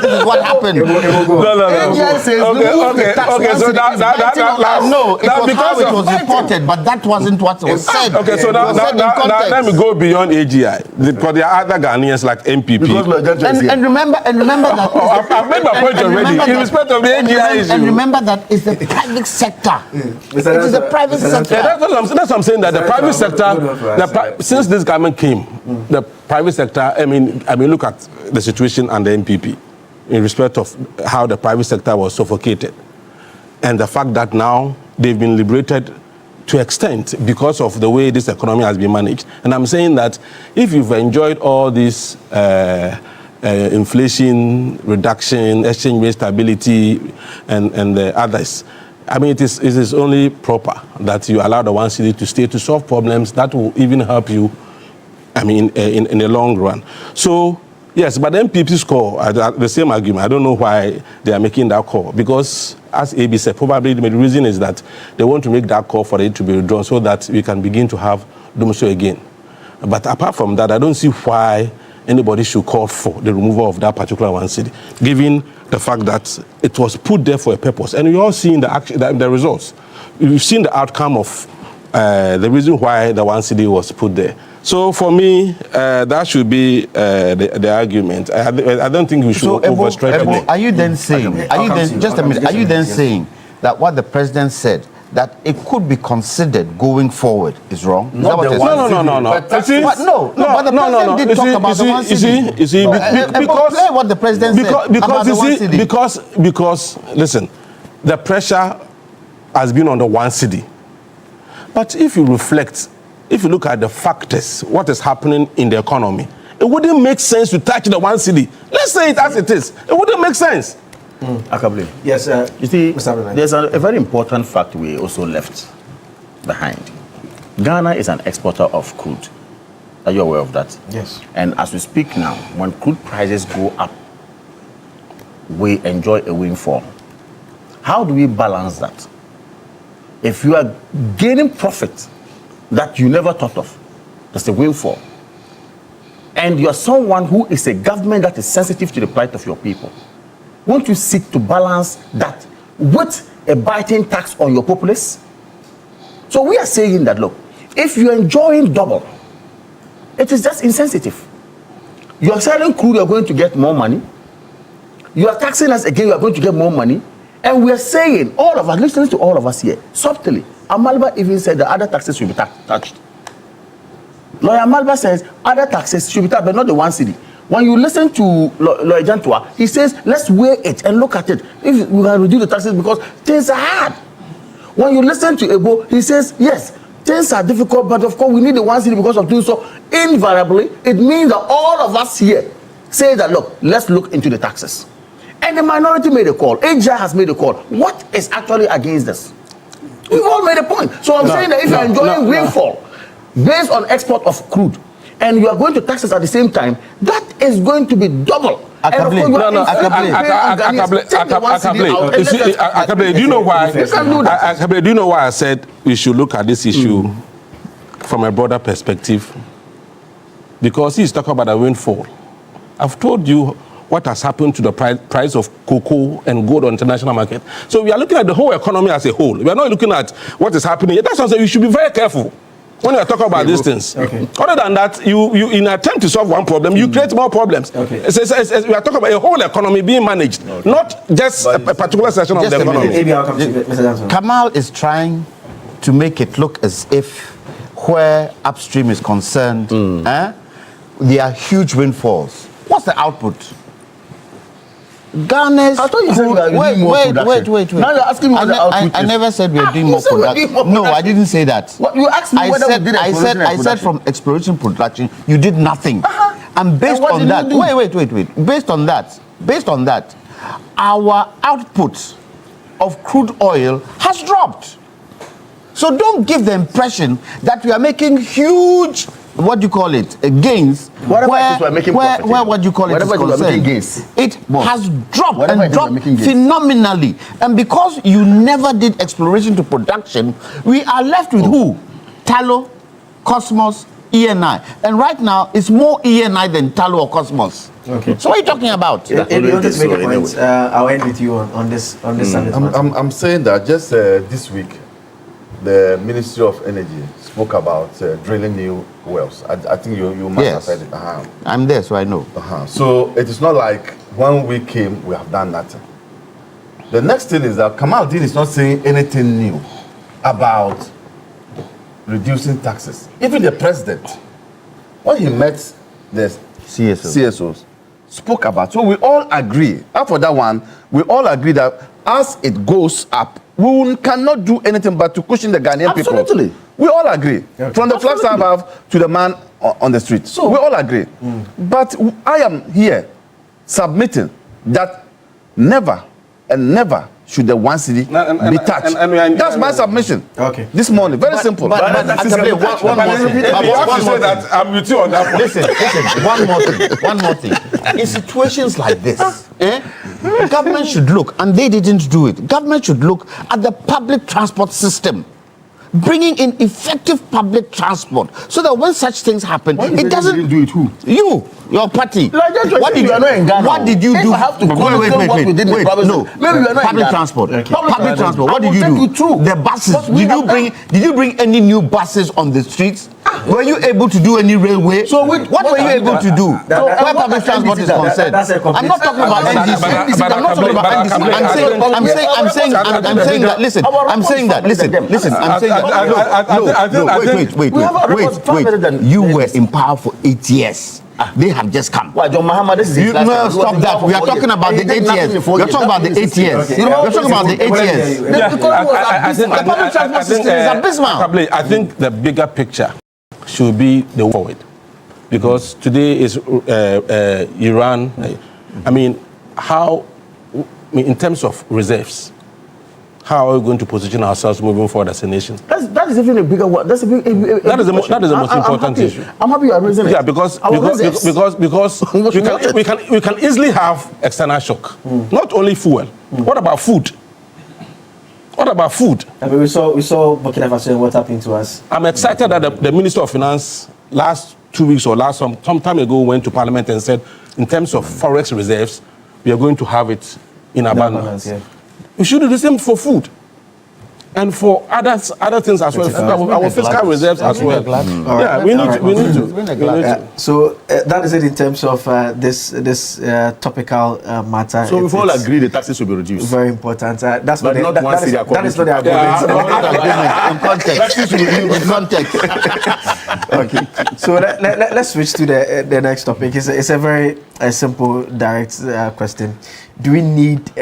this is what happened. AGI says okay. So it was how it was reported, but that wasn't what was said. Okay, so now let me go beyond AGI, because there are other Ghanaians like MPP. And remember that I've made my point already in respect of the AGI issue. And remember that it's the private sector. It is the private sector. That's what I'm saying, that the private sector, since this government came, the private sector, I mean, look at the situation under MPP in respect of how the private sector was suffocated, and the fact that now they've been liberated to extent because of the way this economy has been managed. And I'm saying that if you've enjoyed all this inflation reduction, exchange rate stability, and the others, I mean, it is only proper that you allow the one city to stay to solve problems that will even help you, I mean, in the long run. So, yes, but the MPP's call, the same argument. I don't know why they are making that call, because as AB said, probably the reason is that they want to make that call for it to be withdrawn so that we can begin to have domicile again. But apart from that, I don't see why anybody should call for the removal of that particular one city, given the fact that it was put there for a purpose. And you're all seeing the results. You've seen the outcome of the reason why the one city was put there. So for me, that should be the argument. I don't think we should overstretch it. Are you then saying? Just a minute. Are you then saying that what the president said, that it could be considered going forward, is wrong? Is that what you're saying? No. But the president did talk about the one city. You see, because what the president said about the one city. Because listen, the pressure has been on the one city. But if you reflect, if you look at the factors, what is happening in the economy, it wouldn't make sense to touch the one city. Let's say it as it is. It wouldn't make sense. Akabli. Yes, you see, there's a very important fact we also left behind. Ghana is an exporter of crude. Are you aware of that? Yes. And as we speak now, when crude prices go up, we enjoy a windfall. How do we balance that? If you are gaining profit that you never thought of, that's a windfall, and you're someone who is a government that is sensitive to the plight of your people, won't you seek to balance that with a biting tax on your populace? So we are saying that, look, if you're enjoying double, it is just insensitive. You are selling crude, you are going to get more money. You are taxing us again, you are going to get more money. And we are saying, all of us, listening to all of us here, subtly, Amalba even said that other taxes should be touched. Lawyer Amalba says other taxes should be touched, but not the 1 cedi. When you listen to Lawyer Jantua, he says, let's weigh it and look at it. If we can reduce the taxes because things are hard. When you listen to Ebo, he says, yes, things are difficult, but of course we need the 1 cedi because of doing so. Invariably, it means that all of us here say that, look, let's look into the taxes. And the minority made a call. AJ has made a call. What is actually against this? We've all made a point. So I'm saying that if you're enjoying rainfall based on export of crude, and you are going to tax us at the same time, that is going to be double. Do you know why? Do you know why I said we should look at this issue from a broader perspective? Because he's talking about a windfall. I've told you what has happened to the price of cocoa and gold on the international market. So we are looking at the whole economy as a whole. We are not looking at what is happening. That's why I say you should be very careful when you are talking about these things. Okay. Other than that, you in an attempt to solve one problem, you create more problems. Okay. We are talking about a whole economy being managed, not just a particular section of the economy. Kamal is trying to make it look as if where upstream is concerned, there are huge windfalls. What's the output? Ghana's. I thought you said we are doing more production. Wait. Now you're asking me what the output is. I never said we are doing more production. No, I didn't say that. What, you asked me whether we did exploration. I said from exploration production, you did nothing. And based on that, wait. Based on that, our output of crude oil has dropped. So don't give the impression that we are making huge, what do you call it, gains. What do you call it? It has dropped and dropped phenomenally. And because you never did exploration to production, we are left with who? Tallow, Cosmos, ENI. And right now, it's more ENI than Tallow or Cosmos. Okay. So what are you talking about? If you want to make a point, I'll end with you on this summit. I'm saying that just this week, the Ministry of Energy spoke about drilling new wells. I think you must have heard it. I'm there, so I know. So it is not like when we came, we have done nothing. The next thing is that Kamal Din is not saying anything new about reducing taxes. Even the president, when he met the CSOs, spoke about. So we all agree. After that one, we all agree that as it goes up, we cannot do anything but to cushion the Ghanaian people. Absolutely. We all agree. Okay. From the flag above to the man on the street. So we all agree. But I am here submitting that never and never should the 1 cedi be touched. That's my submission. Okay. This morning. Very simple. One more thing. I'm with you on that point. Listen. One more thing. In situations like this, government should look, and they didn't do it. Government should look at the public transport system, bringing in effective public transport, so that when such things happen, it doesn't. Didn't do it. Who? Your party. What did you do? If I have to wait. No. Maybe you are not public transport. Okay. Public transport. What did you do? The buses. Did you bring any new buses on the streets? Were you able to do any railway? So what were you able to do? Where public transport is concerned. I'm not talking about NDC. I'm not talking about NDC. I'm saying that. Listen. I'm saying that. Wait. You were in power for 8 years. They have just come. Stop that. We are talking about the 8 years. We are talking about the 8 years. We are talking about the 8 years. The public transport system is abysmal. I think the bigger picture should be the way forward, because today is Iran. In terms of reserves, how are we going to position ourselves moving forward as a nation? That is even a bigger one. That is the most important issue. I'm happy you are raising it. Yeah, because we can easily have external shock. Not only fuel. What about food? I mean, we saw Burkina Faso and what happened to us. I'm excited that the Minister of Finance last 2 weeks or some time ago went to Parliament and said, in terms of forex reserves, we are going to have it in abundance. We should do the same for food. and for other things as well, our fiscal reserves as well. Yeah, we need to. So that is it in terms of this topical matter. So we all agree the taxes will be reduced. Very important. That's but not not one city. That is not the agreement. In context. Taxes will be reduced in context. Okay. So let's switch to the next topic. It's a very simple, direct question. Do we need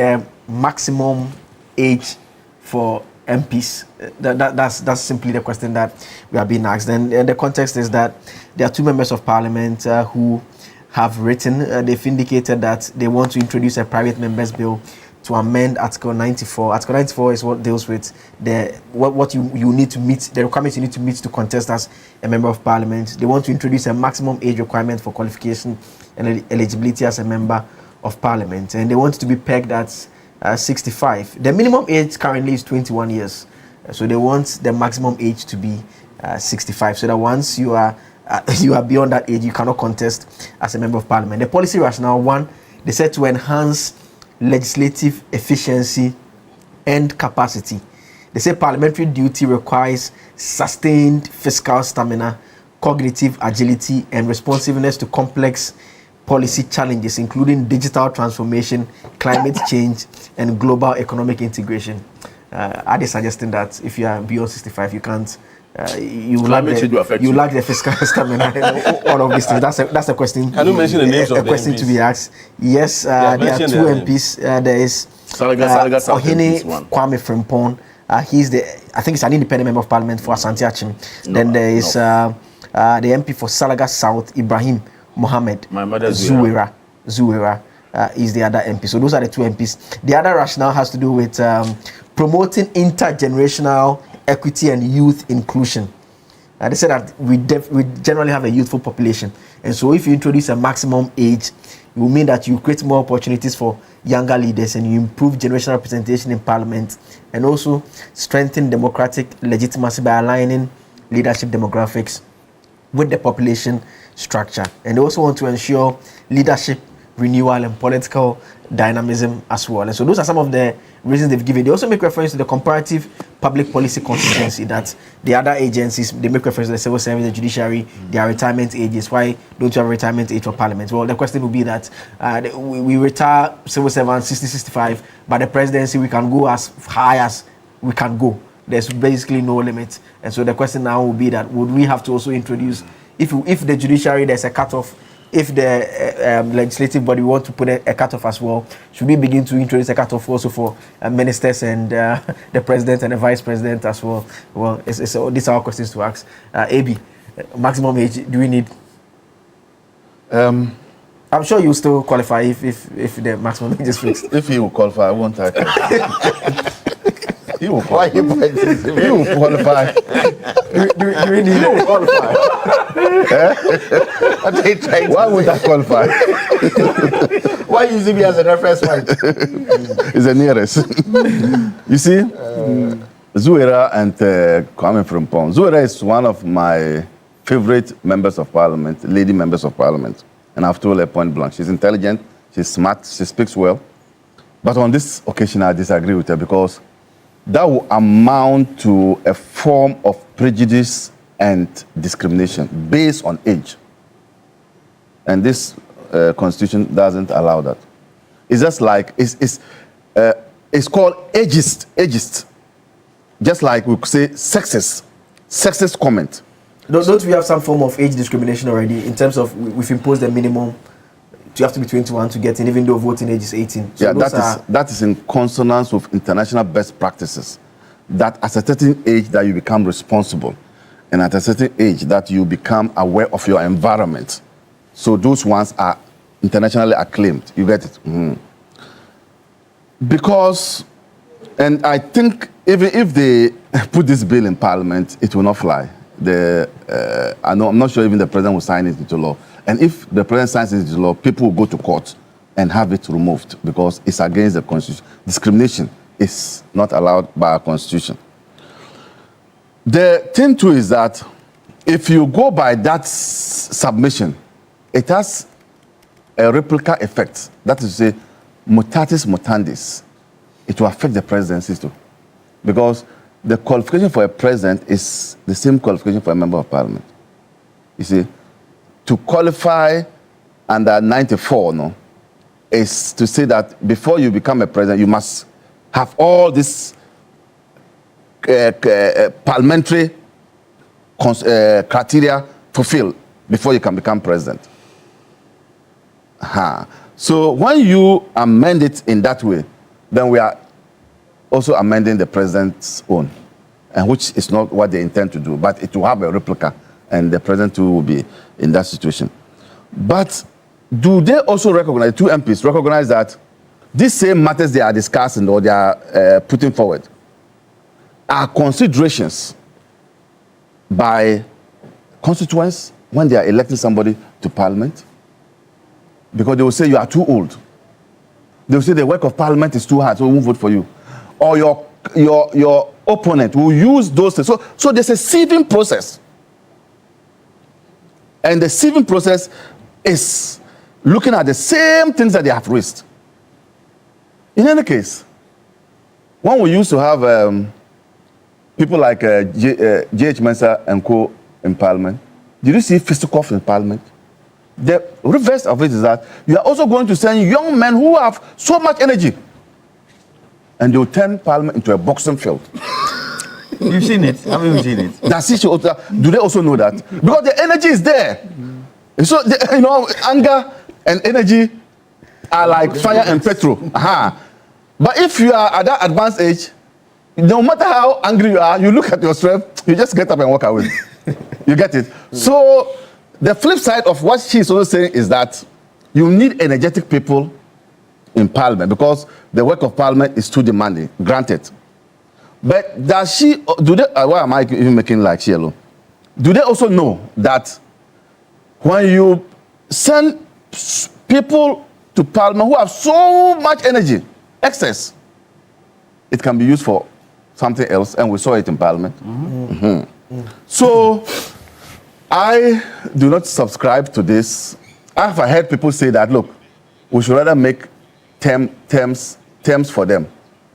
maximum age for MPs? That's simply the question that we are being asked. And the context is that there are two members of parliament who have written, they've indicated that they want to introduce a private members bill to amend Article 94. Article 94 is what deals with what you need to meet, the requirements you need to meet to contest as a member of parliament. They want to introduce a maximum age requirement for qualification and eligibility as a member of parliament. And they want to be pegged at 65. The minimum age currently is 21 years. So they want the maximum age to be 65. So that once you are beyond that age, you cannot contest as a member of parliament. The policy rationale, one, they said to enhance legislative efficiency and capacity. They say parliamentary duty requires sustained fiscal stamina, cognitive agility, and responsiveness to complex policy challenges, including digital transformation, climate change, and global economic integration. Are they suggesting that if you are beyond 65, you can't? You lack the fiscal stamina, all of these things. That's a question. Can you mention the names of the question MPs? To be asked. Yes, there are two MPs. There is Ohene Kwame Frimpong. I think he's an independent member of parliament for Asante Achim. Then there is the MP for Salaga South, Ibrahim Mohammed Zuwera is the other MP. So those are the two MPs. The other rationale has to do with promoting intergenerational equity and youth inclusion. They said that we generally have a youthful population, and so if you introduce a maximum age, it will mean that you create more opportunities for younger leaders and you improve generational representation in parliament, and also strengthen democratic legitimacy by aligning leadership demographics with the population structure. And they also want to ensure leadership renewal and political dynamism as well. And so those are some of the reasons they've given. They also make reference to the comparative public policy consistency that the other agencies, they make reference to the civil service, the judiciary, their retirement ages. Why don't you have a retirement age for parliament? Well, the question would be that we retire civil servants 60, 65, but the presidency, we can go as high as we can go. There's basically no limit. And so the question now will be that would we have to also introduce, if the judiciary, there's a cutoff, if the legislative body want to put a cutoff as well, should we begin to introduce a cutoff also for ministers and the president and the vice president as well? Well, these are our questions to ask. AB, maximum age, do we need? I'm sure you still qualify if the maximum age is fixed. If he will qualify, I won't. He will qualify. He will qualify. Do we need? He will qualify. Why would I qualify? Why using me as a reference point? It's the nearest. You see, Zuwera and Kwame Frimpong. Zuwera is one of my favorite members of parliament, lady members of parliament. And I've told her point blank, she's intelligent, she's smart, she speaks well. But on this occasion, I disagree with her because that will amount to a form of prejudice and discrimination based on age. And this constitution doesn't allow that. It's just like, it's called ageist. Just like we could say sexist comment. Don't we have some form of age discrimination already in terms of we've imposed a minimum? You have to be 21 to get in, even though voting age is 18. So yeah, that is in consonance with international best practices. That at a certain age that you become responsible, and at a certain age that you become aware of your environment. So those ones are internationally acclaimed. You get it? Mm-hmm. Because, and I think even if they put this bill in Parliament, it will not fly. I'm not sure even the president will sign it into law. And if the president signs it into law, people will go to court and have it removed because it's against the constitution. Discrimination is not allowed by our constitution. The thing too is that if you go by that submission, it has a replica effect. That is to say, mutatis mutandis. It will affect the presidency too. Because the qualification for a president is the same qualification for a member of parliament. You see, to qualify under 94, no, is to say that before you become a president, you must have all this parliamentary criteria fulfilled before you can become president. So when you amend it in that way, then we are also amending the president's own, and which is not what they intend to do, but it will have a replica, and the president too will be in that situation. But do they also recognize, two MPs recognize that these same matters they are discussing or they are putting forward are considerations by constituents when they are electing somebody to parliament? Because they will say you are too old. They will say the work of parliament is too hard, so we won't vote for you. Or your opponent will use those things. So there's a sieving process. And the sieving process is looking at the same things that they have raised. In any case, when we used to have people like J.H. Mensah and co. in parliament, did you see fisticuffs in parliament? The reverse of it is that you are also going to send young men who have so much energy, and they will turn parliament into a boxing field. You've seen it? Have you seen it? Do they also know that? Because the energy is there. So, anger and energy are like fire and petrol. But if you are at that advanced age, no matter how angry you are, you look at yourself, you just get up and walk away. You get it? So the flip side of what she's also saying is that you need energetic people in parliament because the work of parliament is too demanding. Granted. But why am I even making like she alone? Do they also know that when you send people to parliament who have so much energy, excess, it can be used for something else, and we saw it in parliament. So I do not subscribe to this. I've heard people say that, look, we should rather make terms for them.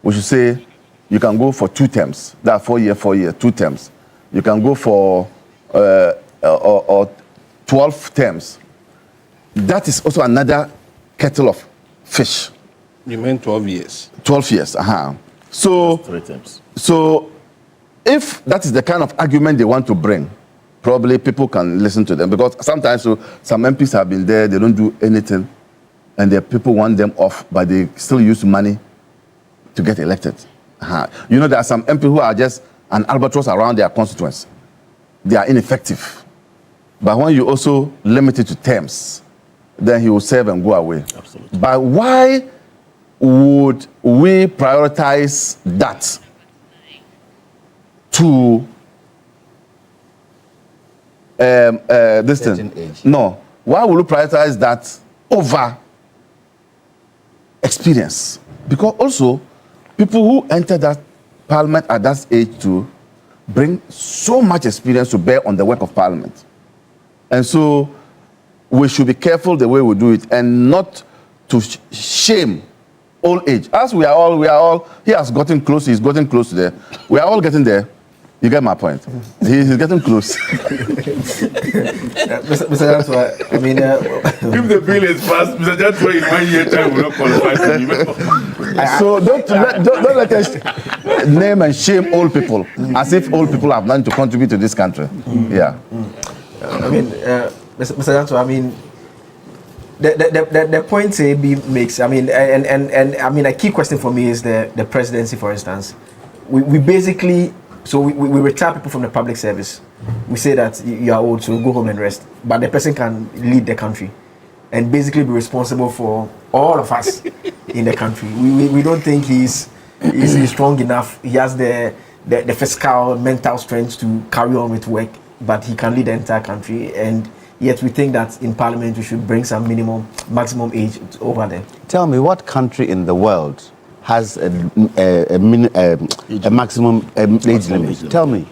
We should say you can go for 2 terms. That 4 year, 2 terms. You can go for 12 terms. That is also another kettle of fish. You meant 12 years? 12 years, So, 3 terms. So, if that is the kind of argument they want to bring, probably people can listen to them. Because sometimes some MPs have been there, they don't do anything, and the people want them off, but they still use money to get elected. You know, there are some MPs who are just an albatross around their constituents. They are ineffective. But when you also limit it to terms, then he will serve and go away. Absolutely. But why would we prioritize that to this thing? Age. No. Why would we prioritize that over experience? Because also, people who enter that parliament at that age too bring so much experience to bear on the work of parliament. And so we should be careful the way we do it and not to shame old age. As we are all, he has gotten close, he's gotten close to there. We are all getting there. You get my point. He's getting close. Mr. Janswa, I mean... if the bill is passed, Mr. Janswa in 1 year time will not qualify for you. So don't let us name and shame old people as if old people have nothing to contribute to this country. Yeah. I mean, Mr. Janswa, I mean, the points AB makes, I mean, and I mean, a key question for me is the presidency, for instance. We basically... So we retire people from the public service. We say that you are old, so go home and rest. But the person can lead the country and basically be responsible for all of us in the country. We don't think he's strong enough. He has the physical, mental strength to carry on with work, but he can lead the entire country. And yet we think that in parliament we should bring some maximum age over there. Tell me, what country in the world has a maximum age limit? Tell me.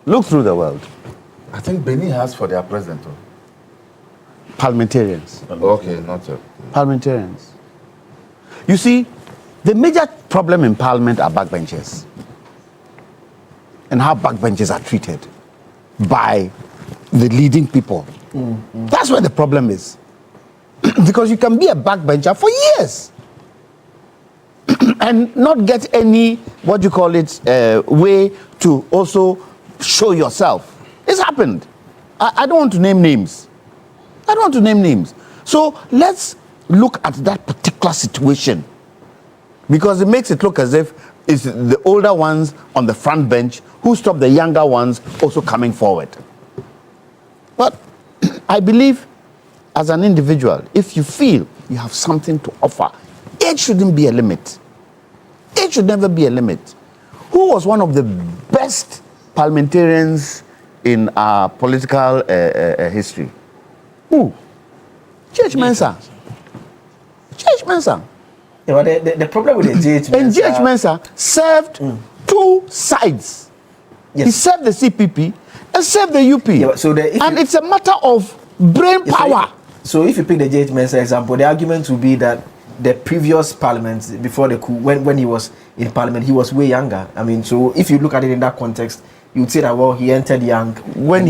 Look through the world. I think Benin has for their president. Parliamentarians. Okay, not so. Parliamentarians. You see, the major problem in parliament are backbenchers. and how backbenchers are treated by the leading people. That's where the problem is. Because you can be a backbencher for years and not get any, what you call it, way to also show yourself. It's happened. I don't want to name names. I don't want to name names. So let's look at that particular situation, because it makes it look as if it's the older ones on the front bench who stop the younger ones also coming forward. But I believe, as an individual, if you feel you have something to offer, age shouldn't be a limit. Age should never be a limit. Who was one of the best parliamentarians in our political history? Who? J.H. Mensah. J.H. Mensah. Yeah, but the problem with the J.H. Mensah... And J.H. Mensah served two sides. Yes. He served the CPP and served the UP. Yeah, so and it's a matter of brain power. So if you pick the J.H. Mensah example, the argument would be that the previous parliament, before the coup, when he was in parliament, he was way younger. I mean, so if you look at it in that context, you would say that, well, he entered young. When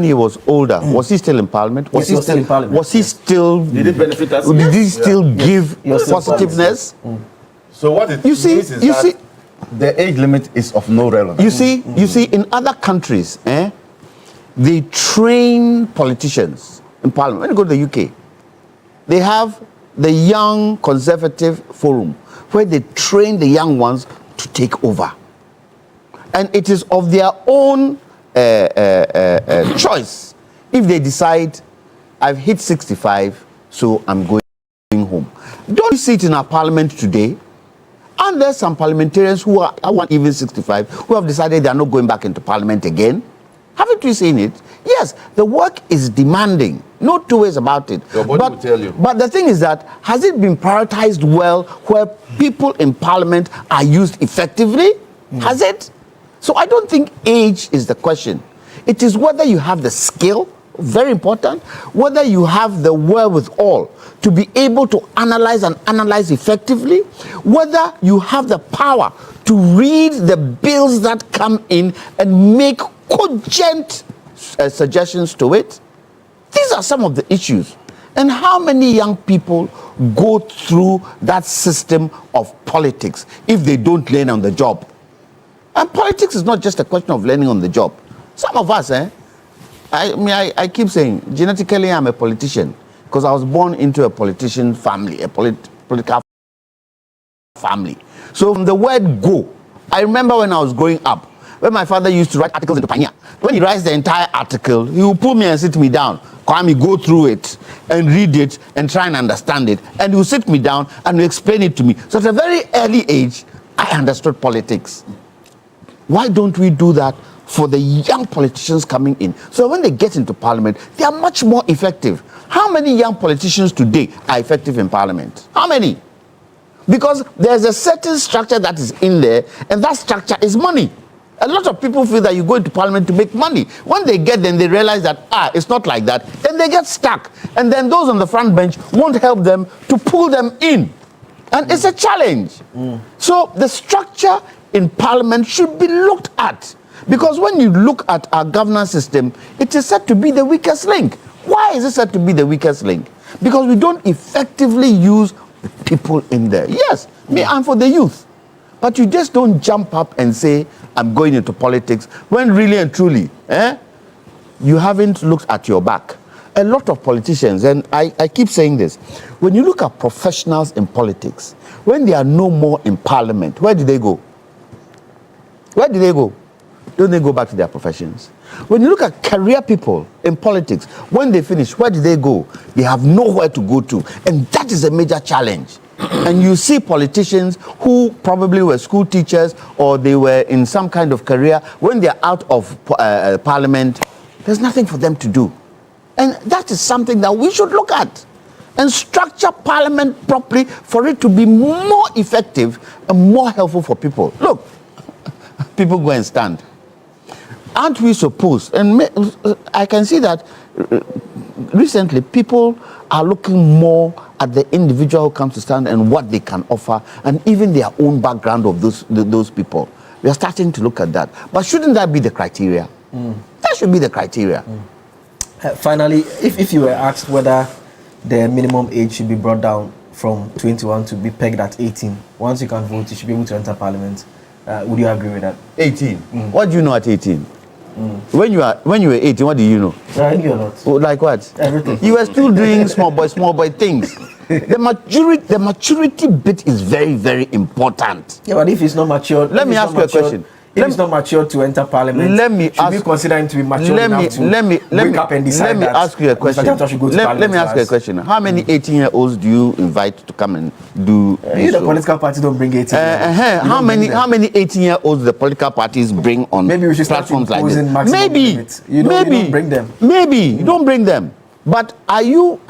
he was older, was he still in parliament? Was he still in parliament? Was he still... Did it benefit us? Did he still give positiveness? So what it means is that the age limit is of no relevance. You see, in other countries, they train politicians in parliament. When you go to the UK, they have the Young Conservative Forum, where they train the young ones to take over. And it is of their own choice if they decide, I've hit 65, so I'm going home. Don't you see it in our parliament today? And there's some parliamentarians who are even 65 who have decided they are not going back into parliament again. Haven't you seen it? Yes, the work is demanding. No two ways about it. Your body will tell you. But the thing is that, has it been prioritized well where people in parliament are used effectively? Has it? So I don't think age is the question. It is whether you have the skill, very important, whether you have the wherewithal to be able to analyze and analyze effectively, whether you have the power to read the bills that come in and make cogent suggestions to it. These are some of the issues. And how many young people go through that system of politics if they don't learn on the job? And politics is not just a question of learning on the job. Some of us, I keep saying, genetically I'm a politician because I was born into a politician family, a political family. So from the word go, I remember when I was growing up, when my father used to write articles into Pioneer. When he writes the entire article, he will pull me and sit me down. Kwame, go through it and read it and try and understand it. And he will sit me down and will explain it to me. So at a very early age, I understood politics. Why don't we do that for the young politicians coming in? So when they get into parliament, they are much more effective. How many young politicians today are effective in parliament? How many? Because there's a certain structure that is in there, and that structure is money. A lot of people feel that you go into parliament to make money. When they get there, they realize that, it's not like that. Then they get stuck. And then those on the front bench won't help them to pull them in. And it's a challenge. So the structure in parliament should be looked at. Because when you look at our governance system, it is said to be the weakest link. Why is it said to be the weakest link? Because we don't effectively use people in there. Yes, me, I'm for the youth. But you just don't jump up and say, I'm going into politics, when really and truly, you haven't looked at your back. A lot of politicians, and I keep saying this, when you look at professionals in politics, when they are no more in parliament, where do they go? Where do they go? Don't they go back to their professions? When you look at career people in politics, when they finish, where do they go? They have nowhere to go to. And that is a major challenge. And you see politicians who probably were school teachers or they were in some kind of career, when they're out of parliament, there's nothing for them to do. And that is something that we should look at and structure parliament properly for it to be more effective and more helpful for people. Look, people go and stand. Aren't we supposed, and I can see that recently people are looking more at the individual who comes to stand and what they can offer, and even their own background of those people. We are starting to look at that. But shouldn't that be the criteria? That should be the criteria. Finally, if you were asked whether the minimum age should be brought down from 21 to be pegged at 18, once you can vote, you should be able to enter parliament. Would you agree with that? 18. What do you know at 18? When you were 18, what do you know? I knew a lot. Like what? Everything. You were still doing small boy things. The maturity bit is very, very important. Yeah, but if it's not mature, let me ask you a question. If it's not mature to enter parliament, should we consider him to be mature enough to wake up and decide that? Let me ask you a question. Let me ask you a question. How many 18-year-olds do you invite to come and do? The political party don't bring 18. How many 18-year-olds the political parties bring on platforms like this? Maybe you don't bring them. Maybe you don't bring them. But are you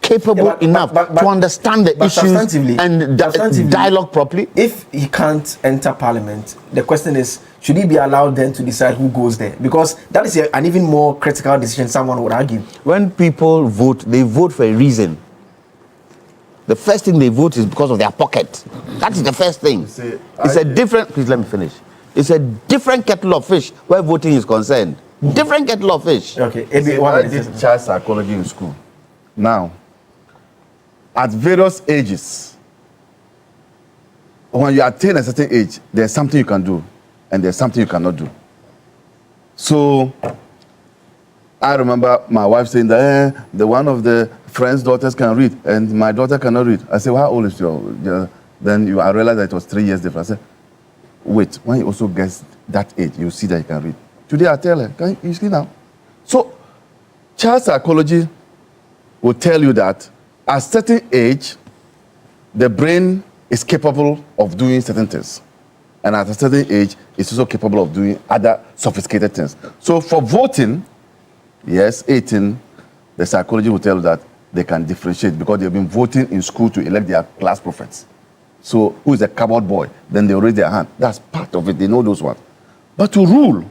capable enough to understand the issues and dialogue properly? If he can't enter parliament, the question is, should he be allowed then to decide who goes there? Because that is an even more critical decision, someone would argue. When people vote, they vote for a reason. The first thing they vote is because of their pocket. That is the first thing. It's a different, please let me finish. It's a different kettle of fish where voting is concerned. Different kettle of fish. Okay. I did child psychology in school. Now, at various ages, when you attain a certain age, there's something you can do and there's something you cannot do. So I remember my wife saying that the one of the friend's daughters can read and my daughter cannot read. I said, well, how old is your? Then I realized that it was 3 years different. I said, wait, when he also gets that age, you see that he can read. Today I tell her, can you see now? So child psychology will tell you that at a certain age, the brain is capable of doing certain things. And at a certain age, it's also capable of doing other sophisticated things. So for voting, yes, 18, the psychology will tell you that they can differentiate because they've been voting in school to elect their class prefects. So who is a cupboard boy? Then they raise their hand. That's part of it. They know those ones. But to rule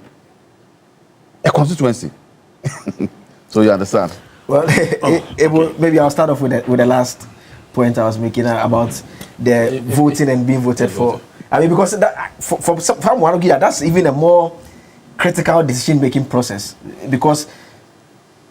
a constituency, so you understand? Well, maybe I'll start off with the last point I was making about the voting and being voted for. I mean, because from one view, that's even a more critical decision-making process. Because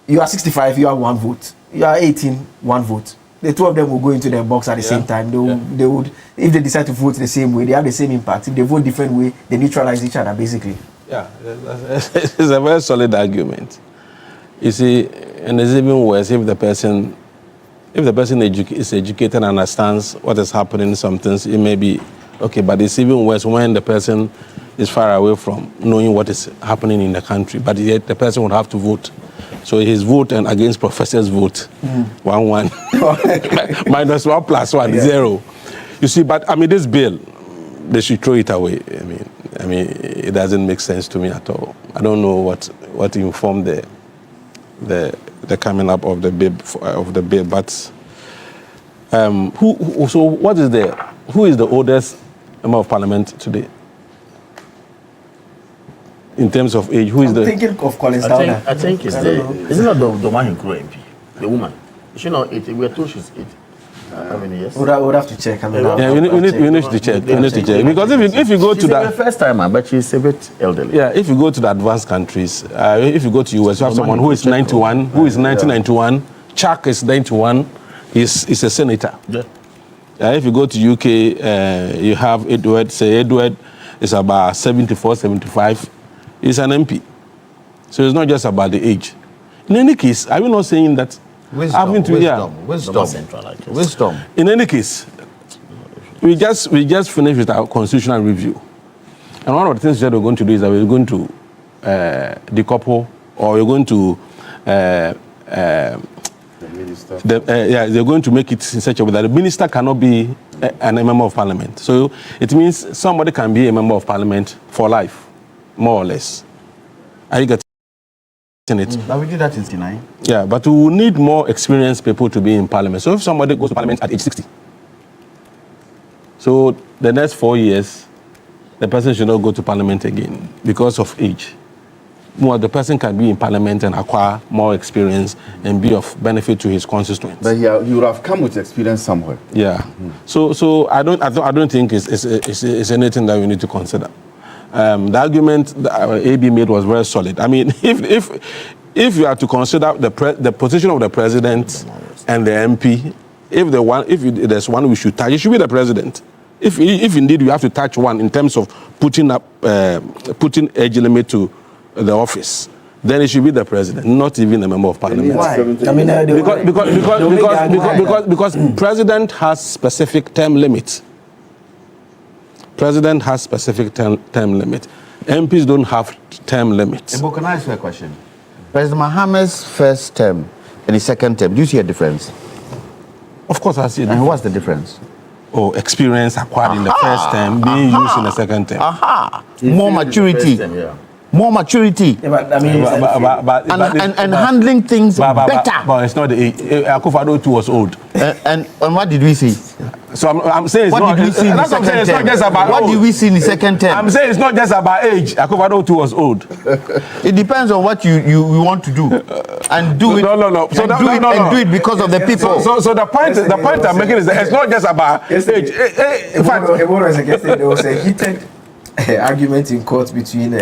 you are 65, you have one vote. You are 18, one vote. The two of them will go into the box at the same time. They would, if they decide to vote the same way, they have the same impact. If they vote different way, they neutralize each other, basically. Yeah, it's a very solid argument. You see, and it's even worse if the person is educated and understands what is happening in some things, it may be okay, but it's even worse when the person is far away from knowing what is happening in the country, but yet the person would have to vote. So his vote and against professor's vote, 1-1, -1 + 1, 0. You see, but I mean, this bill, they should throw it away. I mean, it doesn't make sense to me at all. I don't know what informed the coming up of the bill, but who is the oldest member of parliament today in terms of age? Who is I'm thinking of Collins Downer. I think it's isn't it the one who grew MP, the woman? Is she not 80? We're told she's 80. How many years? We'll have to check. We need to check. Because if you go to that, she's the first timer, but she's a bit elderly. Yeah, if you go to the advanced countries, if you go to US, you have someone who is 91, who is 1991. Chuck is 91. He's a senator. Yeah. If you go to UK, you have Edward. Say Edward is about 74, 75. He's an MP. So it's not just about the age. In any case, are we not saying that? Wisdom. In any case, we just finished with our constitutional review, and one of the things that we're going to do is that we're going to decouple, or we're going to they're going to make it in such a way that the minister cannot be a member of parliament. So it means somebody can be a member of parliament for life, more or less. Are you getting it? But we did that in 1969. Yeah, but we will need more experienced people to be in parliament. So if somebody goes to parliament at age 60, so the next 4 years, the person should not go to parliament again because of age. More, the person can be in parliament and acquire more experience and be of benefit to his constituents. But yeah, you would have come with experience somewhere. Yeah. So I don't think it's anything that we need to consider. The argument that AB made was very solid. I mean, if you are to consider the position of the president and the MP, if there's one we should touch, it should be the president. If indeed you have to touch one in terms of putting age limit to the office, then it should be the president, not even a member of parliament. Why? I mean, because president has specific term limits. President has specific term limit. MPs don't have term limits. Can I ask you a question? President Mohammed's first term and his second term, do you see a difference? Of course, I see. And what's the difference? Oh, experience acquired in the first term being used in the second term. More maturity. More maturity. Yeah, but I mean, and handling things better. But it's not the age. Akufo-Addo too was old. And what did we see? So I'm saying it's not. Did we see in the second term? It's not just about what did we see in the second term? I'm saying it's not just about age. Akufo-Addo too was old. It depends on what you want to do, and do it. No. So do it because of the people. So the point I'm making is that it's not just about age. In fact, there was a heated argument in court between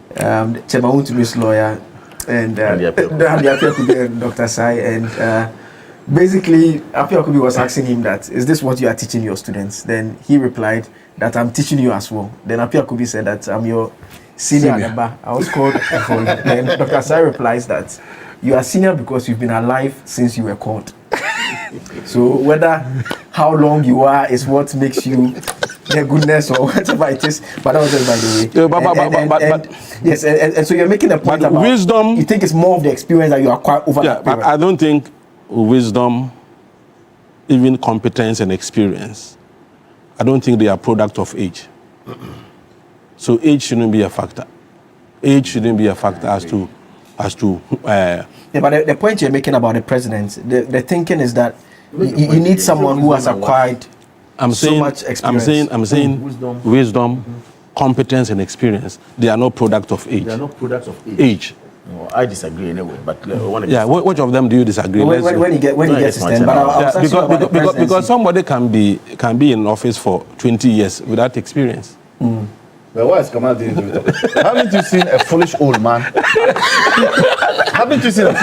Chebawuntumi's lawyer and Dr. Sai, and basically Appiah-Kubi was asking him that, is this what you are teaching your students? Then he replied that I'm teaching you as well. Then Appiah-Kubi said that I'm your senior member. I was called for. Then Dr. Sai replies that you are senior because you've been alive since you were called. So whether how long you are is what makes you the goodness or whatever it is, but that was just by the way. Yes, and so you're making a point about wisdom. You think it's more of the experience that you acquire over that period. But I don't think wisdom, even competence and experience, I don't think they are product of age. So age shouldn't be a factor. Age shouldn't be a factor as to. Yeah, but the point you're making about the president, the thinking is that you need someone who has acquired so much experience. I'm saying wisdom, competence, and experience. They are not product of age. They are not products of age. No, I disagree anyway. But which of them do you disagree? When he gets his turn, because somebody can be in office for 20 years without experience. But what is Kamal doing? Haven't you seen a foolish old man? Haven't you seen a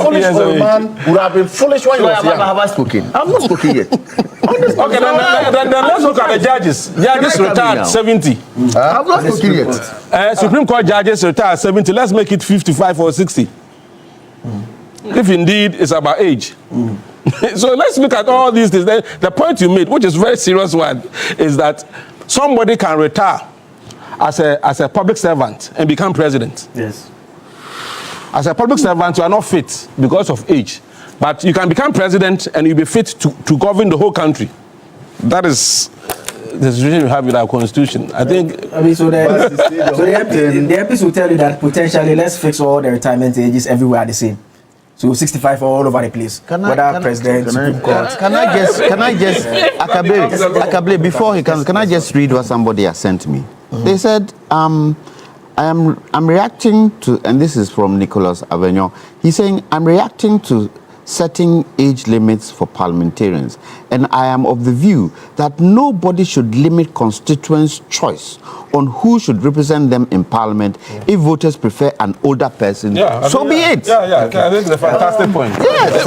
foolish old man would have been foolish when he was young? Have I spoken? I'm not spoken yet. Okay, then let's look at the judges. Judges retired 70. I've not spoken yet. Supreme Court judges retired 70. Let's make it 55 or 60. If indeed it's about age. So let's look at all these things. The point you made, which is a very serious one, is that somebody can retire as a public servant and become president. Yes. As a public servant, you are not fit because of age. But you can become president and you'll be fit to govern the whole country. That is the situation we have with our constitution. I think. I mean, so the MPs will tell you that potentially let's fix all the retirement ages everywhere the same. So 65 all over the place. President, Supreme Court. Can I just Akable, before he comes, can I just read what somebody has sent me? They said, I'm reacting to, and this is from Nicholas Avignon. He's saying, I'm reacting to setting age limits for parliamentarians, and I am of the view that nobody should limit constituents' choice on who should represent them in parliament. If voters prefer an older person, so be it. I think it's a fantastic point. Yes.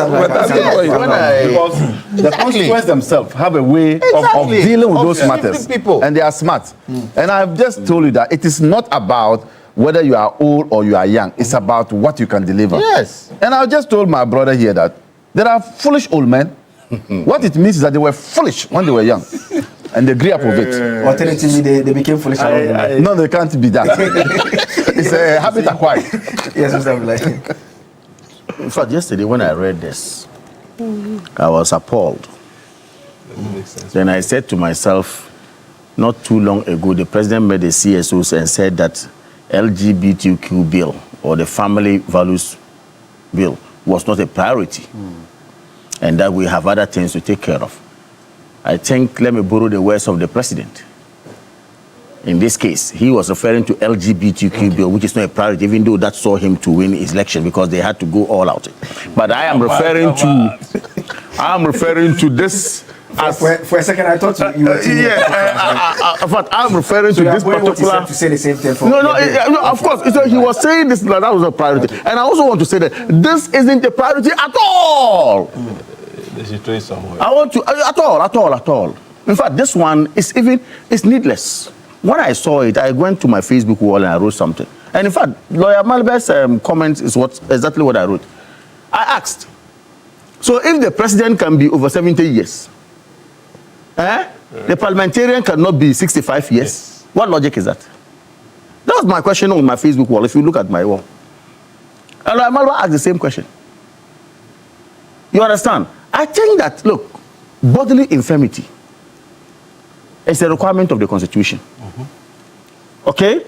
Because the constituents themselves have a way of dealing with those matters, and they are smart. And I've just told you that it is not about whether you are old or you are young. It's about what you can deliver. Yes. And I just told my brother here that there are foolish old men. What it means is that they were foolish when they were young. And they grew up with it. Alternatively, they became foolish. No, they can't be that. It's a habit acquired. Yes, Mr. Like. In fact, yesterday when I read this, I was appalled. Then I said to myself, not too long ago, the president made a CSOs and said that LGBTQ bill or the family values bill was not a priority and that we have other things to take care of. I think, let me borrow the words of the president. In this case, he was referring to LGBTQ bill, which is not a priority, even though that saw him to win his election because they had to go all out. But I am referring to this For a second, I thought you were but I'm referring to this particular. To say the same thing. No, of course. He was saying this, that was a priority. Okay. And I also want to say that this isn't a priority at all. They should trace somewhere. I want to, at all. In fact, this one is needless. When I saw it, I went to my Facebook wall and I wrote something. And in fact, Lawyer Malber's comment is exactly what I wrote. I asked, so if the president can be over 70 years, the parliamentarian cannot be 65 years, yes. What logic is that? That was my question on my Facebook wall, if you look at my wall. And Lawyer Malber asked the same question. You understand? I think that, look, bodily infirmity is a requirement of the Constitution. Okay?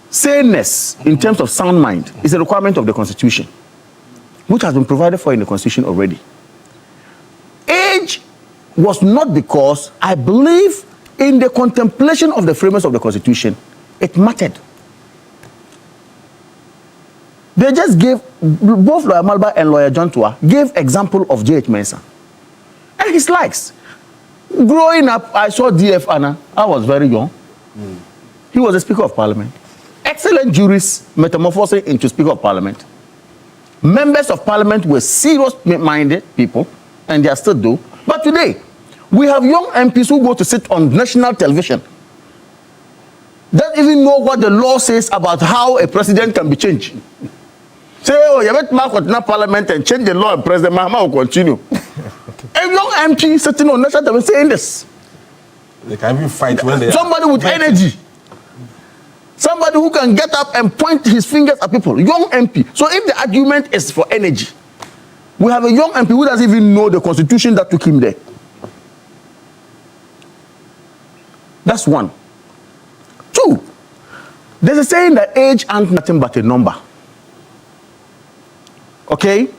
Saneness, in terms of sound mind, is a requirement of the Constitution, which has been provided for in the Constitution already. Age was not because, I believe, in the contemplation of the framers of the Constitution, it mattered. They just gave, both Lawyer Malber and Lawyer John Tua gave example of J.H. Mensah and his likes. Growing up, I saw D.F. Anna. I was very young. He was a Speaker of Parliament. Excellent jurists metamorphosing into Speaker of Parliament. Members of Parliament were serious-minded people, and they are still do. But today, we have young MPs who go to sit on national television. Don't even know what the law says about how a president can be changed. Say, oh, you have to Parliament and change the law, and President Mahama will continue. A young MP sitting on national television saying this. They can even fight when they somebody with energy. Somebody who can get up and point his fingers at people. Young MP. So if the argument is for energy, we have a young MP who doesn't even know the Constitution that took him there. That's one. Two, there's a saying that age ain't nothing but a number. Okay?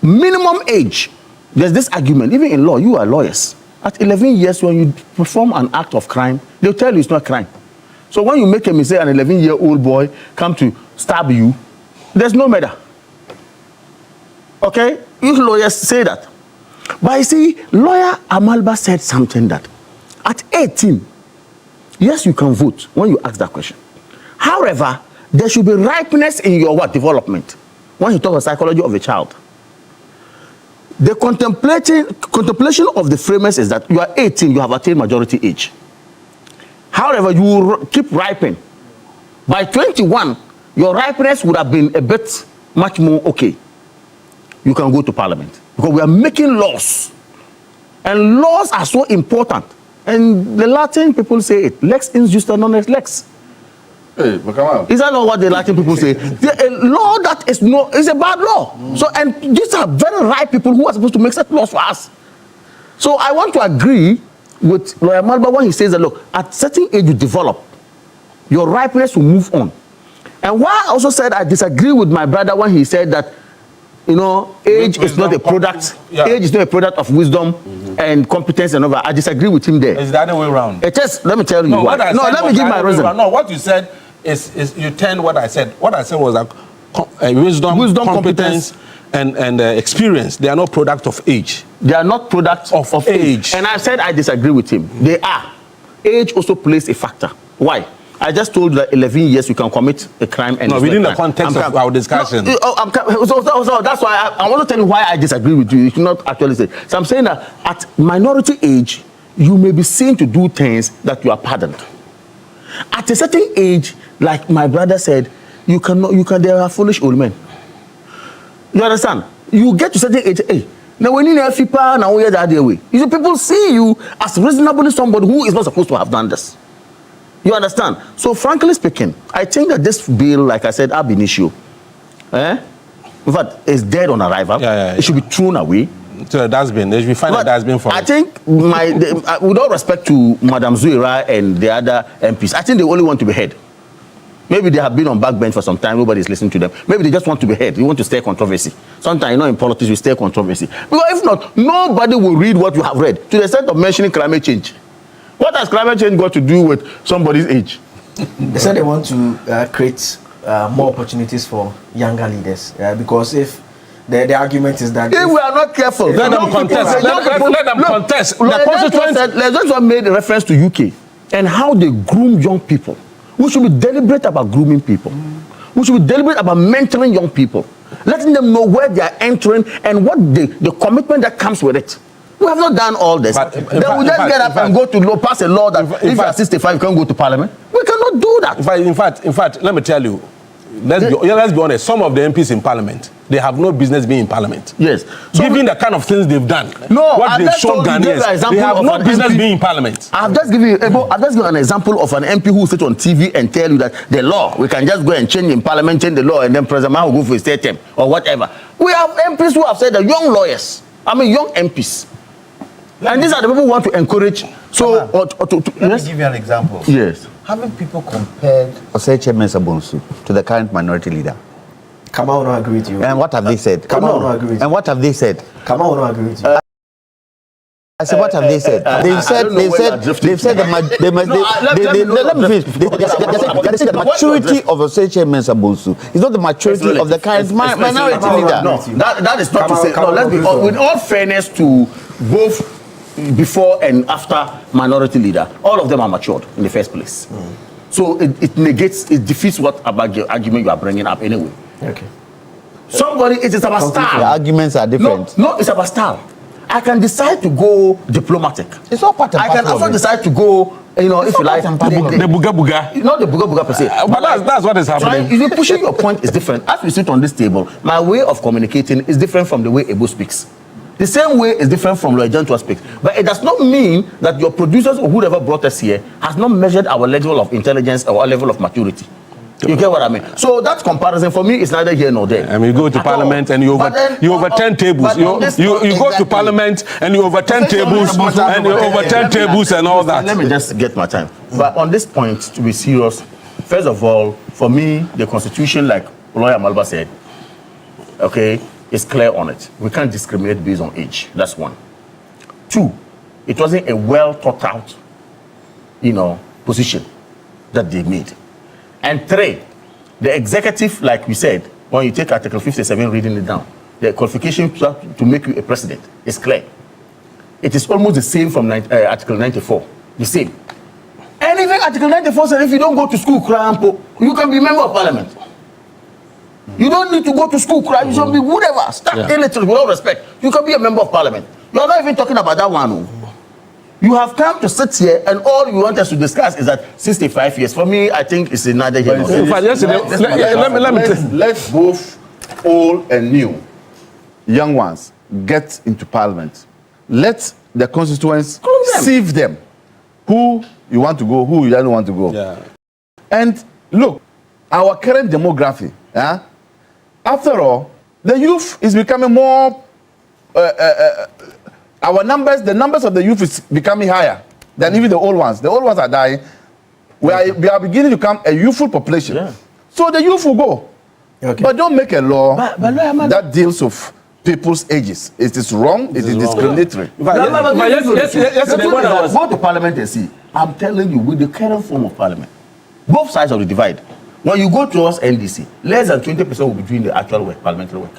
Minimum age. There's this argument, even in law, you are lawyers. At 11 years, when you perform an act of crime, they'll tell you it's not crime. So when you make a mistake, an 11-year-old boy come to stab you, there's no matter. Okay? You lawyers say that. But you see, Lawyer Malber said something that at 18, yes, you can vote when you ask that question. However, there should be ripeness in your development. When you talk about psychology of a child. The contemplation of the framers is that you are 18, you have attained majority age. However, you will keep ripening. By 21, your ripeness would have been a bit much more okay. You can go to Parliament. Because we are making laws. And laws are so important. And the Latin people say it, lex injusta non ex lex. Hey, but come on. Is that not what the Latin people say? A law that is a bad law. So, and these are very right people who are supposed to make such laws for us. So I want to agree with Lawyer Malber when he says that, look, at certain age you develop, your ripeness will move on. And why I also said I disagree with my brother when he said that, you know, age is not a product. Yeah. Age is not a product of wisdom and competence and all that. I disagree with him there. Is that the way around? It is. Let me tell you why. No, let me give my reason. No, what you said is you turned what I said. What I said was that wisdom, competence, and experience. They are not product of age. They are not products of age. And I said I disagree with him. They are. Age also plays a factor. Why? I just told you that 11 years you can commit a crime. And no, within the context of our discussion. No, so that's why I want to tell you why I disagree with you. You should not actually say. So I'm saying that at minority age, you may be seen to do things that you are pardoned. At a certain age, like my brother said, they are foolish old men. You understand? You get to a certain age, hey, now we need a FIPA, now we are the other way. You see, people see you as reasonably somebody who is not supposed to have done this. You understand? So frankly speaking, I think that this bill, like I said, ab initio, in fact, is dead on arrival. It should be thrown away. So that's been, they should find that that's been for I think, with all respect to Madam Zuira and the other MPs, I think they only want to be heard. Maybe they have been on backbench for some time, nobody's listening to them. Maybe they just want to be heard. You want to stir controversy. Sometimes, you know, in politics, you stir controversy. Because if not, nobody will read what you have read, to the extent of mentioning climate change. What has climate change got to do with somebody's age? They said they want to create more opportunities for younger leaders. Because if The argument is that if we are not careful, let them contest. Let them contest. The constituent. Let's just made reference to UK and how they groom young people. We should be deliberate about grooming people. We should be deliberate about mentoring young people, letting them know where they are entering and what the commitment that comes with it. We have not done all this. Then we just get up and go to law, pass a law that if you are 65, you can't go to parliament. We cannot do that. In fact, let me tell you, let's be honest, some of the MPs in parliament, they have no business being in parliament. Yes. So given the kind of things they've done, what they've shown Ghanaians, they have no business being in parliament. I've just given you an example of an MP who sits on TV and tell you that the law, we can just go and change in parliament, change the law, and then President Man will go for a state term or whatever. We have MPs who have said that young MPs. And these are the people who want to encourage. So, let me give you an example. Yes. Having people compared Oseche Mensah Bonsu to the current minority leader. Kamau will not agree with you. And what have they said? Kamau will not agree with you. And what have they said? Kamau will not agree with you. I said, what have they said? They've said the maturity of Oseche Mensah Bonsu is not the maturity of the current minority leader. No, that is not to say. No, let's be with all fairness to both before and after minority leader, all of them are matured in the first place. So it defeats what about the argument you are bringing up anyway. Okay. It is about style. The arguments are different. No, it's about style. I can decide to go diplomatic. It's all part and I can also decide to go, if you like, the buga. Not the buga per se. But that's what is happening. If you pushing your point is different. As we sit on this table, my way of communicating is different from the way Ebo speaks. The same way is different from Lloyd Jantua speaks. But it does not mean that your producers or whoever brought us here has not measured our level of intelligence or our level of maturity. You get what I mean? So that comparison for me is neither here nor there. I mean, you go to parliament and you overturn tables. You go to parliament and you overturn tables and all that. Let me just get my time. But on this point, to be serious, first of all, for me, the Constitution, like Lawyer Malba said, okay, is clear on it. We can't discriminate based on age. That's one. Two, it wasn't a well thought out, position that they made. And three, the executive, like we said, when you take Article 57, reading it down, the qualification to make you a president is clear. It is almost the same from Article 94, the same. And even Article 94 says if you don't go to school, you can be a member of parliament. You don't need to go to school, you should be whatever. Start illiterate, with all respect. You can be a member of parliament. You are not even talking about that one. You have come to sit here and all you want us to discuss is that 65 years. For me, I think it's another year. Let's both old and new, young ones, get into parliament. Let the constituents sieve them. Who you want to go, who you don't want to go. Yeah. And look, our current demography, after all, the youth is becoming more, the numbers of the youth is becoming higher than even the old ones. The old ones are dying. We are beginning to become a youthful population. Yeah. So the youth will go. Okay. But don't make a law that deals with people's ages. It is wrong. It is discriminatory. Go to parliament and see. I'm telling you, with the current form of parliament, both sides of the divide, when you go towards NDC, less than 20% will be doing the actual work, parliamentary work.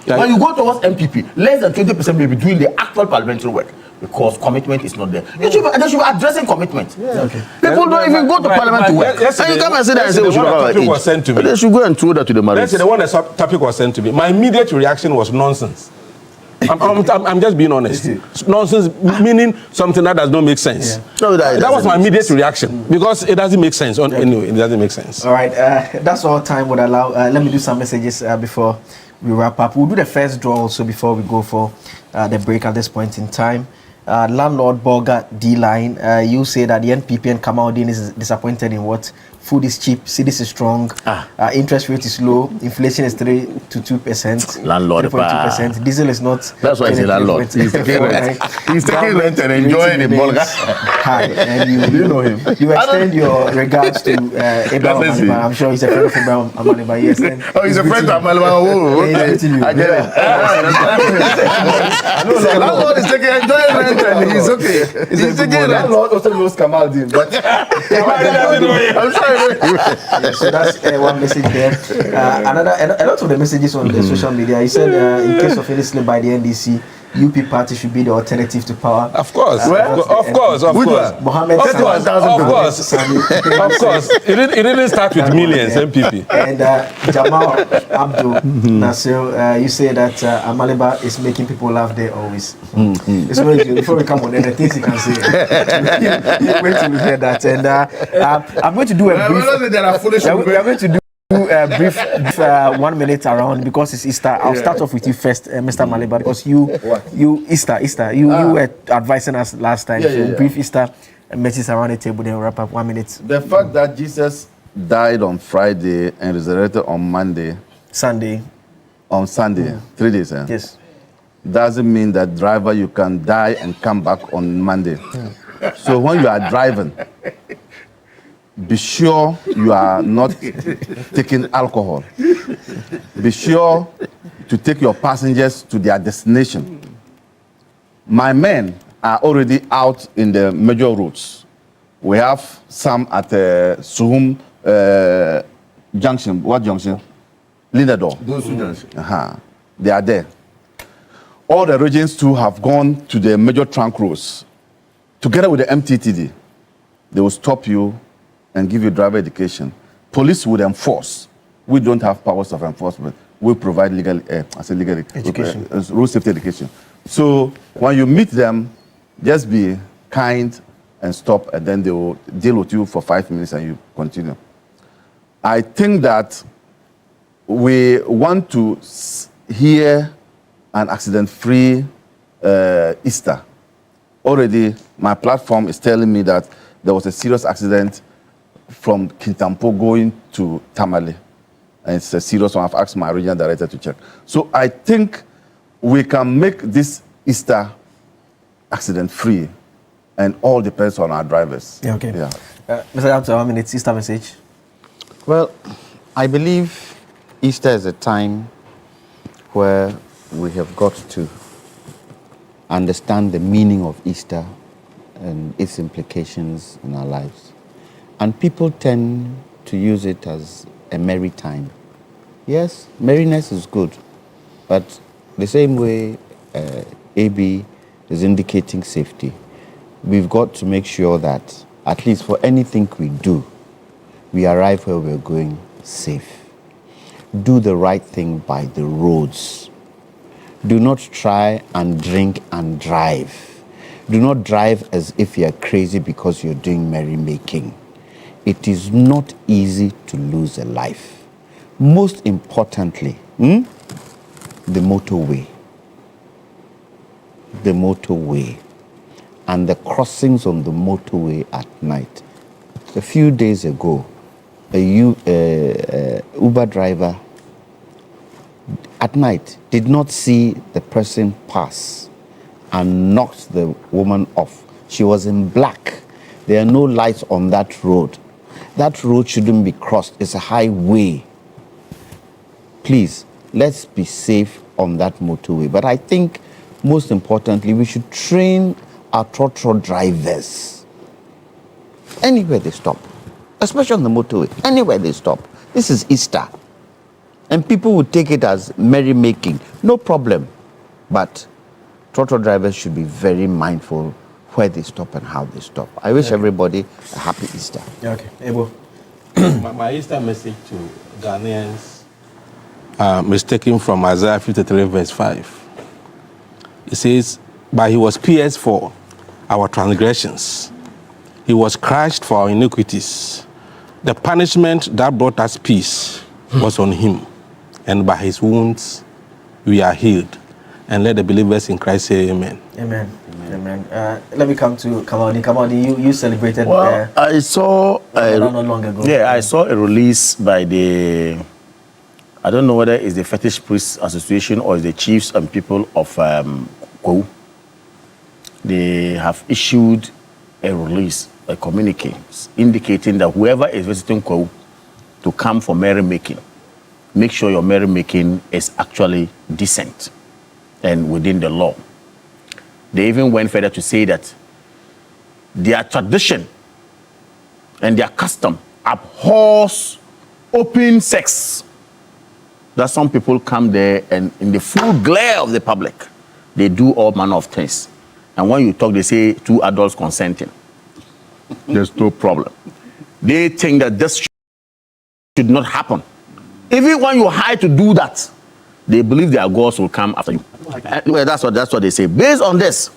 Yeah. When you go towards MPP, less than 20% will be doing the actual parliamentary work because commitment is not there. They should be addressing commitment. Yeah. Okay. People don't even go to parliament to work. And you come and say that and say, they should go and throw that to the marriage. The one that topic was sent to me, my immediate reaction was nonsense. I'm just being honest. Nonsense meaning something that does not make sense. Yeah. No, that was my immediate reaction because it doesn't make sense. Anyway, it doesn't make sense. All right, that's all time would allow. Let me do some messages before we wrap up. We'll do the first draw also before we go for the break at this point in time. Landlord Borga D-Line, you say that the NPP and Kamaldeen is disappointed in what? Food is cheap, cities is strong, interest rate is low, inflation is 3 to 2%. Landlord, 3.2%. Diesel is not. That's why he's a landlord. He's taking rent and enjoying the Borga. Hi, and you know him. You extend your regards to Abraham Amaliba. I'm sure he's a friend of Abraham Amaliba. Yes. He's a friend of Amaliba. I get it. Landlord is enjoying rent. He's okay. He's thinking that Lord also knows Kamaldeen, but I'm sorry. So that's one message there. A lot of the messages on the social media. He said, in case of any slip by the NDC, UP party should be the alternative to power. Of course, of course. Mohammed, of course. It didn't start with millions, MPP. And Jamal Abdul Nasir, you say that Amaliba is making people laugh there always. It's really, before we come on, there are things you can say. You're going to hear that. And I'm going to do a brief. We are going to do a brief 1 minute around because it's Easter. I'll start off with you first, Mr. Maliba, because you Easter, you were advising us last time. Brief Easter messages around the table, then wrap up 1 minute. The fact that Jesus died on Friday and resurrected on Sunday, 3 days. Yes. Doesn't mean that driver you can die and come back on Monday. So when you are driving, be sure you are not taking alcohol. Be sure to take your passengers to their destination. My men are already out in the major routes. We have some at Suhum Junction. What junction? Lindador. They are there. All the regions too have gone to the major trunk roads. Together with the MTTD, they will stop you and give you driver education. Police would enforce. We don't have powers of enforcement. We provide legal education, road safety education. So when you meet them, just be kind and stop, and then they will deal with you for 5 minutes and you continue. I think that we want to hear an accident-free Easter. Already, my platform is telling me that there was a serious accident from Kintampo going to Tamale. And it's a serious one. I've asked my regional director to check. So I think we can make this Easter accident-free, and all depends on our drivers. Yeah, okay. Mr. Abdul, 1 minute, Easter message. Well, I believe Easter is a time where we have got to understand the meaning of Easter and its implications in our lives. And people tend to use it as a merry time. Yes, merriness is good, but the same way AB is indicating safety, we've got to make sure that, at least for anything we do, we arrive where we're going safe. Do the right thing by the roads. Do not try and drink and drive. Do not drive as if you're crazy because you're doing merrymaking. It is not easy to lose a life. Most importantly, the motorway. The motorway and the crossings on the motorway at night. A few days ago, a Uber driver at night did not see the person pass and knocked the woman off. She was in black. There are no lights on that road. That road shouldn't be crossed. It's a highway. Please, let's be safe on that motorway. But I think, most importantly, we should train our trotro drivers anywhere they stop, especially on the motorway, anywhere they stop. This is Easter. And people would take it as merrymaking. No problem. But trotro drivers should be very mindful where they stop and how they stop. I wish everybody a happy Easter. Okay, Ebo. My Easter message to Ghanaians is taken from Isaiah 53 verse 5. It says, "But he was pierced for our transgressions. He was crushed for our iniquities. The punishment that brought us peace was on him. And by his wounds we are healed." And let the believers in Christ say amen. Amen. Amen. Let me come to Kamadi. Kamadi, you celebrated. Well, I saw not long ago. Yeah, I saw a release by the, I don't know whether it's the Fetish Priests Association or it's the chiefs and people of Kwahu. They have issued a release, a communique, indicating that whoever is visiting Kwahu to come for merrymaking, make sure your merrymaking is actually decent and within the law. They even went further to say that their tradition and their custom abhors open sex. That some people come there and in the full glare of the public, they do all manner of things. And when you talk, they say 2 adults consenting. There's no problem. They think that this should not happen. Even when you hire to do that, they believe their gods will come after you. Well, that's what they say. Based on this,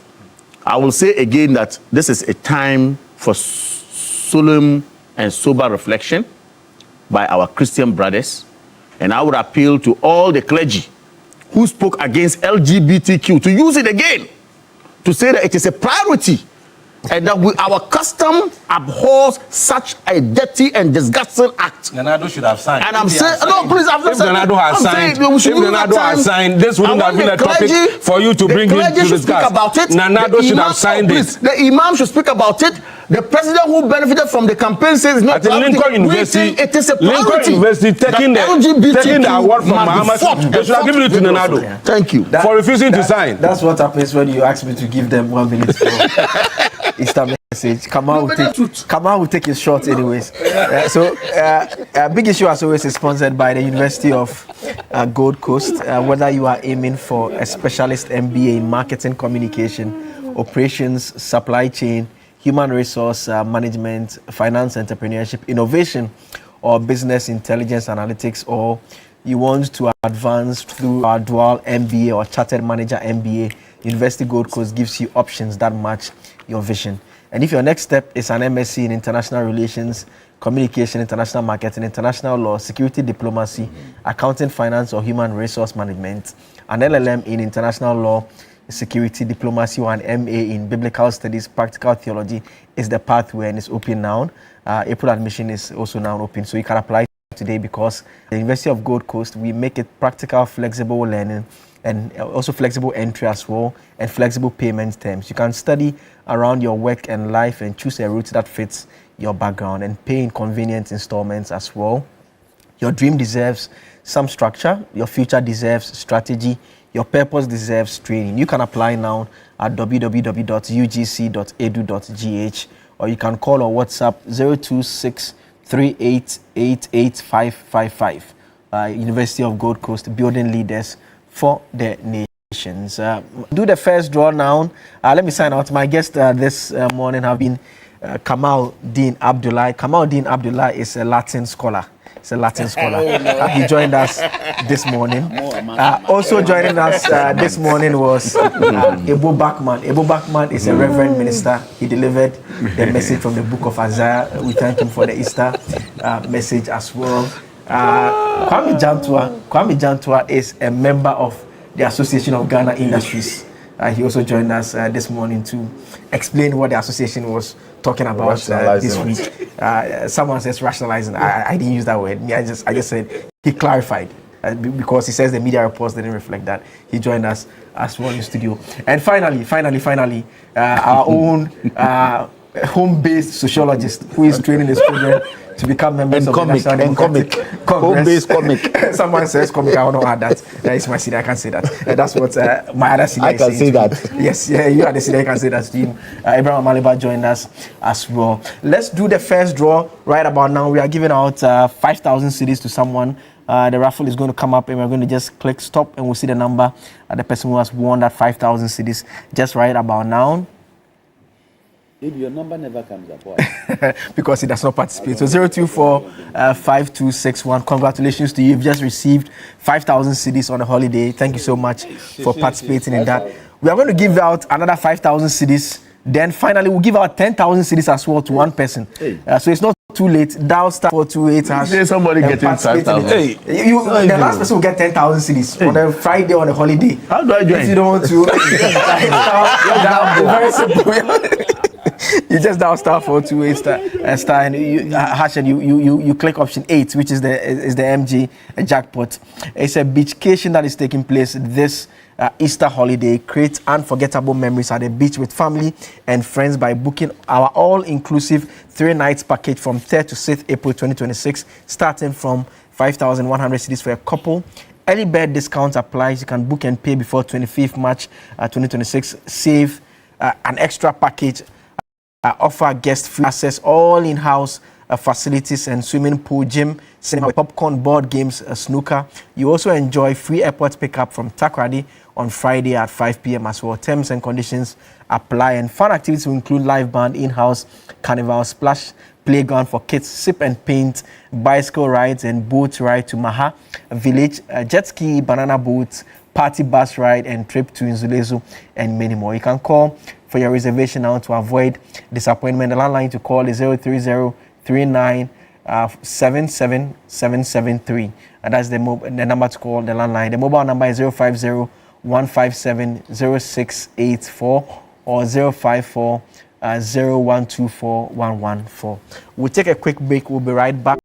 I will say again that this is a time for solemn and sober reflection by our Christian brothers. And I would appeal to all the clergy who spoke against LGBTQ to use it again, to say that it is a priority and that our custom abhors such a dirty and disgusting act. Ghana should have signed. And I'm saying, no, please, I'm if Ghana has signed, this wouldn't have been a topic for you to bring in to discuss. Nanado should have signed it. The Imam should speak about it. The president who benefited from the campaign says it's not priority. Lincoln University, it is a priority. Lincoln University taking the award from Muhammad. They should have given it to Nanado. Thank you. For refusing to sign. That's what happens when you ask me to give them 1 minute for Easter message. Kamal will take his shot anyways. Big Issue as always is sponsored by the University of Gold Coast. Whether you are aiming for a specialist MBA in marketing, communication, operations, supply chain, human resource management, finance, entrepreneurship, innovation, or business intelligence analytics, or you want to advance through our dual MBA or chartered manager MBA, University Gold Coast gives you options that match your vision. And if your next step is an MSc in international relations, communication, international marketing, international law, security diplomacy, accounting, finance, or human resource management, an LLM in international law, security diplomacy, or an MA in biblical studies, practical theology is the pathway, and it's open now. April admission is also now open, so you can apply today because the University of Gold Coast, we make it practical, flexible learning, and also flexible entry as well, and flexible payment terms. You can study around your work and life and choose a route that fits your background and pay in convenient installments as well. Your dream deserves some structure, your future deserves strategy, your purpose deserves training. You can apply now at www.ugc.edu.gh, or you can call or WhatsApp 026-3888-555. University of Gold Coast, building leaders for the nations. Do the first draw now. Let me sign out. My guests this morning have been Kamal Dean Abdullah. Kamal Dean Abdullah is a Latin scholar. He's a Latin scholar. He joined us this morning. Also joining us this morning was Ebo Bachman. Ebo Bachman is a reverend minister. He delivered the message from the book of Isaiah. We thank him for the Easter message as well. Kwame Jantua is a member of the Association of Ghana Industries. He also joined us this morning to explain what the association was talking about this week. Someone says rationalizing. I didn't use that word. I just said he clarified because he says the media reports didn't reflect that. He joined us as well in studio. And finally, our own home-based sociologist who is training his children to become members of the National Democratic Congress. Home-based comic. Someone says comic. I don't know how that. That is my CD. I can't say that. That's what my other CD I can say that. Yes, yeah, you are the CD. I can say that to him. Abraham Maliba joined us as well. Let's do the first draw right about now. We are giving out 5,000 CDs to someone. The raffle is going to come up and we're going to just click stop and we'll see the number of the person who has won that 5,000 CDs just right about now. If your number never comes up, why? Because it does not participate. So 024-5261. Congratulations to you. You've just received 5,000 CDs on a holiday. Thank you so much for participating in that. We are going to give out another 5,000 CDs. Then finally, we'll give out 10,000 CDs as well to one person. So it's not too late. Dial star 428. There's somebody getting 5,000. The last person will get 10,000 CDs on a Friday on a holiday. How do I join? If you don't want to, very simple. You just dial star 428 star and you click option 8, which is the MG jackpot. It's a beachcation that is taking place this Easter holiday. Create unforgettable memories at the beach with family and friends by booking our all-inclusive 3 nights package from 3rd to 6th April 2026, starting from 5,100 CDs for a couple Early bird discounts applies. You can book and pay before 25th March 2026. Save an extra package. Offer guest free access, all in-house facilities and swimming pool, gym, cinema, popcorn, board games, snooker. You also enjoy free airport pickup from Takrady on Friday at 5 p.m. as well. Terms and conditions apply, and fun activities will include live band, in-house carnival, splash playground for kids, sip and paint, bicycle rides and boat ride to Maha village, jet ski, banana boat, party bus ride and trip to Nzulezo, and many more. You can call for your reservation now to avoid disappointment. The landline to call is 03039777773. And that's the number to call, the landline. The mobile number is 050-157-0684 or 054-0124-114. We'll take a quick break. We'll be right back.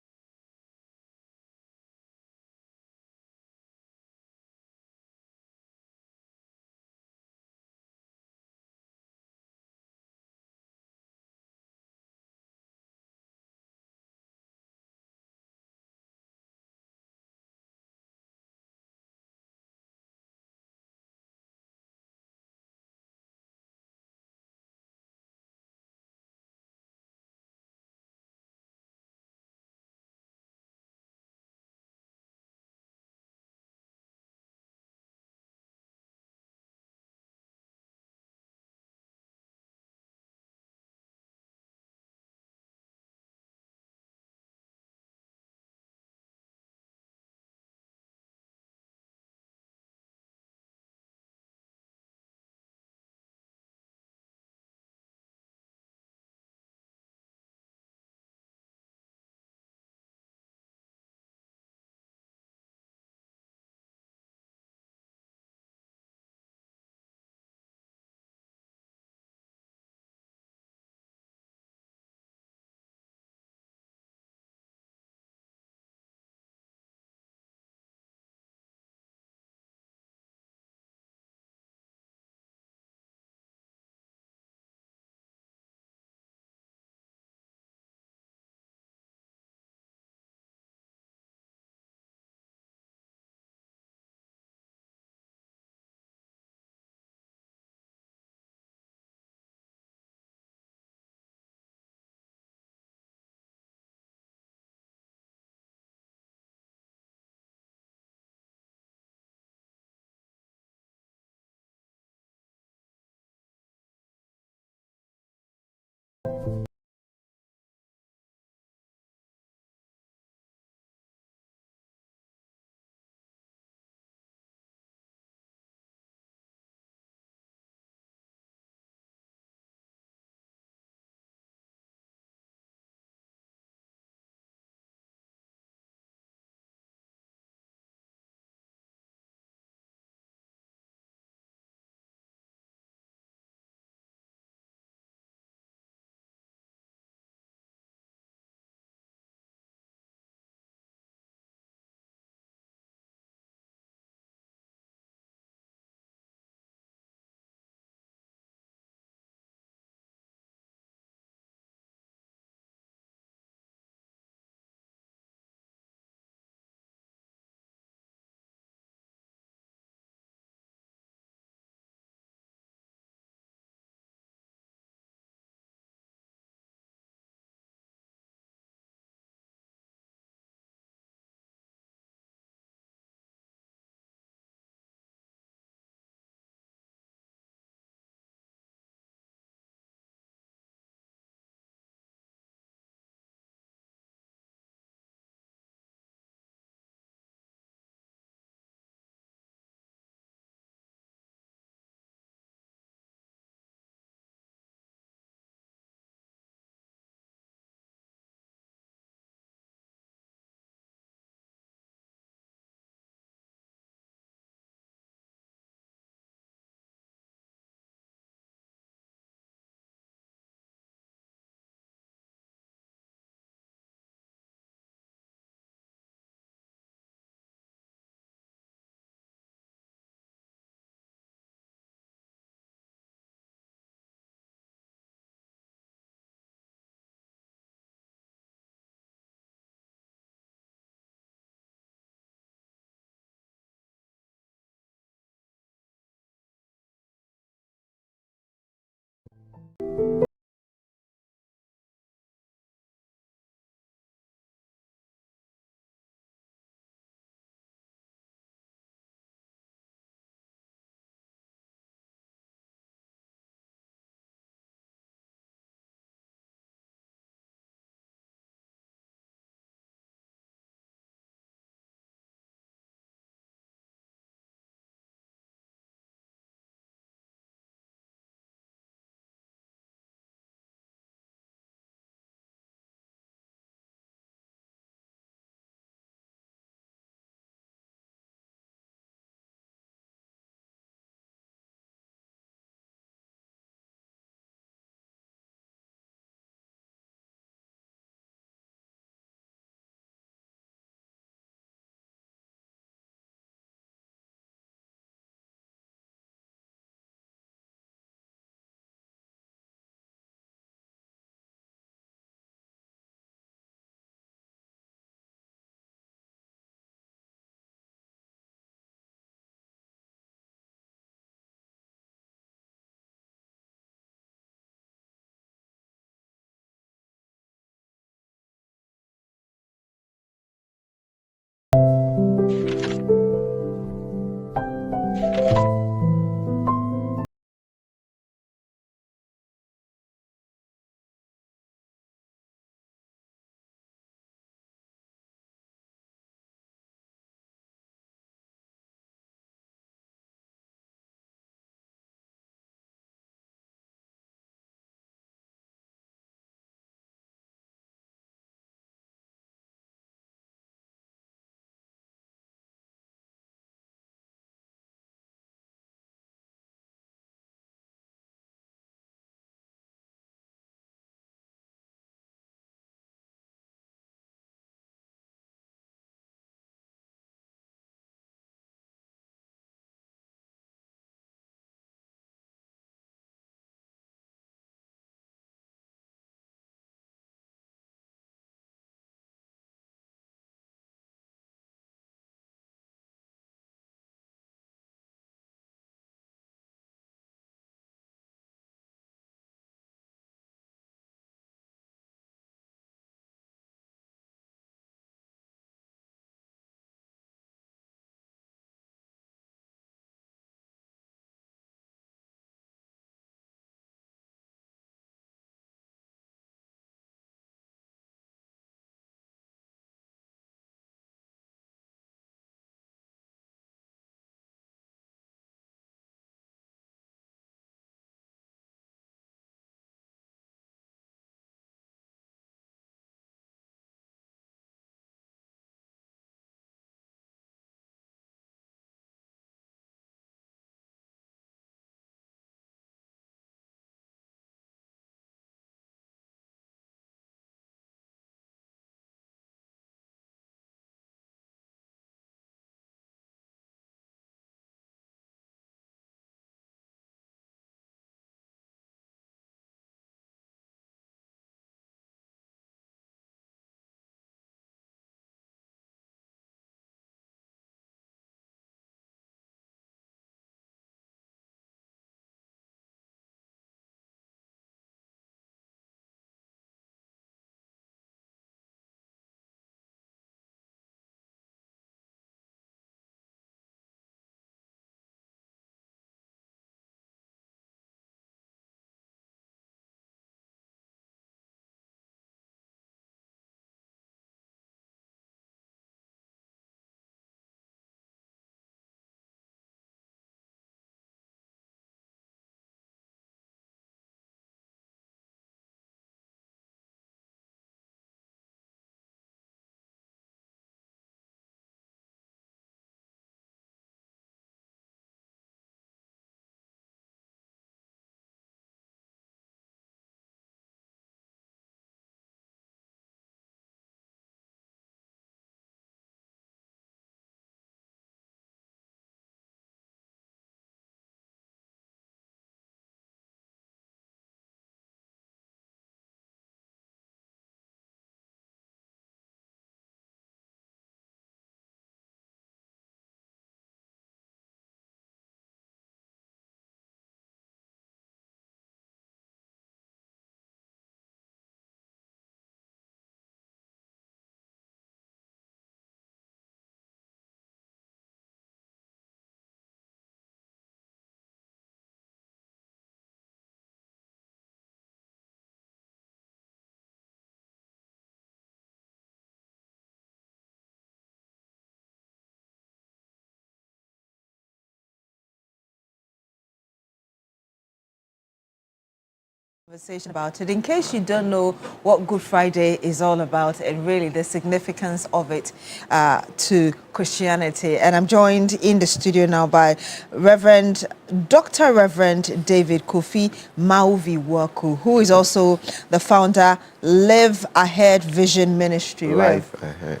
Conversation about it. In case you don't know what Good Friday is all about and really the significance of it to Christianity. And I'm joined in the studio now by Dr. Reverend David Kofi Mauvi-Waku, who is also the founder, Live Ahead Vision Ministry. Live Ahead.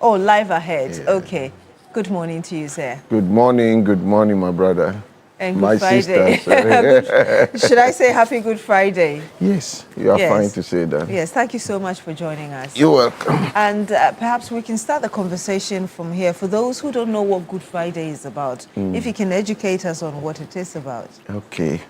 Oh, Live Ahead. Yeah. Okay. Good morning to you, sir. Good morning, my brother. And Good my Friday. Sister. Should I say Happy Good Friday? Yes, you are fine to say that. Yes, thank you so much for joining us. You're welcome. And perhaps we can start the conversation from here. For those who don't know what Good Friday is about, if you can educate us on what it is about. Okay.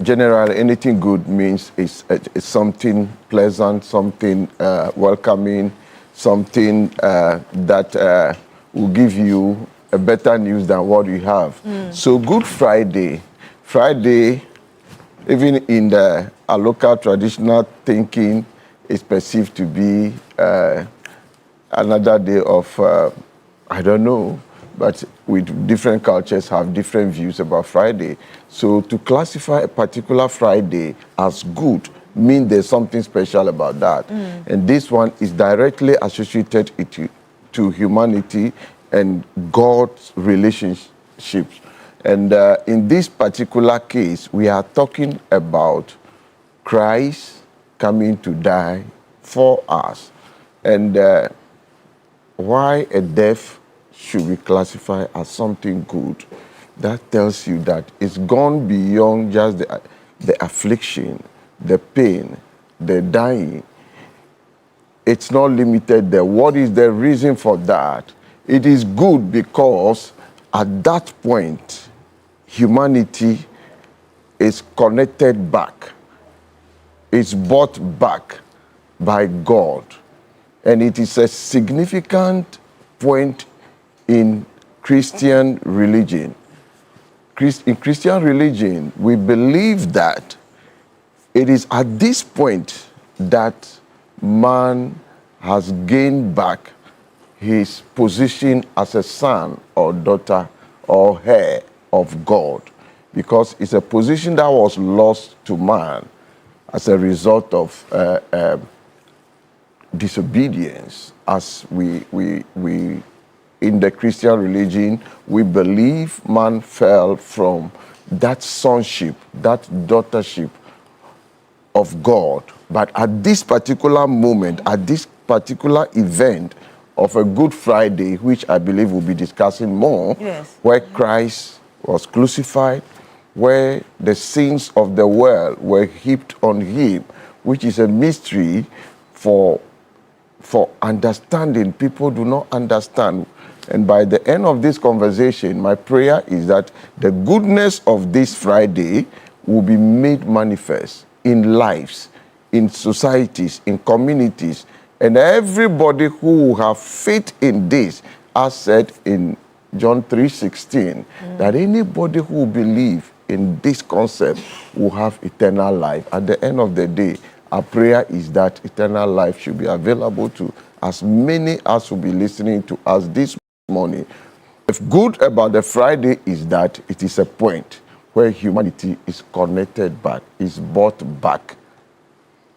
Generally, anything good means it's something pleasant, something welcoming, something that will give you a better news than what you have. So Good Friday, even in our local traditional thinking, is perceived to be another day of, I don't know, but with different cultures have different views about Friday. So to classify a particular Friday as good means there's something special about that. And this one is directly associated to humanity and God's relationships. And in this particular case, we are talking about Christ coming to die for us. And why a death should be classified as something good? That tells you that it's gone beyond just the affliction, the pain, the dying. It's not limited there. What is the reason for that? It is good because at that point, humanity is connected back. It's brought back by God. And it is a significant point in Christian religion. In Christian religion, we believe that it is at this point that man has gained back his position as a son or daughter or heir of God, because it's a position that was lost to man as a result of disobedience. As we in the Christian religion, we believe man fell from that sonship, that daughtership of God. But at this particular moment, at this particular event of a Good Friday, which I believe we'll be discussing more, where Christ was crucified, where the sins of the world were heaped on him, which is a mystery for understanding. People do not understand. And by the end of this conversation, my prayer is that the goodness of this Friday will be made manifest in lives, in societies, in communities, and everybody who have faith in this, as said in John 3:16, that anybody who believe in this concept will have eternal life. At the end of the day, our prayer is that eternal life should be available to as many as will be listening to us this morning. The good about the Friday is that it is a point where humanity is connected back, is brought back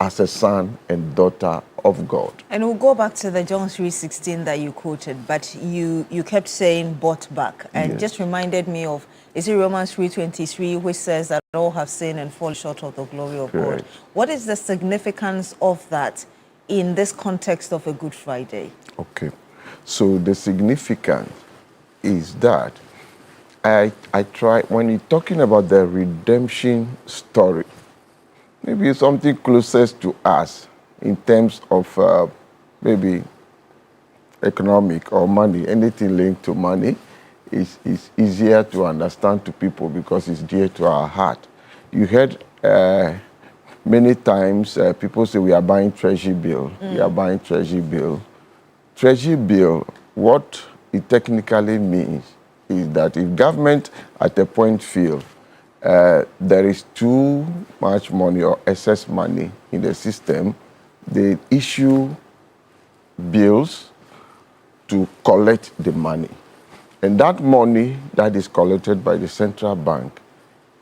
as a son and daughter of God. And we'll go back to the John 3:16 that you quoted, but you kept saying bought back, and just reminded me of, is it Romans 3:23, which says that all have sinned and fall short of the glory of God. What is the significance of that in this context of a Good Friday? Okay, so the significance is that I try, when you're talking about the redemption story, maybe something closest to us in terms of maybe economic or money, anything linked to money is easier to understand to people because it's dear to our heart. You heard many times people say we are buying treasury bill, we are buying treasury bill. Treasury bill, what it technically means is that if government at a point feel there is too much money or excess money in the system, they issue bills to collect the money. And that money that is collected by the central bank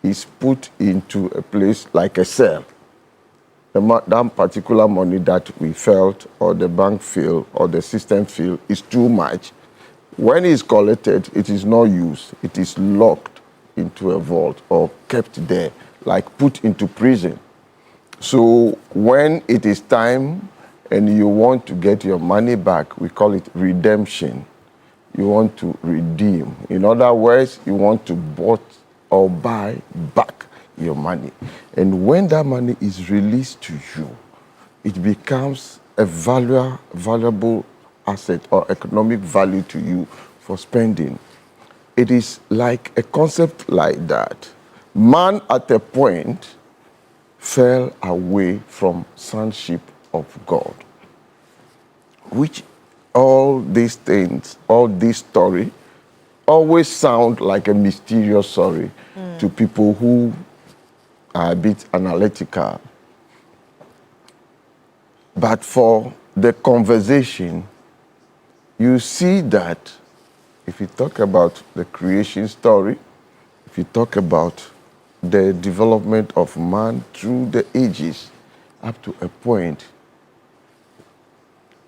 is put into a place like a cell. That particular money that we felt, or the bank feel, or the system feel is too much. When it's collected, it is not used. It is locked into a vault or kept there, like put into prison. So when it is time and you want to get your money back, we call it redemption. You want to redeem. In other words, you want to bought or buy back your money. And when that money is released to you, it becomes a valuable asset or economic value to you for spending. It is like a concept like that. Man at a point fell away from sonship of God, which all these things, all this story, always sound like a mysterious story to people who are a bit analytical. But for the conversation, you see that if you talk about the creation story, if you talk about the development of man through the ages, up to a point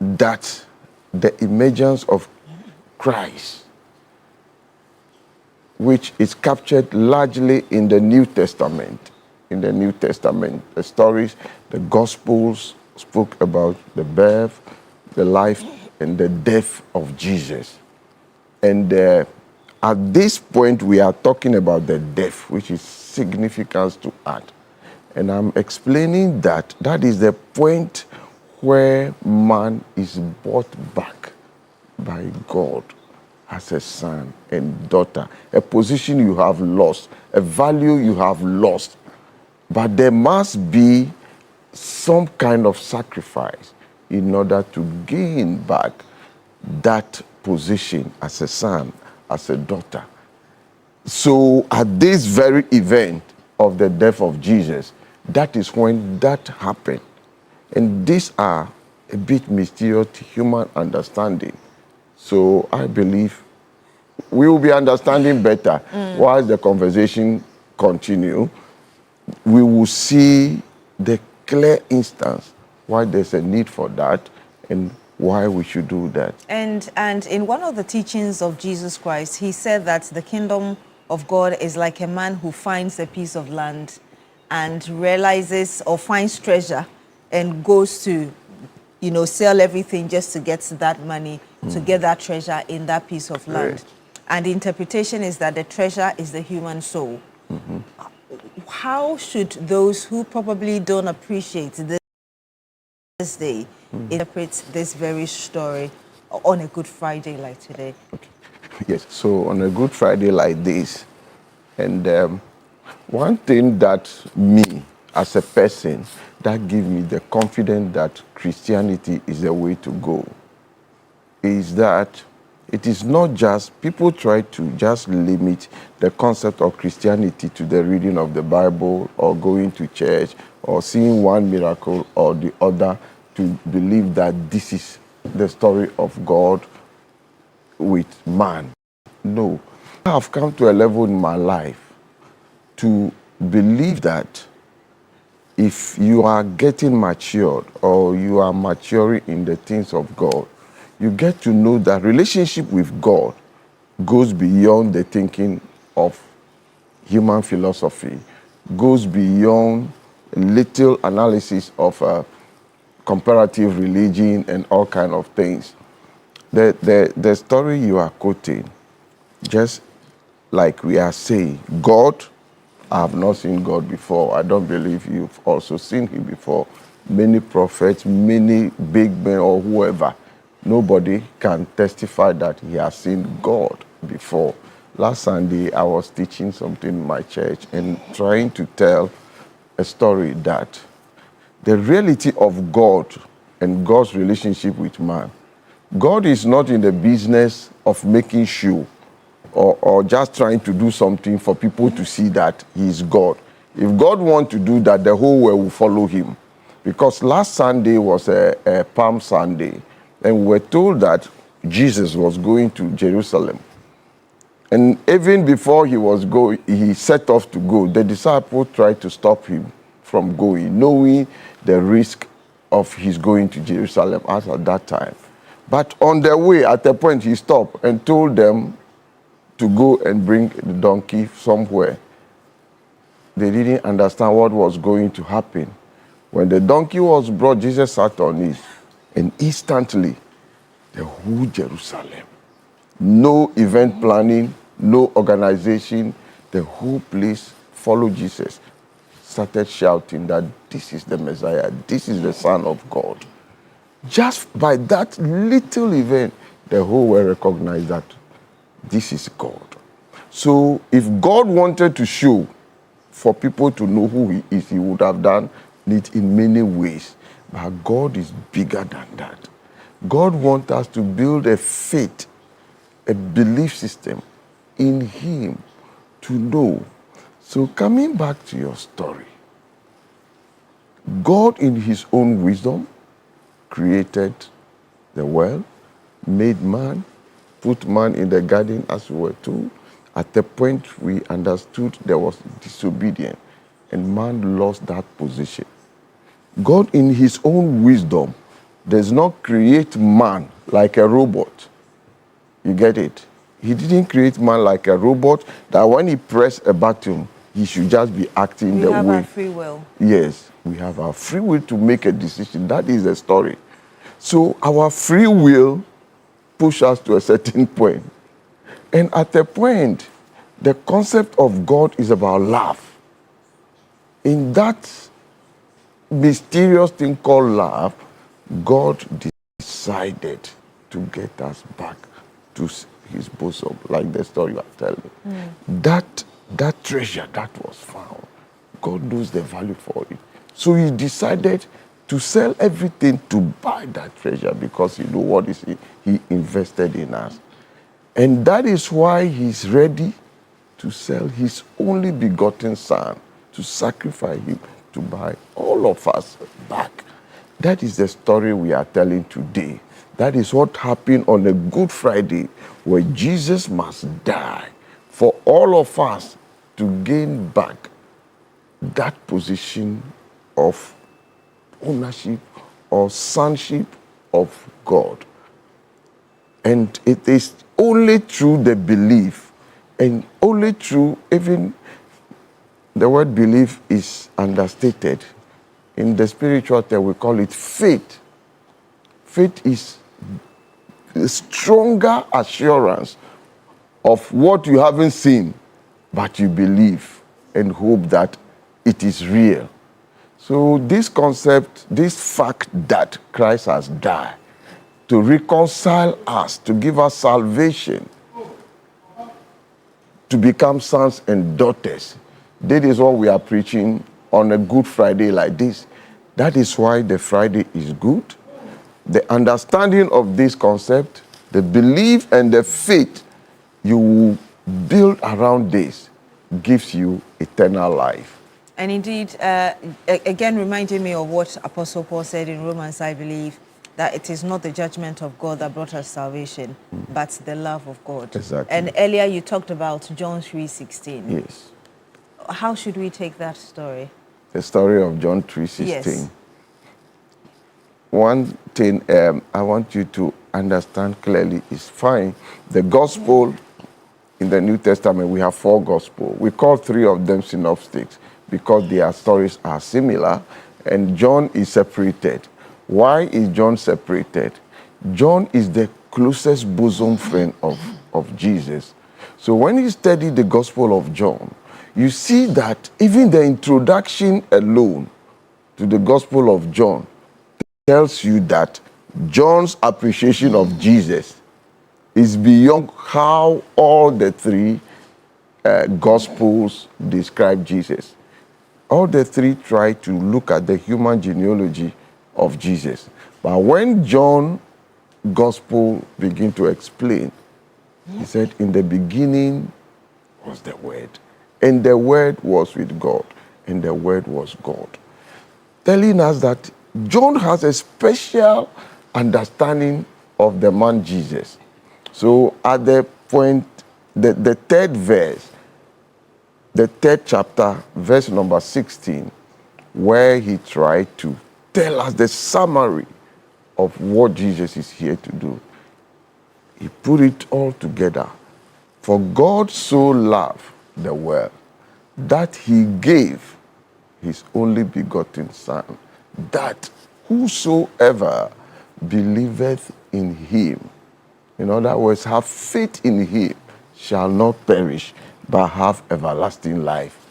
that the emergence of Christ, which is captured largely in the New Testament. In the New Testament, the stories, the Gospels spoke about the birth, the life, and the death of Jesus. And at this point, we are talking about the death, which is significant to add. And I'm explaining that that is the point where man is brought back by God as a son and daughter, a position you have lost, a value you have lost. But there must be some kind of sacrifice in order to gain back that position as a son, as a daughter. So at this very event of the death of Jesus, that is when that happened. And these are a bit mysterious to human understanding. So I believe we will be understanding better while the conversation continue. We will see the clear instance why there's a need for that and why we should do that. And in one of the teachings of Jesus Christ, he said that the kingdom of God is like a man who finds a piece of land and realizes or finds treasure and goes to, sell everything just to get that money, to get that treasure in that piece of land. Right. And the interpretation is that the treasure is the human soul. How should those who probably don't appreciate this day interpret this very story on a Good Friday like today? Yes, so on a Good Friday like this, and one thing that me, as a person, that gives me the confidence that Christianity is the way to go, is that it is not just, people try to just limit the concept of Christianity to the reading of the Bible or going to church or seeing one miracle or the other to believe that this is the story of God with man. No. I have come to a level in my life to believe that if you are getting matured or you are maturing in the things of God, you get to know that relationship with God goes beyond the thinking of human philosophy, goes beyond little analysis of comparative religion and all kind of things. The story you are quoting, just like we are saying, God, I have not seen God before. I don't believe you've also seen him before. Many prophets, many big men or whoever, nobody can testify that he has seen God before. Last Sunday, I was teaching something in my church and trying to tell a story that the reality of God and God's relationship with man, God is not in the business of making sure or just trying to do something for people to see that he is God. If God wants to do that, the whole world will follow him. Because last Sunday was a Palm Sunday, and we were told that Jesus was going to Jerusalem. And even before he set off to go, the disciples tried to stop him from going, knowing the risk of his going to Jerusalem as at that time. But on their way, at a point, he stopped and told them to go and bring the donkey somewhere. They didn't understand what was going to happen. When the donkey was brought, Jesus sat on it, and instantly, the whole Jerusalem, no event planning, no organization, the whole place followed Jesus, started shouting that this is the Messiah, this is the Son of God. Just by that little event, the whole world recognized that this is God. So if God wanted to show for people to know who he is, he would have done it in many ways. But God is bigger than that. God wants us to build a faith, a belief system in him to know. So coming back to your story, God in his own wisdom created the world, made man, put man in the garden as we were told. At the point we understood there was disobedience and man lost that position. God in his own wisdom does not create man like a robot. You get it? He didn't create man like a robot that when he pressed a button, he should just be acting the way. We have our free will. Yes, we have our free will to make a decision. That is the story. So our free will pushes us to a certain point. And at a point, the concept of God is about love. In that mysterious thing called love, God decided to get us back to his bosom, like the story you are telling. That treasure that was found, God knows the value for it. So he decided to sell everything to buy that treasure because he knows what is he invested in us. And that is why he's ready to sell his only begotten son, to sacrifice him, to buy all of us back. That is the story we are telling today. That is what happened on a Good Friday, where Jesus must die for all of us to gain back that position of ownership or sonship of God. And it is only through the belief, and only through, even the word belief is understated. In the spiritual term, we call it faith. Faith is a stronger assurance of what you haven't seen, but you believe and hope that it is real. So this concept, this fact that Christ has died to reconcile us, to give us salvation, to become sons and daughters, that is what we are preaching on a Good Friday like this. That is why the Friday is good. The understanding of this concept, the belief and the faith you will build around this gives you eternal life. And indeed, again, reminding me of what Apostle Paul said in Romans, I believe, that it is not the judgment of God that brought us salvation, but the love of God. Exactly. And earlier you talked about John 3:16. Yes. How should we take that story? The story of John 3:16. Yes. One thing I want you to understand clearly is fine. The gospel in the New Testament, we have 4 gospels. We call 3 of them synoptics because their stories are similar, and John is separated. Why is John separated? John is the closest bosom friend of Jesus. So when you study the Gospel of John, you see that even the introduction alone to the Gospel of John tells you that John's appreciation of Jesus is beyond how all the 3 Gospels describe Jesus. All the 3 try to look at the human genealogy of Jesus. But when John Gospel begin to explain, he said, in the beginning was the Word, and the Word was with God, and the Word was God. Telling us that John has a special understanding of the man Jesus. So at the point the third verse, the third chapter, verse number 16, where he tried to tell us the summary of what Jesus is here to do. He put it all together. For God so loved the world that he gave his only begotten Son, that whosoever believeth in him, in other words, have faith in him, shall not perish, but have everlasting life.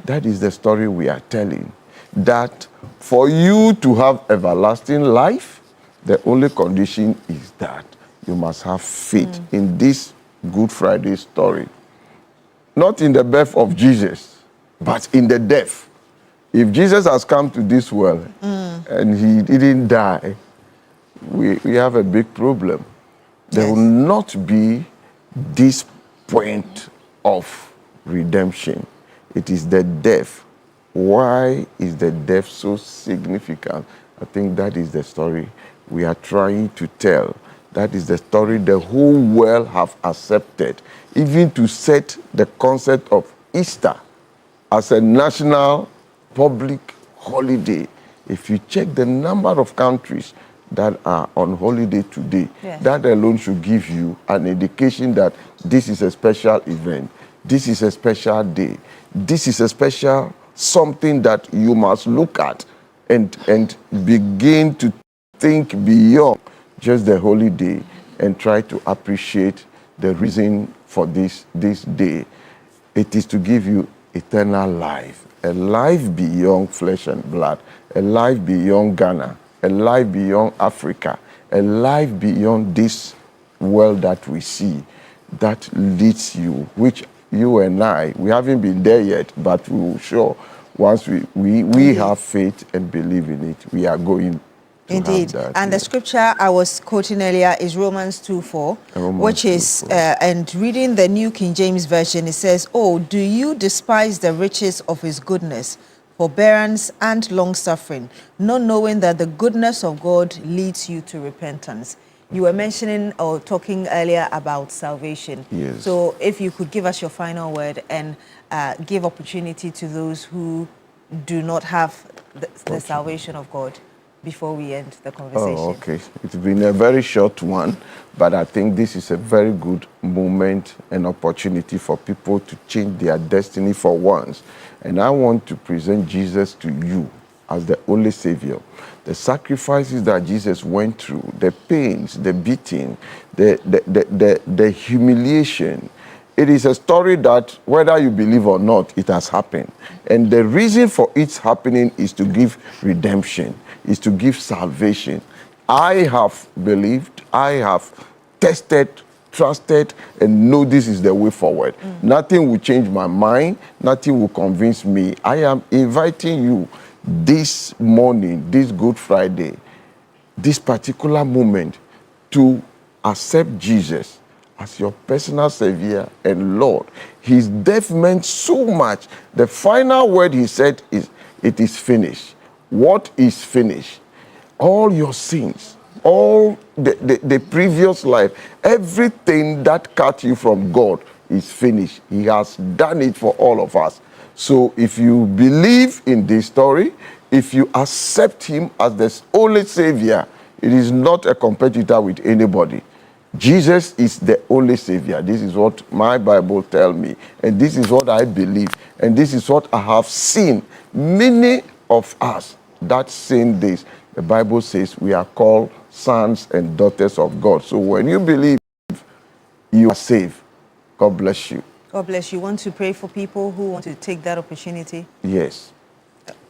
That is the story we are telling. That for you to have everlasting life, the only condition is that you must have faith in this Good Friday story. Not in the birth of Jesus, but in the death. If Jesus has come to this world and he didn't die, we have a big problem. There will not be this point of redemption. It is the death. Why is the death so significant? I think that is the story we are trying to tell. That is the story the whole world have accepted, even to set the concept of Easter as a national public holiday. If you check the number of countries that are on holiday today, that alone should give you an indication that this is a special event. This is a special day. This is a special something that you must look at and begin to think beyond just the holiday and try to appreciate the reason for this day. It is to give you eternal life, a life beyond flesh and blood, a life beyond Ghana, a life beyond Africa, a life beyond this world that we see, that leads you, which you and I, we haven't been there yet, but we will show once we have faith and believe in it, we are going to Indeed. have that. And the scripture I was quoting earlier is Romans 2:4, which is, and reading the New King James Version, it says, "Oh, do you despise the riches of his goodness, forbearance and long-suffering, not knowing that the goodness of God leads you to repentance?" You were mentioning or talking earlier about salvation. Yes. So if you could give us your final word and give opportunity to those who do not have the salvation of God before we end the conversation. Oh, okay. It's been a very short one, but I think this is a very good moment and opportunity for people to change their destiny for once. And I want to present Jesus to you as the only Savior. The sacrifices that Jesus went through, the pains, the beating, the humiliation. It is a story that, whether you believe or not, it has happened. And the reason for its happening is to give redemption, is to give salvation. I have believed, I have tested, trusted, and know this is the way forward. Nothing will change my mind. Nothing will convince me. I am inviting you this morning, this Good Friday, this particular moment, to accept Jesus as your personal Savior and Lord. His death meant so much. The final word he said is, "It is finished." What is finished? All your sins, all the previous life, everything that cut you from God is finished. He has done it for all of us. So if you believe in this story, if you accept him as the only Savior, it is not a competitor with anybody. Jesus is the only Savior. This is what my Bible tells me. And this is what I believe. And this is what I have seen. Many of us that same days, the Bible says we are called sons and daughters of God. So when you believe, you are saved. God bless you. God bless you. Want to pray for people who want to take that opportunity? Yes.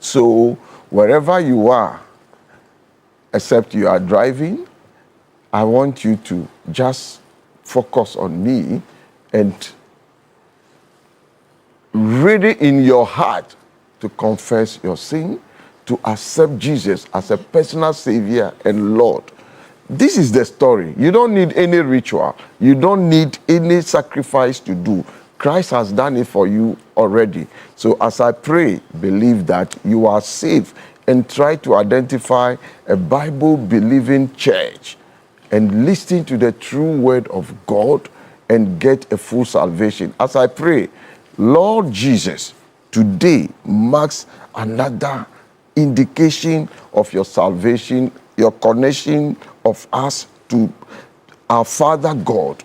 So wherever you are, except you are driving, I want you to just focus on me and really in your heart to confess your sin, to accept Jesus as a personal Savior and Lord. This is the story. You don't need any ritual. You don't need any sacrifice to do. Christ has done it for you already. So as I pray, believe that you are saved and try to identify a Bible-believing church and listen to the true word of God and get a full salvation. As I pray, Lord Jesus, today marks another indication of your salvation, your connection of us to our Father God.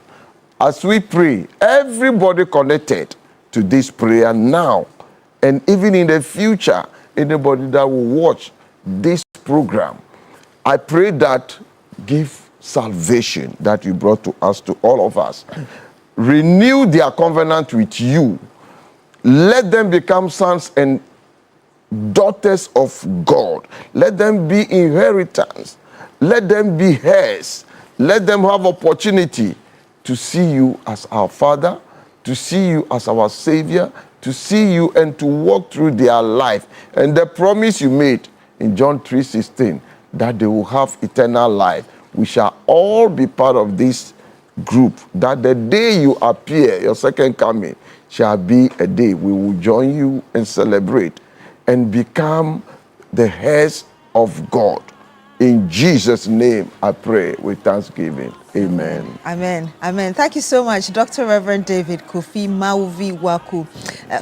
As we pray, everybody connected to this prayer now, and even in the future, anybody that will watch this program, I pray that give salvation that you brought to us, to all of us. Renew their covenant with you. Let them become sons and daughters of God. Let them be inheritance. Let them be heirs. Let them have opportunity to see you as our Father, to see you as our Savior, to see you and to walk through their life. And the promise you made in John 3:16, that they will have eternal life. We shall all be part of this group, that the day you appear, your second coming, shall be a day we will join you and celebrate and become the heirs of God. In Jesus' name, I pray with thanksgiving. Amen. Amen. Amen. Thank you so much, Dr. Reverend David Kofi Mauvi Waku,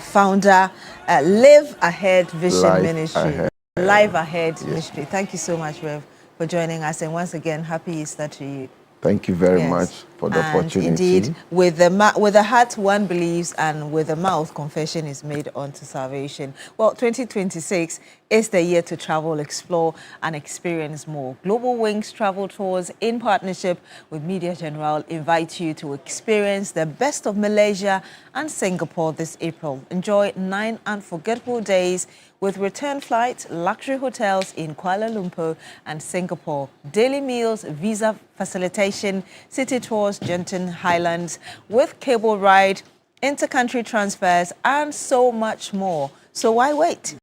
founder, Live Ahead Vision Life Ministry. Ahead. Live Ahead Ministry. Thank you so much, Rev, for joining us. And once again, happy Easter to you. Thank you very much for the opportunity. Indeed, with the heart one believes, and with the mouth confession is made unto salvation. Well, 2026 is the year to travel, explore, and experience more. Global Wings Travel Tours, in partnership with Media General, invite you to experience the best of Malaysia and Singapore this April. Enjoy 9 unforgettable days with return flights, luxury hotels in Kuala Lumpur and Singapore, daily meals, visa facilitation, city tours, Genting Highlands, with cable ride, intercountry transfers, and so much more. So why wait?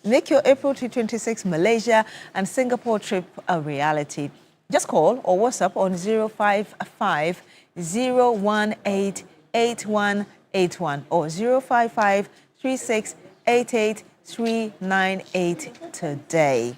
Make your April 2026 Malaysia and Singapore trip a reality. Just call or WhatsApp on 055 018 8181 or 055 3688 398 today.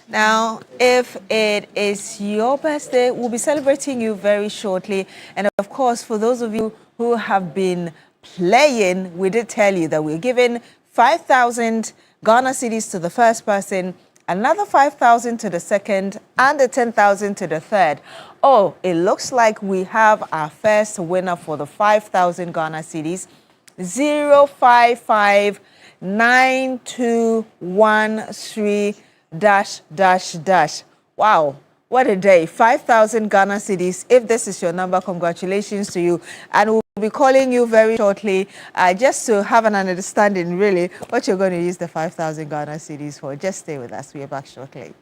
Now, if it is your birthday, we'll be celebrating you very shortly. And of course, for those of you who have been playing, we did tell you that we're giving 5,000 Ghana cedis to the first person, another 5,000 to the second, and the 10,000 to the third. Oh, it looks like we have our first winner for the 5,000 Ghana cedis. 055 9213 --. Wow, what a day. 5,000 Ghana cedis. If this is your number, congratulations to you. And we'll be calling you very shortly just to have an understanding, really, what you're going to use the 5,000 Ghana cedis for. Just stay with us. We're back shortly.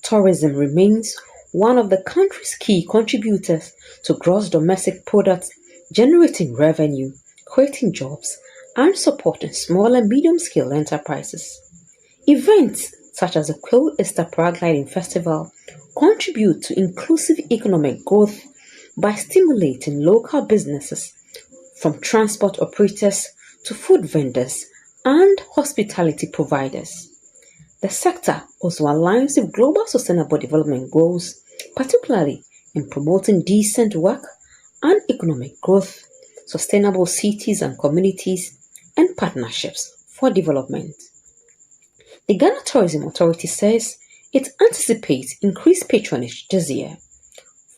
tourism remains one of the country's key contributors to gross domestic product, generating revenue, creating jobs, and supporting small and medium-scale enterprises. Events such as the Kwahu Easter Paragliding Festival contribute to inclusive economic growth by stimulating local businesses, from transport operators to food vendors and hospitality providers. The sector also aligns with global sustainable development goals, particularly in promoting decent work and economic growth, sustainable cities and communities, and partnerships for development. The Ghana Tourism Authority says it anticipates increased patronage this year,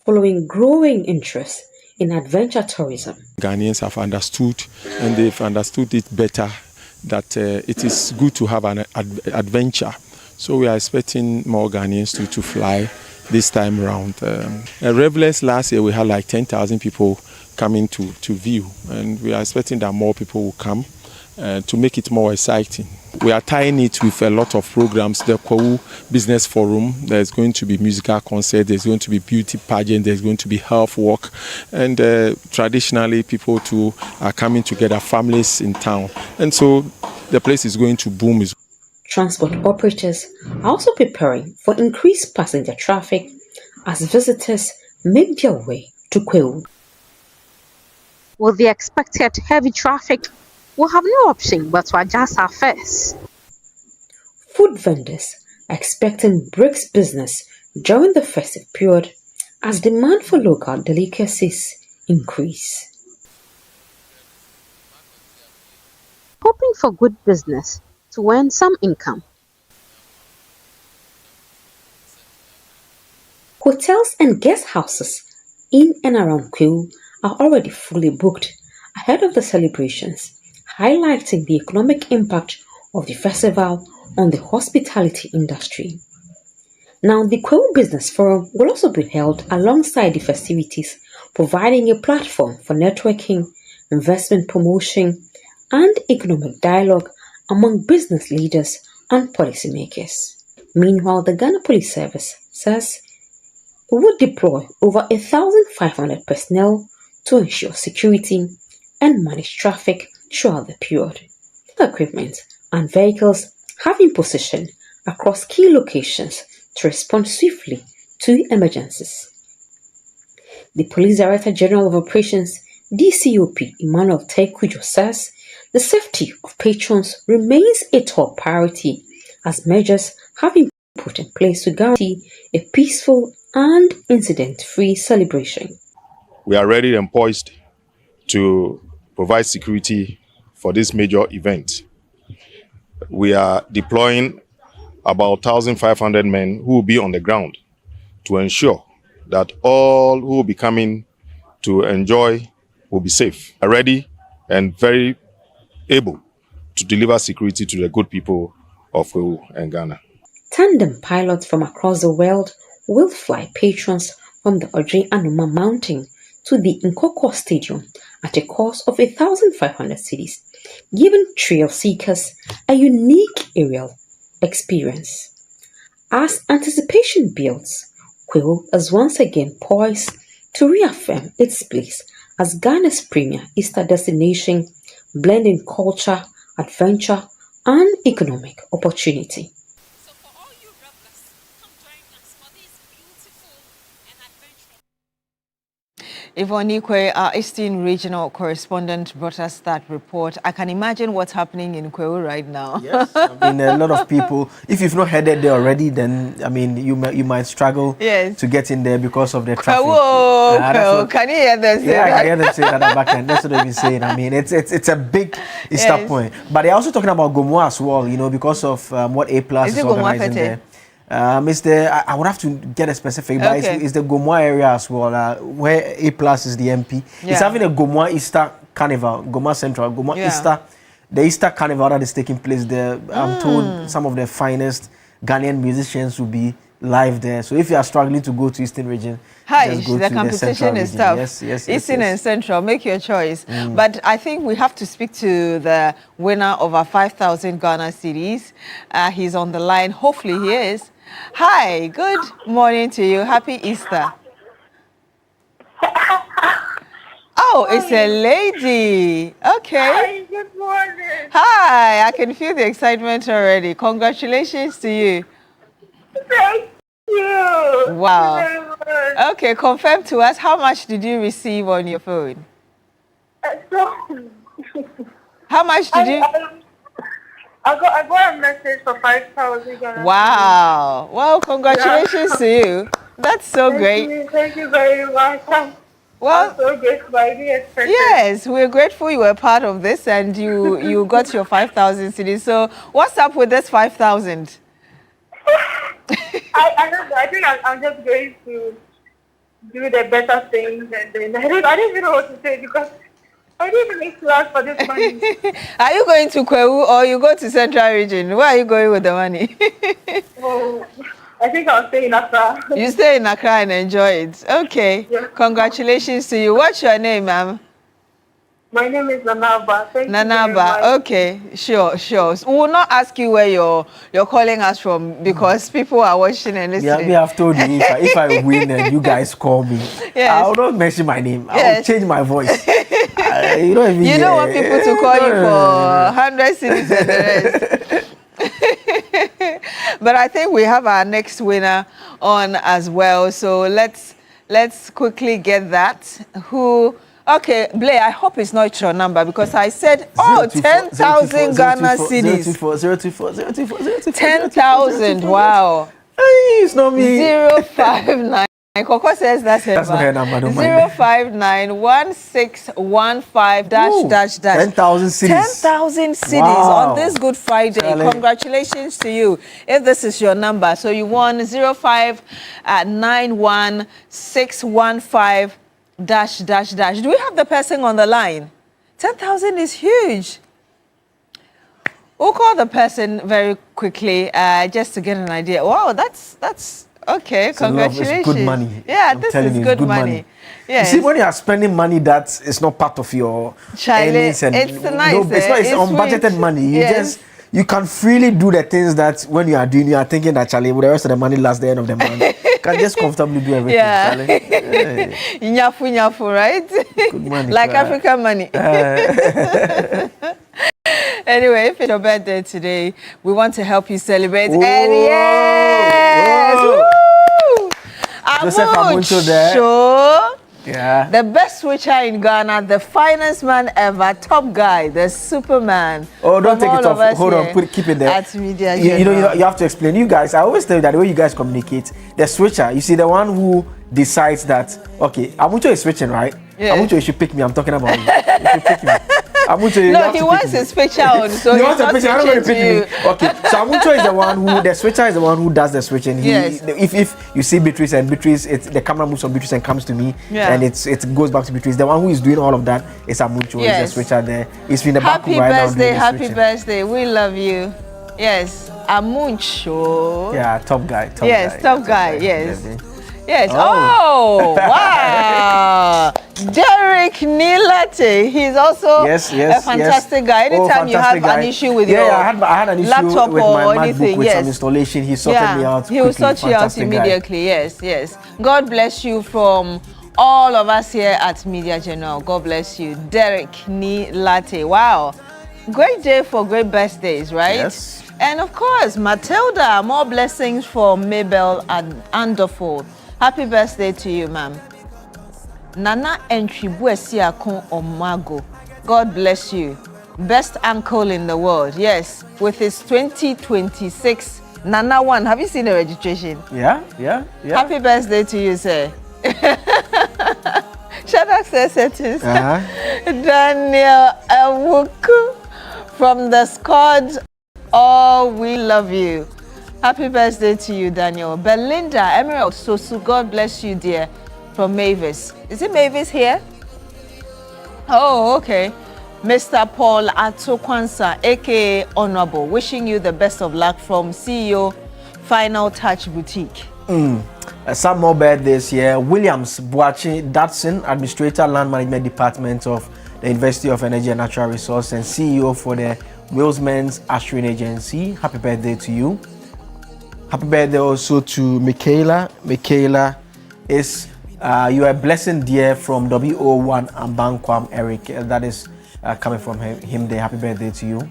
following growing interest in adventure tourism. Ghanaians have understood, and they've understood it better, that it is good to have an adventure. So we are expecting more Ghanaians to fly this time around. Revelers last year, we had like 10,000 people coming to view, and we are expecting that more people will come to make it more exciting. We are tying it with a lot of programs. The Kwahu Business Forum, there's going to be musical concert, there's going to be beauty pageant, there's going to be health walk, and traditionally people too are coming together, families in town, and so the place is going to boom. Transport operators are also preparing for increased passenger traffic as visitors make their way to Kwahu. With the expected heavy traffic, we'll have no option but to adjust our fares. Food vendors are expecting brisk business during the festive period as demand for local delicacies increase. Hoping for good business to earn some income. Hotels and guest houses in and around Kwahu are already fully booked ahead of the celebrations, highlighting the economic impact of the festival on the hospitality industry. Now, the Kwahu Business Forum will also be held alongside the festivities, providing a platform for networking, investment promotion, and economic dialogue among business leaders and policymakers. Meanwhile, the Ghana Police Service says it would deploy over 1,500 personnel to ensure security and manage traffic throughout the period. Equipment and vehicles have been positioned across key locations to respond swiftly to emergencies. The Police Director General of Operations, DCOP Emmanuel Taikujo, says the safety of patrons remains a top priority as measures have been put in place to guarantee a peaceful and incident-free celebration. We are ready and poised to provide security for this major event. We are deploying about 1,500 men who will be on the ground to ensure that all who will be coming to enjoy will be safe, are ready and very able to deliver security to the good people of Kwahu and Ghana. Tandem pilots from across the world will fly patrons from the Odre Anuma Mountain to the Nkoko Stadium at a cost of 1,500 cedis, giving trail seekers a unique aerial experience. As anticipation builds, Kwahu is once again poised to reaffirm its place as Ghana's premier Easter destination, blending culture, adventure, and economic opportunity. Yvonne Ikwe, our Eastern regional correspondent, brought us that report. I can imagine what's happening in Kwahu right now. Yes, I mean, a lot of people, if you've not headed there already, then, I mean, you might struggle to get in there because of the traffic. Kwahu, can you hear them say that? Yeah, I can hear them say that at the back end. That's what they've been saying. I mean, it's a big Easter point. But they're also talking about Gomoa as well, you know, because of what A+ is organizing there. I would have to get a specific, but it's the Gomoa area as well, where A+ is the MP. Yeah. It's having a Gomoa Easter Carnival, Gomoa Central, Gomoa Easter, the Easter Carnival that is taking place there. I'm told some of the finest Ghanaian musicians will be live there. So if you are struggling to go to Eastern region, just go the to competition the is tough. Eastern and Central, make your choice. But I think we have to speak to the winner of our 5,000 Ghana cedis. He's on the line. Hopefully he is. Hi, good morning to you. Happy Easter. Oh, it's a lady. Okay. Hi, good morning. Hi, I can feel the excitement already. Congratulations to you. Thank you. Wow. Thank you very much. Okay, confirm to us, how much did you receive on your phone? How much did you? I got a message for 5,000. Wow. Well, congratulations to you. That's so great. Thank you very much. Well, I'm so grateful. I didn't expect it. Yes, we're grateful you were part of this and you got your 5,000 cedis. So what's up with this 5,000? I don't know. I think I'm just going to do the better things, and then I don't even know what to say because I didn't even plan for this money. Are you going to Kwahu or you go to Central Region? Where are you going with the money? Oh, I think I'll stay in Accra. You stay in Accra and enjoy it. Okay. Yeah. Congratulations to you. What's your name, ma'am? My name is Nanaba. Thank you very Nanaba. much. Okay. Sure. We will not ask you where you're calling us from because people are watching and listening. Yeah, I've told you if I win and you guys call me, Yes. I will not mention my name. I will Yes. change my voice. You don't even You don't want people to call you for 100 cities and the rest. But I think we have our next winner on as well. So let's quickly get that. Okay, Blair, I hope it's not your number because I said, 10,000 Ghana cedis. 024. 10,000, wow. It's not me. 059. Coco says that's her That's not her number, don't mind. 059-1615 -- 10,000 cedis. 10,000 cedis Wow. on this Good Friday. Charlie. Congratulations to you. If this is your number, so you won 0591-615 -- Do we have the person on the line? 10,000 is huge. We'll call the person very quickly just to get an idea. Wow, that's okay. Congratulations. It's good money. Yeah, I'm this telling is you, good it's money. Yes. You see, when you are spending money that is not part of your earnings, and it's nice. it's unbudgeted sweet. money. Yes. You can freely do the things that when you are doing, you are thinking that Charlie, with the rest of the money last the end of the month. You can just comfortably do everything, Yeah. Charlie. Hey. Nyafu, right? Good money. Like African money. Anyway, if it's your birthday today, we want to help you celebrate. Whoa. And yes! Whoa. Woo! Joseph Amuncho there. Sure. Yeah. The best switcher in Ghana, the finest man ever, top guy, the Superman. Oh, don't From take it all of off. us Hold on, here keep it there. At Media You General. have to explain. You guys, I always tell you that the way you guys communicate, the switcher, you see, the one who decides that, okay, Amuncho is switching, right? Yeah. Amuncho, you should pick me. I'm talking about you. You should pick me. Amuncho, you No, have he to wants pick me. his picture on, so He he's wants a not picture. I'm not going to switching pick me. Okay, so Amuncho is the one who, the switcher is the one who does the switching. Yes. If you see Beatrice and Beatrice, the camera moves on Beatrice and comes to me, Yeah. and it goes back to Beatrice. The one who is doing all of that is Amuncho. Yes. He's the switcher there. He's in the back Happy right now doing birthday, the happy switching. birthday. We love you. Yes, Amuncho. Yeah, top guy. Yes, top guy. Yes. Baby. Yes. Oh. Oh, wow. Derek Nilate. He's also Yes, a fantastic guy. Anytime you have an issue with your I had an issue laptop with or my MacBook anything, with yes. some installation. He sorted me out. He will quickly. sort you out Fantastic guy. immediately. Yes, yes. God bless you from all of us here at Media General. God bless you. Derek Nilate. Wow. Great day for great birthdays, right? Yes. And of course, Matilda, more blessings from Mabel and Anderford. Happy birthday to you, ma'am. Nana Entribuesiakon Omago. God bless you. Best uncle in the world. Yes, with his 2026 Nana One. Have you seen the registration? Yeah. Happy birthday to you, sir. Shadak says settings. Daniel Awuku from the squad. Oh, we love you. Happy birthday to you, Daniel. Belinda Emerald Sosu, God bless you, dear, from Mavis. Is it Mavis here? Oh, okay. Mr. Paul Atokwansa, aka Honorable, wishing you the best of luck from CEO Final Touch Boutique. Some more birthdays here. Williams Boachi Datsun, Administrator Land Management Department of the University of Energy and Natural Resources and CEO for the Willsman's Assuring Agency. Happy birthday to you. Happy birthday also to Michaela. Michaela is you are a blessing dear from WO1 and Bankwam Eric. That is coming from him there. Happy birthday to you.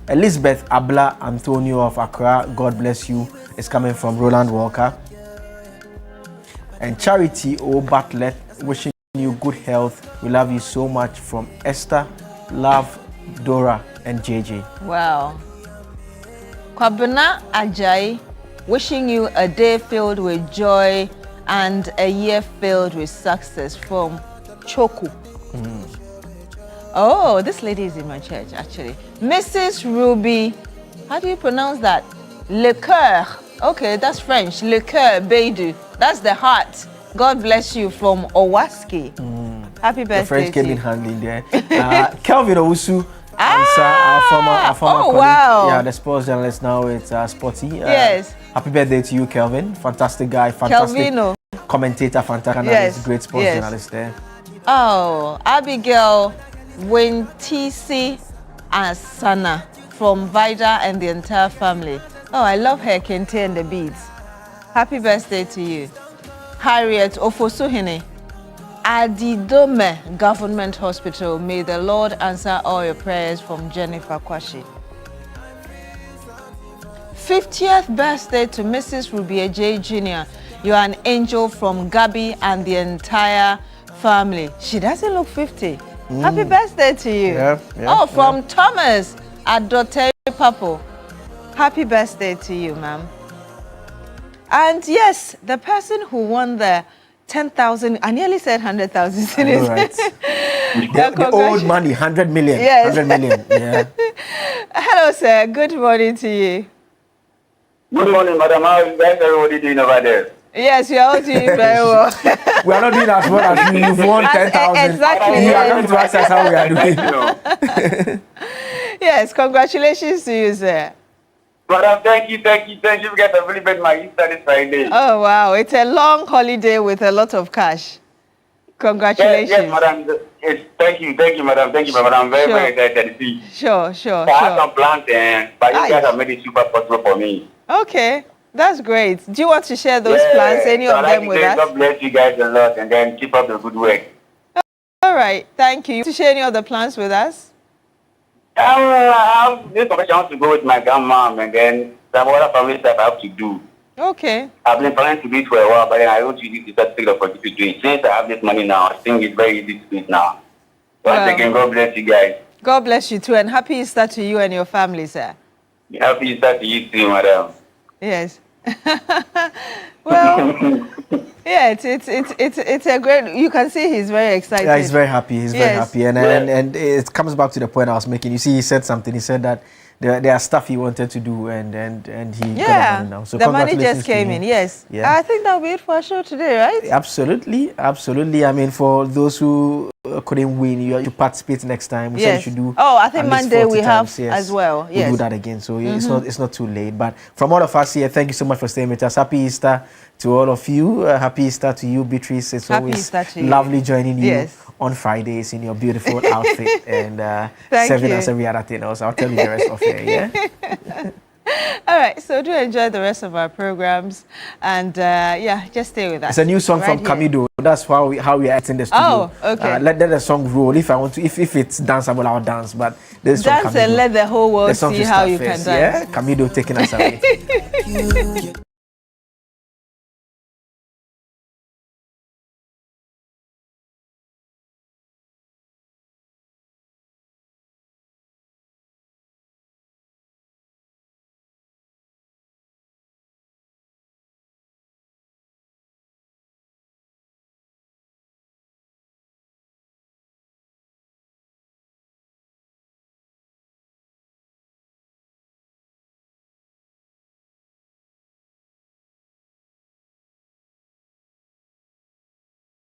Elizabeth Abla Antonio of Accra, God bless you, is coming from Roland Walker. And Charity O Bartlett, wishing you good health. We love you so much, from Esther, Love, Dora, and JJ. Wow. Kwabena Ajay, wishing you a day filled with joy and a year filled with success, from Choku. Oh, this lady is in my church, actually. Mrs. Ruby, how do you pronounce that? Le Coeur. Okay, that's French. Le Coeur, Beidou. That's the heart. God bless you, from Owaski. Happy birthday. The French came to in you. handy there. Kelvin Owusu, our former colleague. Wow. Yeah, the sports journalist now. It's Sporty. Yes. Happy birthday to you, Kelvin. Fantastic guy. Fantastic Kelvino. Commentator. Fantastic analyst. Great sports journalist there. Oh, Abigail Wintisi Asana from Vida and the entire family. Oh, I love her kente and the beads. Happy birthday to you. Harriet Ofosuhene, Adidome Government Hospital. May the Lord answer all your prayers, from Jennifer Kwashi. 50th birthday to Mrs. Ruby J. Jr. You are an angel, from Gabi and the entire family. She doesn't look 50. Happy birthday to you. Yeah, from Thomas at Dote Papo. Happy birthday to you, ma'am. And yes, the person who won the 10,000, I nearly said 100,000 cities. Right. the old money, 100 million. Yes. 100 million. Yeah. Hello, sir. Good morning to you. Good morning, madam. How is everybody doing over there? Yes, you are all doing very well. We are not doing as well as you. You've won 10,000. Exactly. You are going to ask us how we are doing. Yes, congratulations to you, sir. Madam, thank you. You get a really bad my Easter this Friday. Oh, wow. It's a long holiday with a lot of cash. Congratulations. Yes, madam. Thank you, madam. Thank you, madam. I'm very excited to see. Sure. I have some plans, but you guys have made it super possible for me. Okay, that's great. Do you want to share those plans, any of them with us? God bless you guys a lot, and then keep up the good work. All right, thank you. To share any of the plans with us? I have this conversation. I want to go with my grandmom, and then some other family stuff I have to do. Okay. I've been planning to do it for a while, but then I don't use this to take the opportunity to do it. Since I have this money now, I think it's very easy to do it now. Once again, God bless you guys. God bless you too, and happy Easter to you and your family, sir. Happy Easter to you too, madam. Yes. Well, yeah, it's a great. You can see he's very excited. Yeah, he's very happy. He's very happy, and it comes back to the point I was making. You see, he said something. He said that there are stuff he wanted to do, and he got the money now. So the money just came in. Yes. Yeah. I think that'll be it for our show today, right? Absolutely. I mean, for those who couldn't win, you participate next time. We said you should do. Oh, I think Monday we have times, as well. Yes. We'll do that again. So it's not too late. But from all of us here, thank you so much for staying with us. Happy Easter to all of you. Happy Easter to you, Beatrice. It's always lovely joining you on Fridays in your beautiful outfit and serving us every other thing else. I'll tell you the rest of it. Yeah. All right, so do enjoy the rest of our programs, and just stay with us. It's a new song from Camido. That's how we are acting the studio. Oh, okay. Let the song roll. If I want to, if it's danceable, I'll dance. But this dance and let the whole world see how you can dance. Yeah, Camido taking us away.